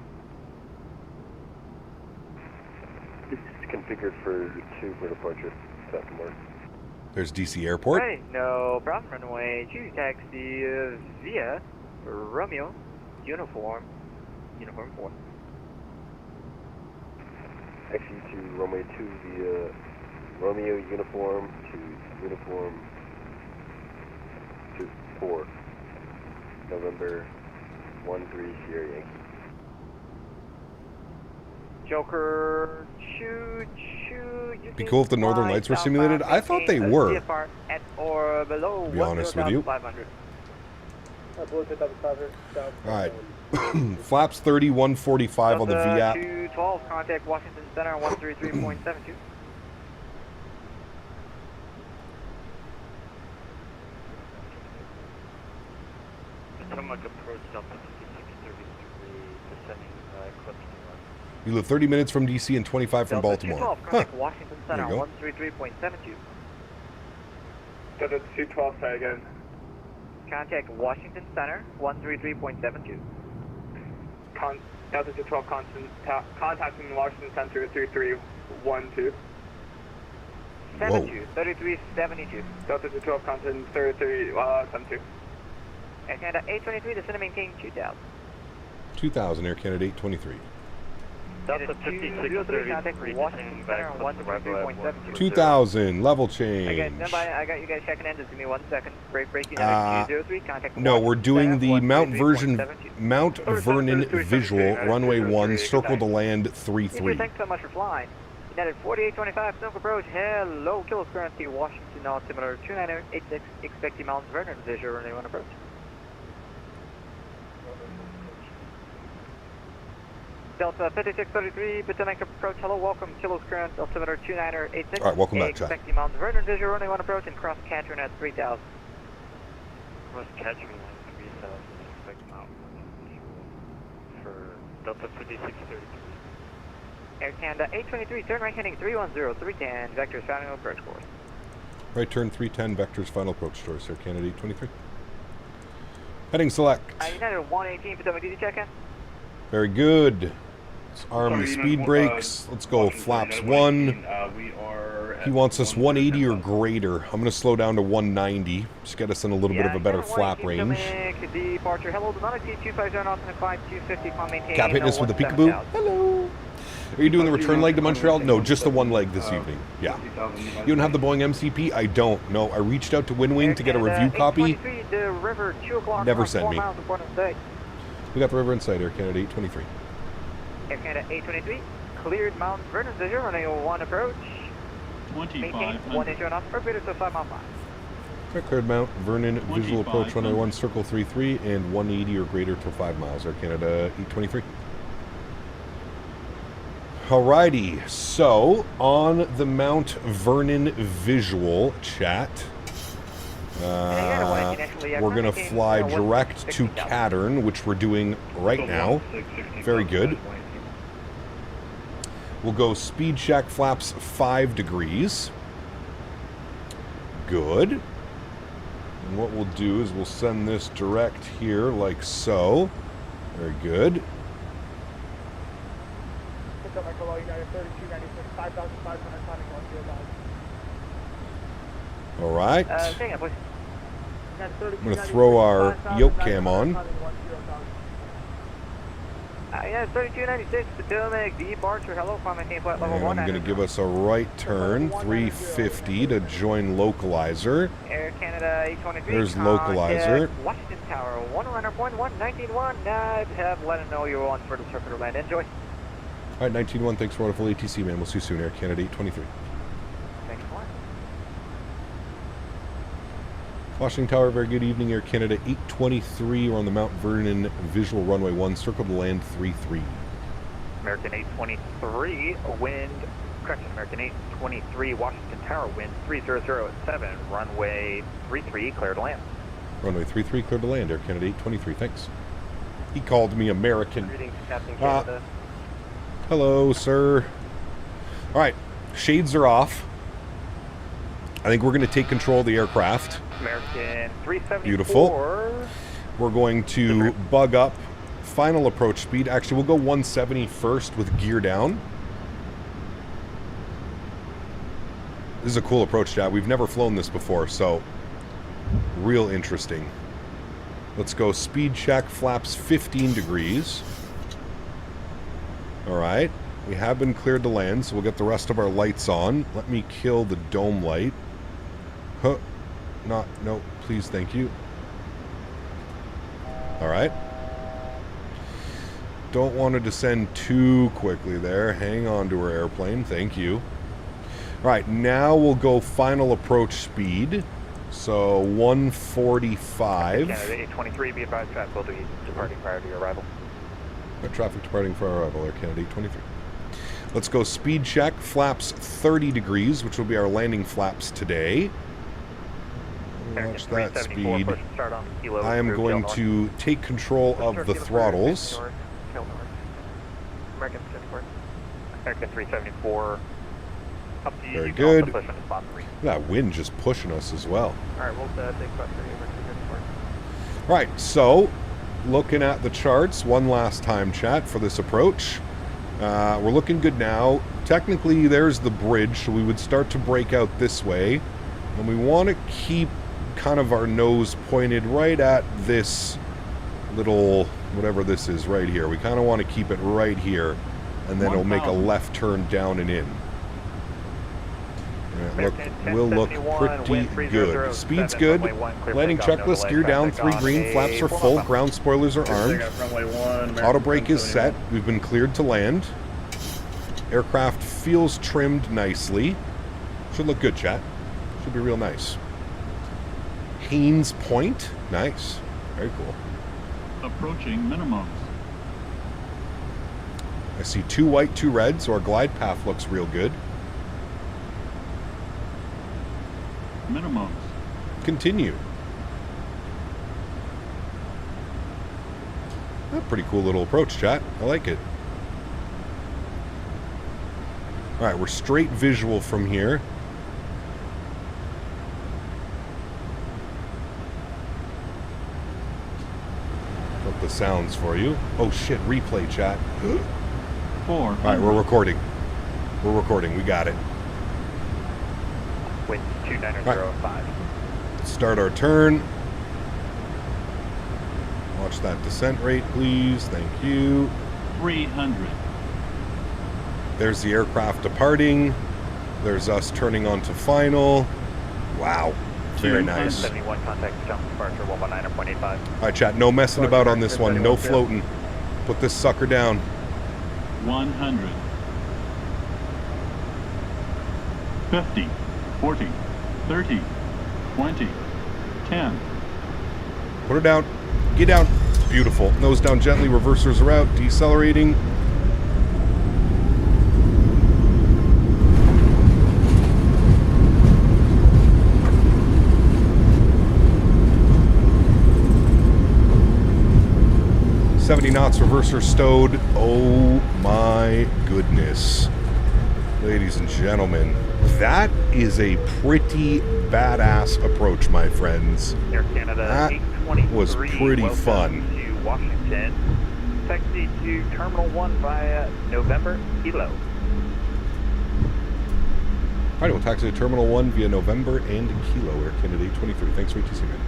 R: It's configured for 2 for departure. South and north.
B: There's DC Airport.
Q: Hey, no problem. Runway 2 taxi via Romeo Uniform 4.
R: Taxi to Romeo 2 via Romeo Uniform to Uniform 4. November 13 Sierra Yankee.
Q: Joker, choo.
B: Be cool if the Northern Lights were simulated. I thought they were.
Q: At or below,
B: to be honest with you. Alright. Flaps 30, 145 on the VIAP.
Q: 212, contact Washington Center 133.72.
B: You live 30 minutes from DC and 25 from Baltimore.
Q: 212, contact Washington Center 133.72.
H: Delta 212, say again.
Q: Contact Washington Center 133.72.
H: Delta 212, contacting Washington Center 3312.
Q: 3372.
H: Delta 212, contact 3372.
Q: Air Canada 823, descend and maintain 2000.
B: 2000, Air Canada 823.
D: Delta 5630, contact Washington Center on 123.7.
B: 2000, level change.
Q: I got you guys checking in. Just give me 1 second. Breaking out 203. Contact.
B: No, we're doing the Mount Vernon visual, runway 1, circle to land 33.
Q: Thanks so much for flying. United 4825, Snook approach. Hello, Kilos currently Washington altimeter 2986. Expecting Mount Vernon visual runway 1 approach. Delta 5633, Peteni approach. Hello, welcome. Kilos current altimeter 2986.
B: All right, welcome back, Chad.
Q: Expecting Mount Vernon visual runway 1 approach and cross catcher at 3000.
D: Cross catcher at 3000. Expect Mount for Delta 5633.
Q: Air Canada 823, turn right heading 310, 310, vectors final approach course.
B: Right turn 310, vectors final approach course, Air Canada 823. Heading select.
Q: United 118, Potomac, did you check in?
B: Very good. Let's arm the speed brakes. Let's go flaps 1. He wants us 180 or greater. I'm going to slow down to 190. Just get us in a little bit of a better flap range.
Q: Departure. Hello, Demonic T250 off in the climb 250, climb maintain.
B: Cap hitting us with the peekaboo. Hello. Are you doing the return leg to Montreal? No, just the one leg this evening. Yeah. You don't have the Boeing MCP? I don't. No, I reached out to WinWing to get a review copy. Never sent me. We got the river in sight, Air Canada 823.
Q: Air Canada 823, cleared Mount Vernon visual, runway 1 approach.
S: 25.
Q: 1 inch on off, appropriate to 5 mile 5.
B: Cleared Mount Vernon visual approach, runway 1, circle 33, and 180 or greater to 5 miles, Air Canada 823. Alrighty, so on the Mount Vernon visual chat, we're going to fly direct to Cattern, which we're doing right now. Very good. We'll go speed check, flaps 5 degrees. Good. And what we'll do is we'll send this direct here like so. Very good. All right. I'm going to throw our yoke cam on.
Q: Yeah, 3296 Potomac, departure. Hello, maintain flight level 1.
B: I'm going to give us a right turn, 350 to join localizer.
Q: Air Canada 823.
B: There's localizer.
Q: Washington Tower, 1runner.1, have let them know you're on for the circuit land. Enjoy.
B: All right, 19-1, thanks for wonderful ATC, man. We'll see you soon, Air Canada 823.
Q: Thanks a lot.
B: Washington Tower, very good evening, Air Canada 823. We're on the Mount Vernon visual runway 1, circle to land 33.
E: American 823, wind, correction, American 823, Washington Tower, wind 300 at 7, runway 33, clear to land.
B: Runway 33, clear to land, Air Canada 823, thanks. He called me American.
Q: Greetings, Captain Canada.
B: Hello, sir. All right, shades are off. I think we're going to take control of the aircraft.
E: American 374.
B: Beautiful. We're going to bug up final approach speed. Actually, we'll go 170 first with gear down. This is a cool approach, Dad. We've never flown this before, so real interesting. Let's go speed check, flaps 15 degrees. All right. We have been cleared to land, so we'll get the rest of our lights on. Let me kill the dome light. Huh. No, please, thank you. All right. Don't want to descend too quickly there. Hang on to our airplane, thank you. All right, now we'll go final approach speed. So 145.
E: Canada 823, be advised, traffic will be departing prior to your arrival.
B: Traffic departing for our arrival, Air Canada 823. Let's go speed check, flaps 30 degrees, which will be our landing flaps today. Watch that speed. I am going to take control of the throttles.
E: American 374. Up to you.
B: Very good. That wind just pushing us as well.
E: Alright, we'll take question.
B: Right, so looking at the charts one last time, chat, for this approach. We're looking good now. Technically, there's the bridge, so we would start to break out this way. And we want to keep kind of our nose pointed right at this little, whatever this is right here. We kind of want to keep it right here. and then it'll make a left turn down and in. Will look pretty good. Speed's good. Landing checklist, gear down, 3 green, flaps are full, ground spoilers are armed. Auto brake is set. We've been cleared to land. Aircraft feels trimmed nicely. Should look good, chat. Should be real nice. Haynes Point. Nice. Very cool.
S: Approaching minimums.
B: I see 2 white, 2 red, so our glide path looks real good.
S: Minimums.
B: Continue. A pretty cool little approach, chat. I like it. Alright, we're straight visual from here. Put the sounds for you. Oh shit, replay, chat.
S: 4.
B: Alright, we're recording. We're recording. We got it.
E: Wind 29005.
B: Start our turn. Watch that descent rate, please. Thank you.
S: 300.
B: There's the aircraft departing. There's us turning onto final. Wow. Very nice.
E: 71 contact jump departure 119.85.
B: All right, chat. No messing about on this one. No floating. Put this sucker down.
S: 100. 50. 40. 30. 20. 10.
B: Put her down. Get down. Beautiful. Nose down gently. Reversers are out. Decelerating. knots, reverser stowed. Oh my goodness. Ladies and gentlemen, that is a pretty badass approach, my friends.
E: Air Canada
B: that
E: 823
B: was pretty fun.
E: To Washington. Taxi to Terminal 1 via November Kilo.
B: Alright, we'll taxi to Terminal 1 via November and Kilo, Air Canada 823. Thanks for ATC, man.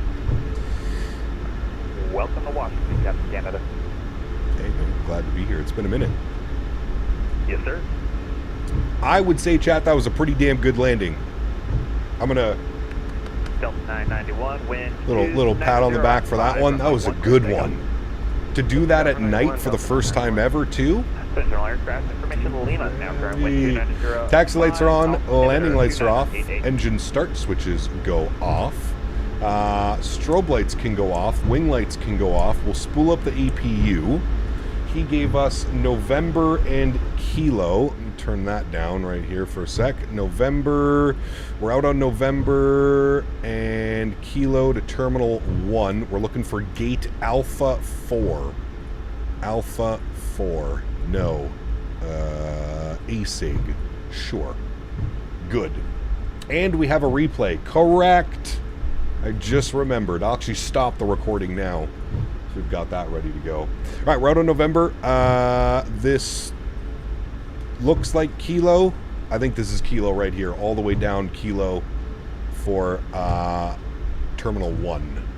E: Welcome to Washington, Captain Canada.
B: Hey, man, glad to be here. It's been a minute.
E: Yes, sir.
B: I would say, chat, that was a pretty damn good landing. I'm gonna...
E: Delta 991, wind
B: little pat on the back for that one. That was a good one. To do that at night for the first time ever, too?
E: Aircraft information, Lima now current wind 290.
B: Taxi lights are on, landing lights are off, engine start switches go off, strobe lights can go off, wing lights can go off. We'll spool up the APU. He gave us November and Kilo. Let me turn that down right here for a sec. November, we're out on November and Kilo to Terminal 1. We're looking for gate Alpha 4. Alpha 4. No. ASIG. Sure. Good. And we have a replay. Correct. I just remembered. I'll actually stop the recording now. So we've got that ready to go. All right, we're out on November. This looks like Kilo. I think this is Kilo right here. All the way down Kilo for Terminal 1.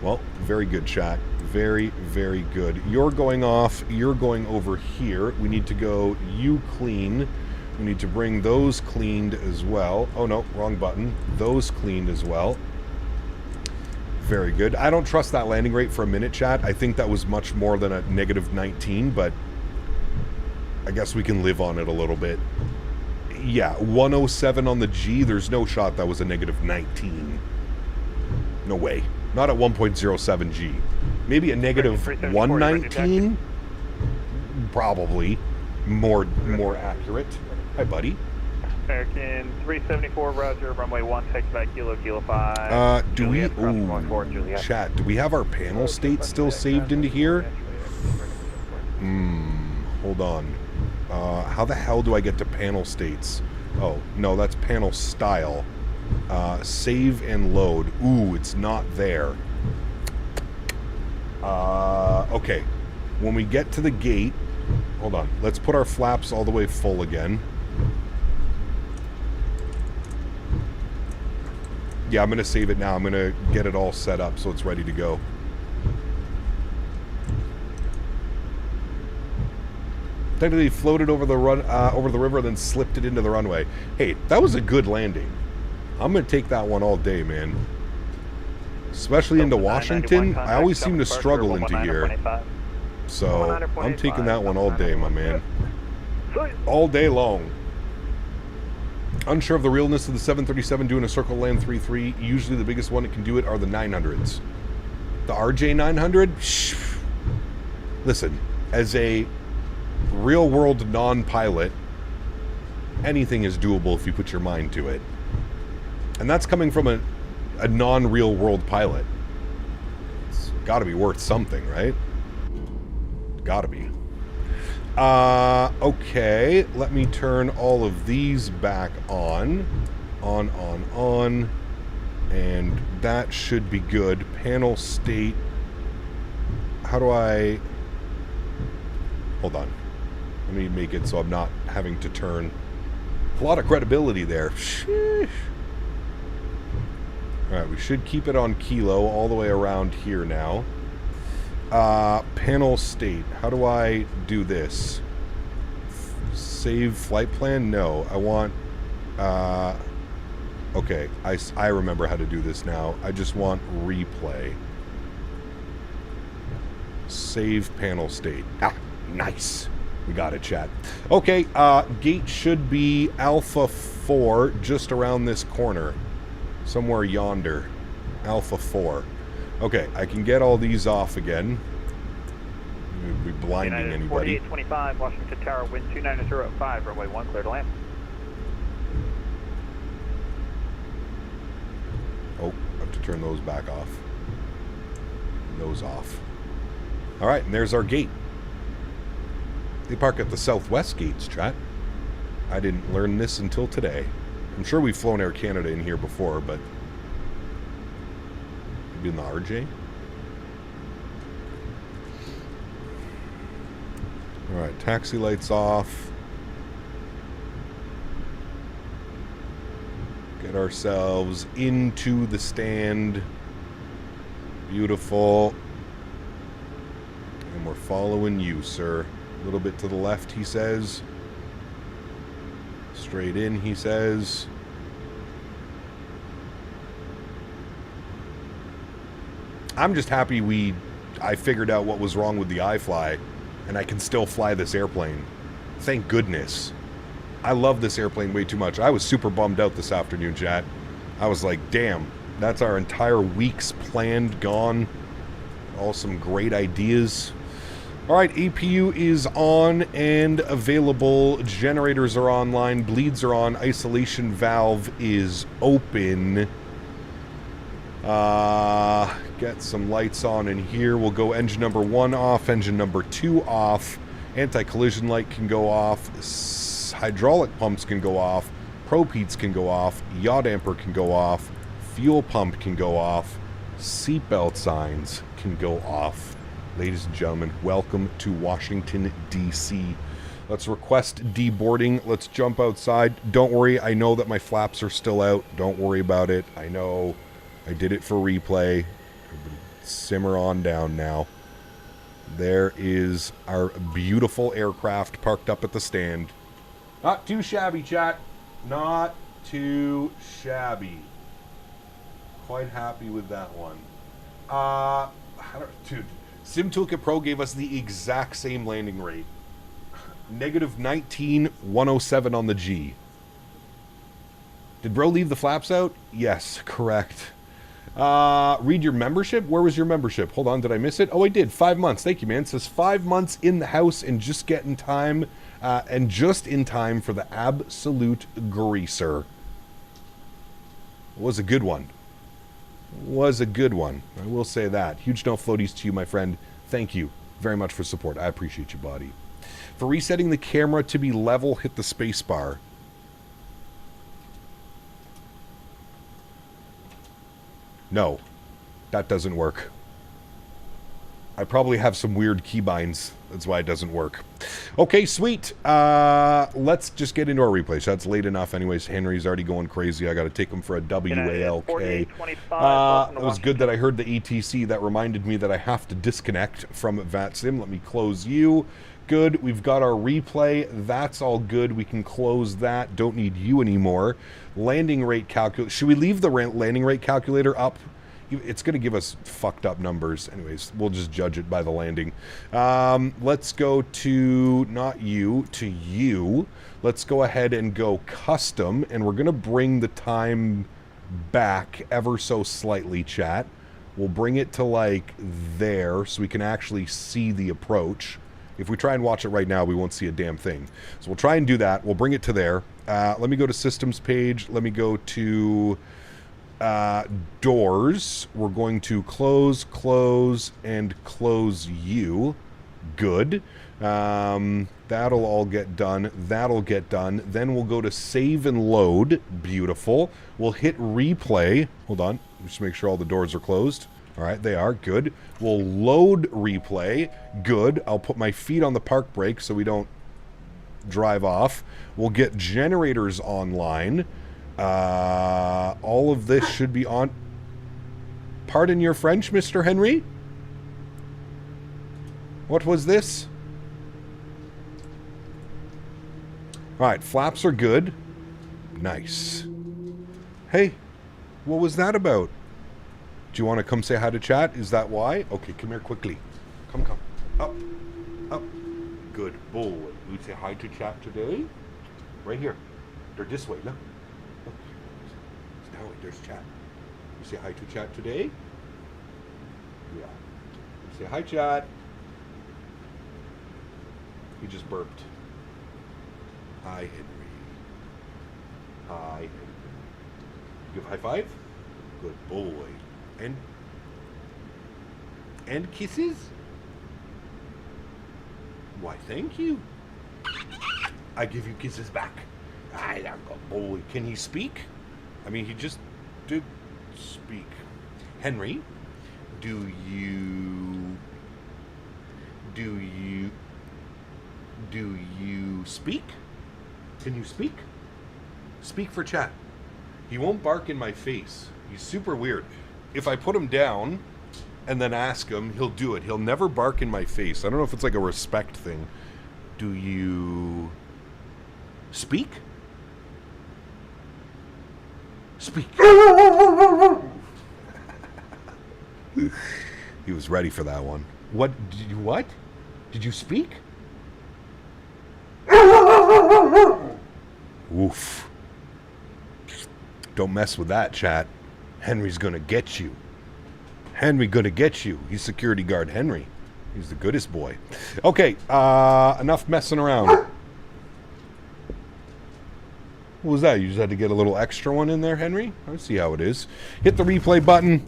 B: Well, very good, chat. Very, very good. You're going off. You're going over here. We need to go you clean. We need to bring those cleaned as well. Oh, no, wrong button. Those cleaned as well. Very good. I don't trust that landing rate for a minute, chat. I think that was much more than a -19, but I guess we can live on it a little bit. Yeah, 107 on the G. There's no shot that was a -19. No way. Not at 1.07 G. Maybe a -119? Probably. More accurate. Hi, buddy.
E: American 374, roger, runway 1, taxi by Kilo, Kilo 5.
B: Do we... Ooh, chat, do we have our panel state still saved into here? Hold on. How the hell do I get to panel states? Oh, no, that's panel style. Save and load. Ooh, it's not there. Okay. When we get to the gate... Hold on. Let's put our flaps all the way full again. Yeah, I'm going to save it now. I'm going to get it all set up so it's ready to go. Technically floated over the over the river, then slipped it into the runway. Hey, that was a good landing. I'm gonna take that one all day, man. Especially into Washington. I always seem to struggle into here. So I'm taking that one all day, my man. All day long. Unsure of the realness of the 737 doing a circle land 3-3. Usually the biggest one that can do it are the 900s. The RJ 900? Listen, as a real-world non-pilot, anything is doable if you put your mind to it. And that's coming from a non-real-world pilot. It's got to be worth something, right? Got to be. Okay, let me turn all of these back on. On. And that should be good. Panel state. How do I... Hold on. Let me make it so I'm not having to turn. A lot of credibility there. Sheesh. Alright, we should keep it on kilo all the way around here now. Panel state. How do I do this? Save flight plan? No. I want... okay, I remember how to do this now. I just want replay. Save panel state. Ah, nice. We got it, chat. Okay, gate should be Alpha 4 just around this corner. Somewhere yonder. Alpha 4. Okay, I can get all these off again. We'd be blinding anybody.
E: 4825, Washington Tower, wind 29005, runway 1, clear to land.
B: Oh, I have to turn those back off. Those off. Alright, and there's our gate. They park at the southwest gates, chat. I didn't learn this until today. I'm sure we've flown Air Canada in here before, but... maybe in the RJ? Alright, taxi lights off. Get ourselves into the stand. Beautiful. And we're following you, sir. A little bit to the left, he says. Straight in, he says. I'm just happy I figured out what was wrong with the iFly, and I can still fly this airplane. Thank goodness. I love this airplane way too much. I was super bummed out this afternoon, chat. I was like, damn, that's our entire week's planned gone. All some great ideas. Alright, APU is on and available. Generators are online. Bleeds are on. Isolation valve is open. Get some lights on in here. We'll go engine number 1 off. Engine number 2 off. Anti-collision light can go off. Hydraulic pumps can go off. Probe heats can go off. Yaw damper can go off. Fuel pump can go off. Seatbelt signs can go off. Ladies and gentlemen, welcome to Washington, D.C. Let's request deboarding. Let's jump outside. Don't worry, I know that my flaps are still out. Don't worry about it. I know I did it for replay. Simmer on down now. There is our beautiful aircraft parked up at the stand. Not too shabby, chat. Not too shabby. Quite happy with that one. Dude, Sim Toolkit Pro gave us the exact same landing rate. Negative 19,107 on the G. Did bro leave the flaps out? Yes, correct. Read your membership? Where was your membership? Hold on, did I miss it? Oh, I did. 5 months. Thank you, man. It says 5 months in the house and just getting time, and just in time for the absolute greaser. It was a good one. Was a good one. I will say that. Huge no floaties to you, my friend. Thank you very much for support. I appreciate you, buddy. For resetting the camera to be level, hit the space bar. No, that doesn't work. I I probably have some weird keybinds. That's why it doesn't work. Okay, sweet. Let's just get into our replay shots. It's late enough anyways. Henry's already going crazy. I got to take him for a WALK. It was good that I heard the ETC. That reminded me that I have to disconnect from VATSIM. Let me close you. Good. We've got our replay. That's all good. We can close that. Don't need you anymore. Landing rate calculator. Should we leave the landing rate calculator up? It's going to give us fucked up numbers. Anyways, we'll just judge it by the landing. Let's go to, not you, to you. Let's go ahead and go custom, and we're going to bring the time back ever so slightly, chat. We'll bring it to like there so we can actually see the approach. If we try and watch it right now, we won't see a damn thing. So we'll try and do that. We'll bring it to there. Let me go to systems page. Let me go to doors. We're going to close, and close you. Good. That'll all get done. That'll get done. Then we'll go to save and load. Beautiful. We'll hit replay. Hold on. Just make sure all the doors are closed. All right, they are. Good. We'll load replay. Good. I'll put my feet on the park brake so we don't drive off. We'll get generators online. All of this should be on. Pardon your French, Mr. Henry? What was this? All right, flaps are good. Nice. Hey, what was that about? Do you want to come say hi to chat? Is that why? Okay, come here quickly. Come. Up. Good boy. You say hi to chat today? Right here. They're this way, look. Look. That way, there's chat. You say hi to chat today? Yeah. You say hi, chat. He just burped. Hi, Henry. Hi, Henry. Give a high five? Good boy. And kisses? Why, thank you. I give you kisses back. I don't go, boy. Can he speak? I mean, he just did speak. Henry, do you speak? Can you speak? Speak for chat. He won't bark in my face. He's super weird. If I put him down and then ask him, he'll do it. He'll never bark in my face. I don't know if it's like a respect thing. Do you speak? Speak. He was ready for that one. What? Did you speak? Oof. Don't mess with that, chat. Henry's gonna get you. Henry gonna get you. He's security guard Henry. He's the goodest boy. Okay, enough messing around. What was that? You just had to get a little extra one in there, Henry? I see how it is. Hit the replay button.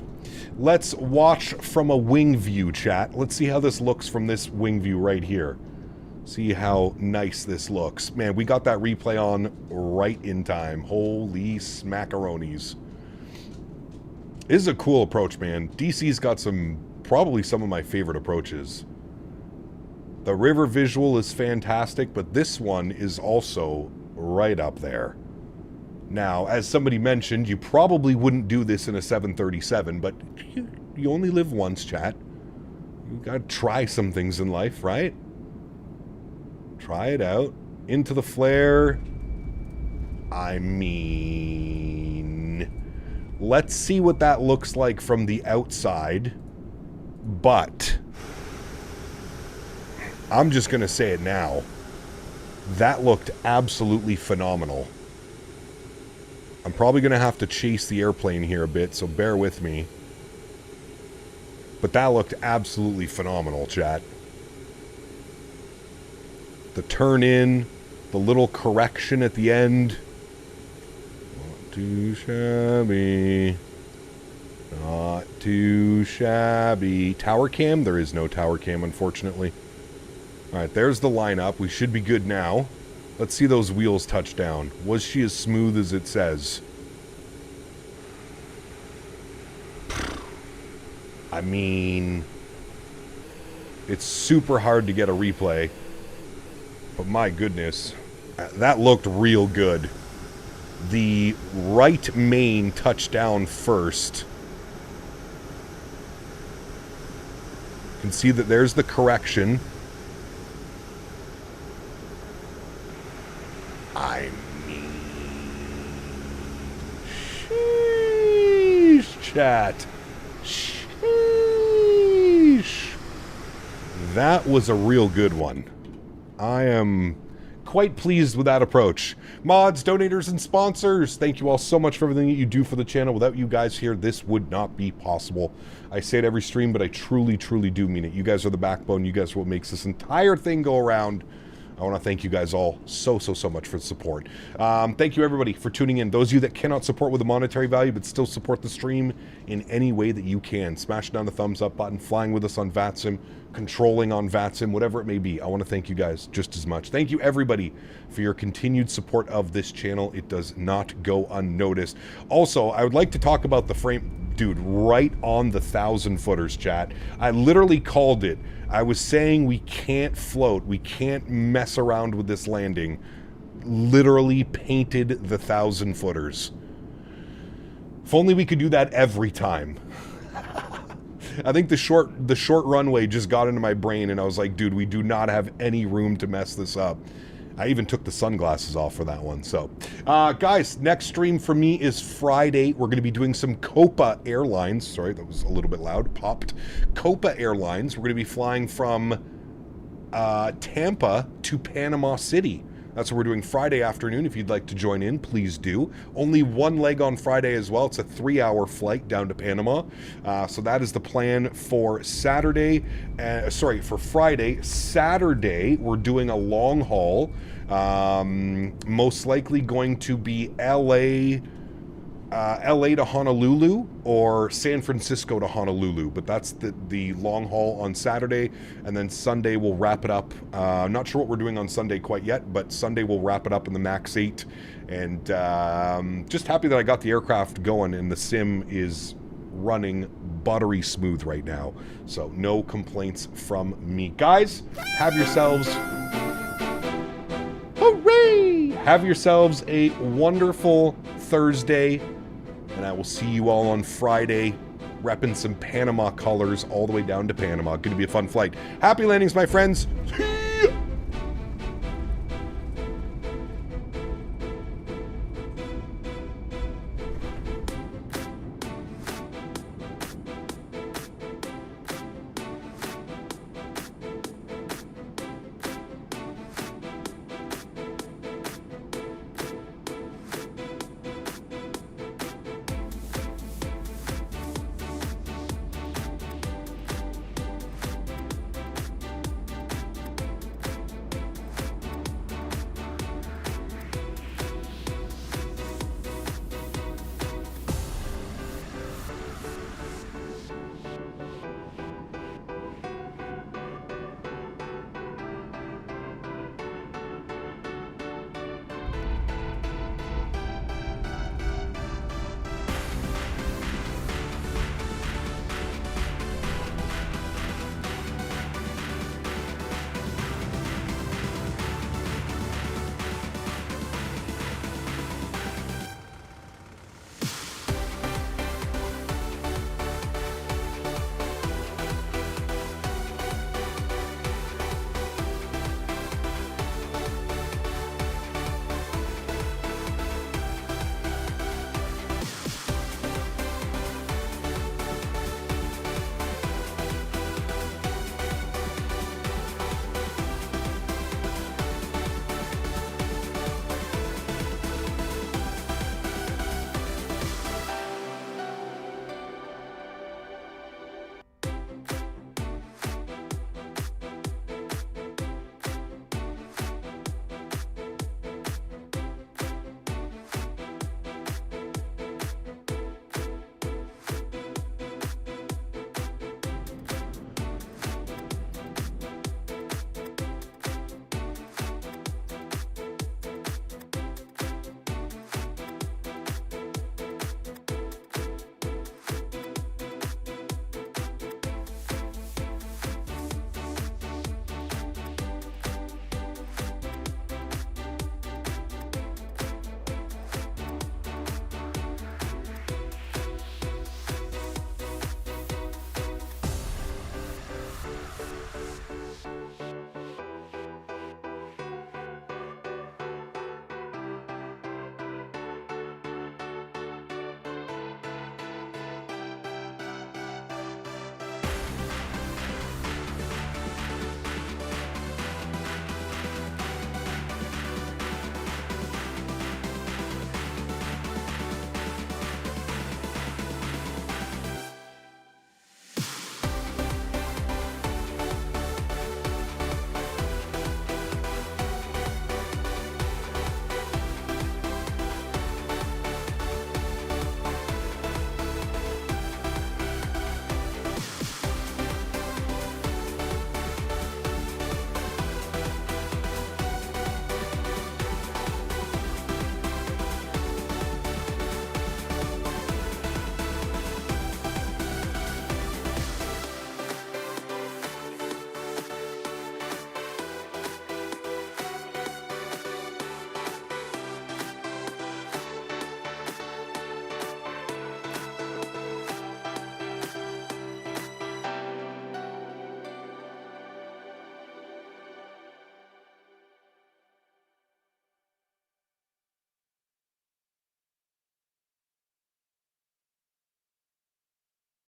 B: Let's watch from a wing view, chat. Let's see how this looks from this wing view right here. See how nice this looks. Man, we got that replay on right in time. Holy smackaroonies. This is a cool approach, man. DC's got probably some of my favorite approaches. The river visual is fantastic, but this one is also right up there. Now, as somebody mentioned, you probably wouldn't do this in a 737, but you only live once, chat. You gotta try some things in life, right? Try it out. Into the flare. I mean, let's see what that looks like from the outside. But I'm just going to say it now. That looked absolutely phenomenal. I'm probably going to have to chase the airplane here a bit, so bear with me. But that looked absolutely phenomenal, chat. The turn in, the little correction at the end. Not too shabby. Not too shabby. Tower cam? There is no tower cam, unfortunately. Alright, there's the lineup. We should be good now. Let's see those wheels touch down. Was she as smooth as it says? I mean, It's super hard to get a replay. But my goodness, that looked real good. The right main touched down first. You can see that there's the correction. I mean, sheesh, chat. Sheesh. That was a real good one. I am quite pleased with that approach. Mods, donators, and sponsors, thank you all so much for everything that you do for the channel. Without you guys here, this would not be possible. I say it every stream, but I truly, truly do mean it. You guys are the backbone. You guys are what makes this entire thing go around. I want to thank you guys all so much for the support. Thank you, everybody, for tuning in. Those of you that cannot support with a monetary value but still support the stream in any way that you can, smash down the thumbs up button, flying with us on VATSIM, controlling on VATSIM, whatever it may be. I want to thank you guys just as much. Thank you, everybody, for your continued support of this channel. It does not go unnoticed. Also, I would like to talk about the frame. Dude, right on the 1,000-footers, chat. I literally called it. I was saying we can't float. We can't mess around with this landing. Literally painted the 1,000-footers. If only we could do that every time. I think the short runway just got into my brain, and I was like, dude, we do not have any room to mess this up. I even took the sunglasses off for that one. So, guys, next stream for me is Friday. We're going to be doing some Copa Airlines. Sorry, that was a little bit loud. Popped. Copa Airlines. We're going to be flying from Tampa to Panama City. That's what we're doing Friday afternoon. If you'd like to join in, please do. Only one leg on Friday as well. It's a 3-hour flight down to Panama. So that is the plan for Saturday. For Friday. Saturday, we're doing a long haul. Most likely going to be LA to Honolulu or San Francisco to Honolulu, but that's the long haul on Saturday, and then Sunday we'll wrap it up. I'm not sure what we're doing on Sunday quite yet, but Sunday we'll wrap it up in the MAX8, and just happy that I got the aircraft going, and the sim is running buttery smooth right now, so no complaints from me. Guys, have yourselves... Hooray! Have yourselves a wonderful Thursday, and I will see you all on Friday, repping some Panama colors all the way down to Panama. Going to be a fun flight. Happy landings, my friends.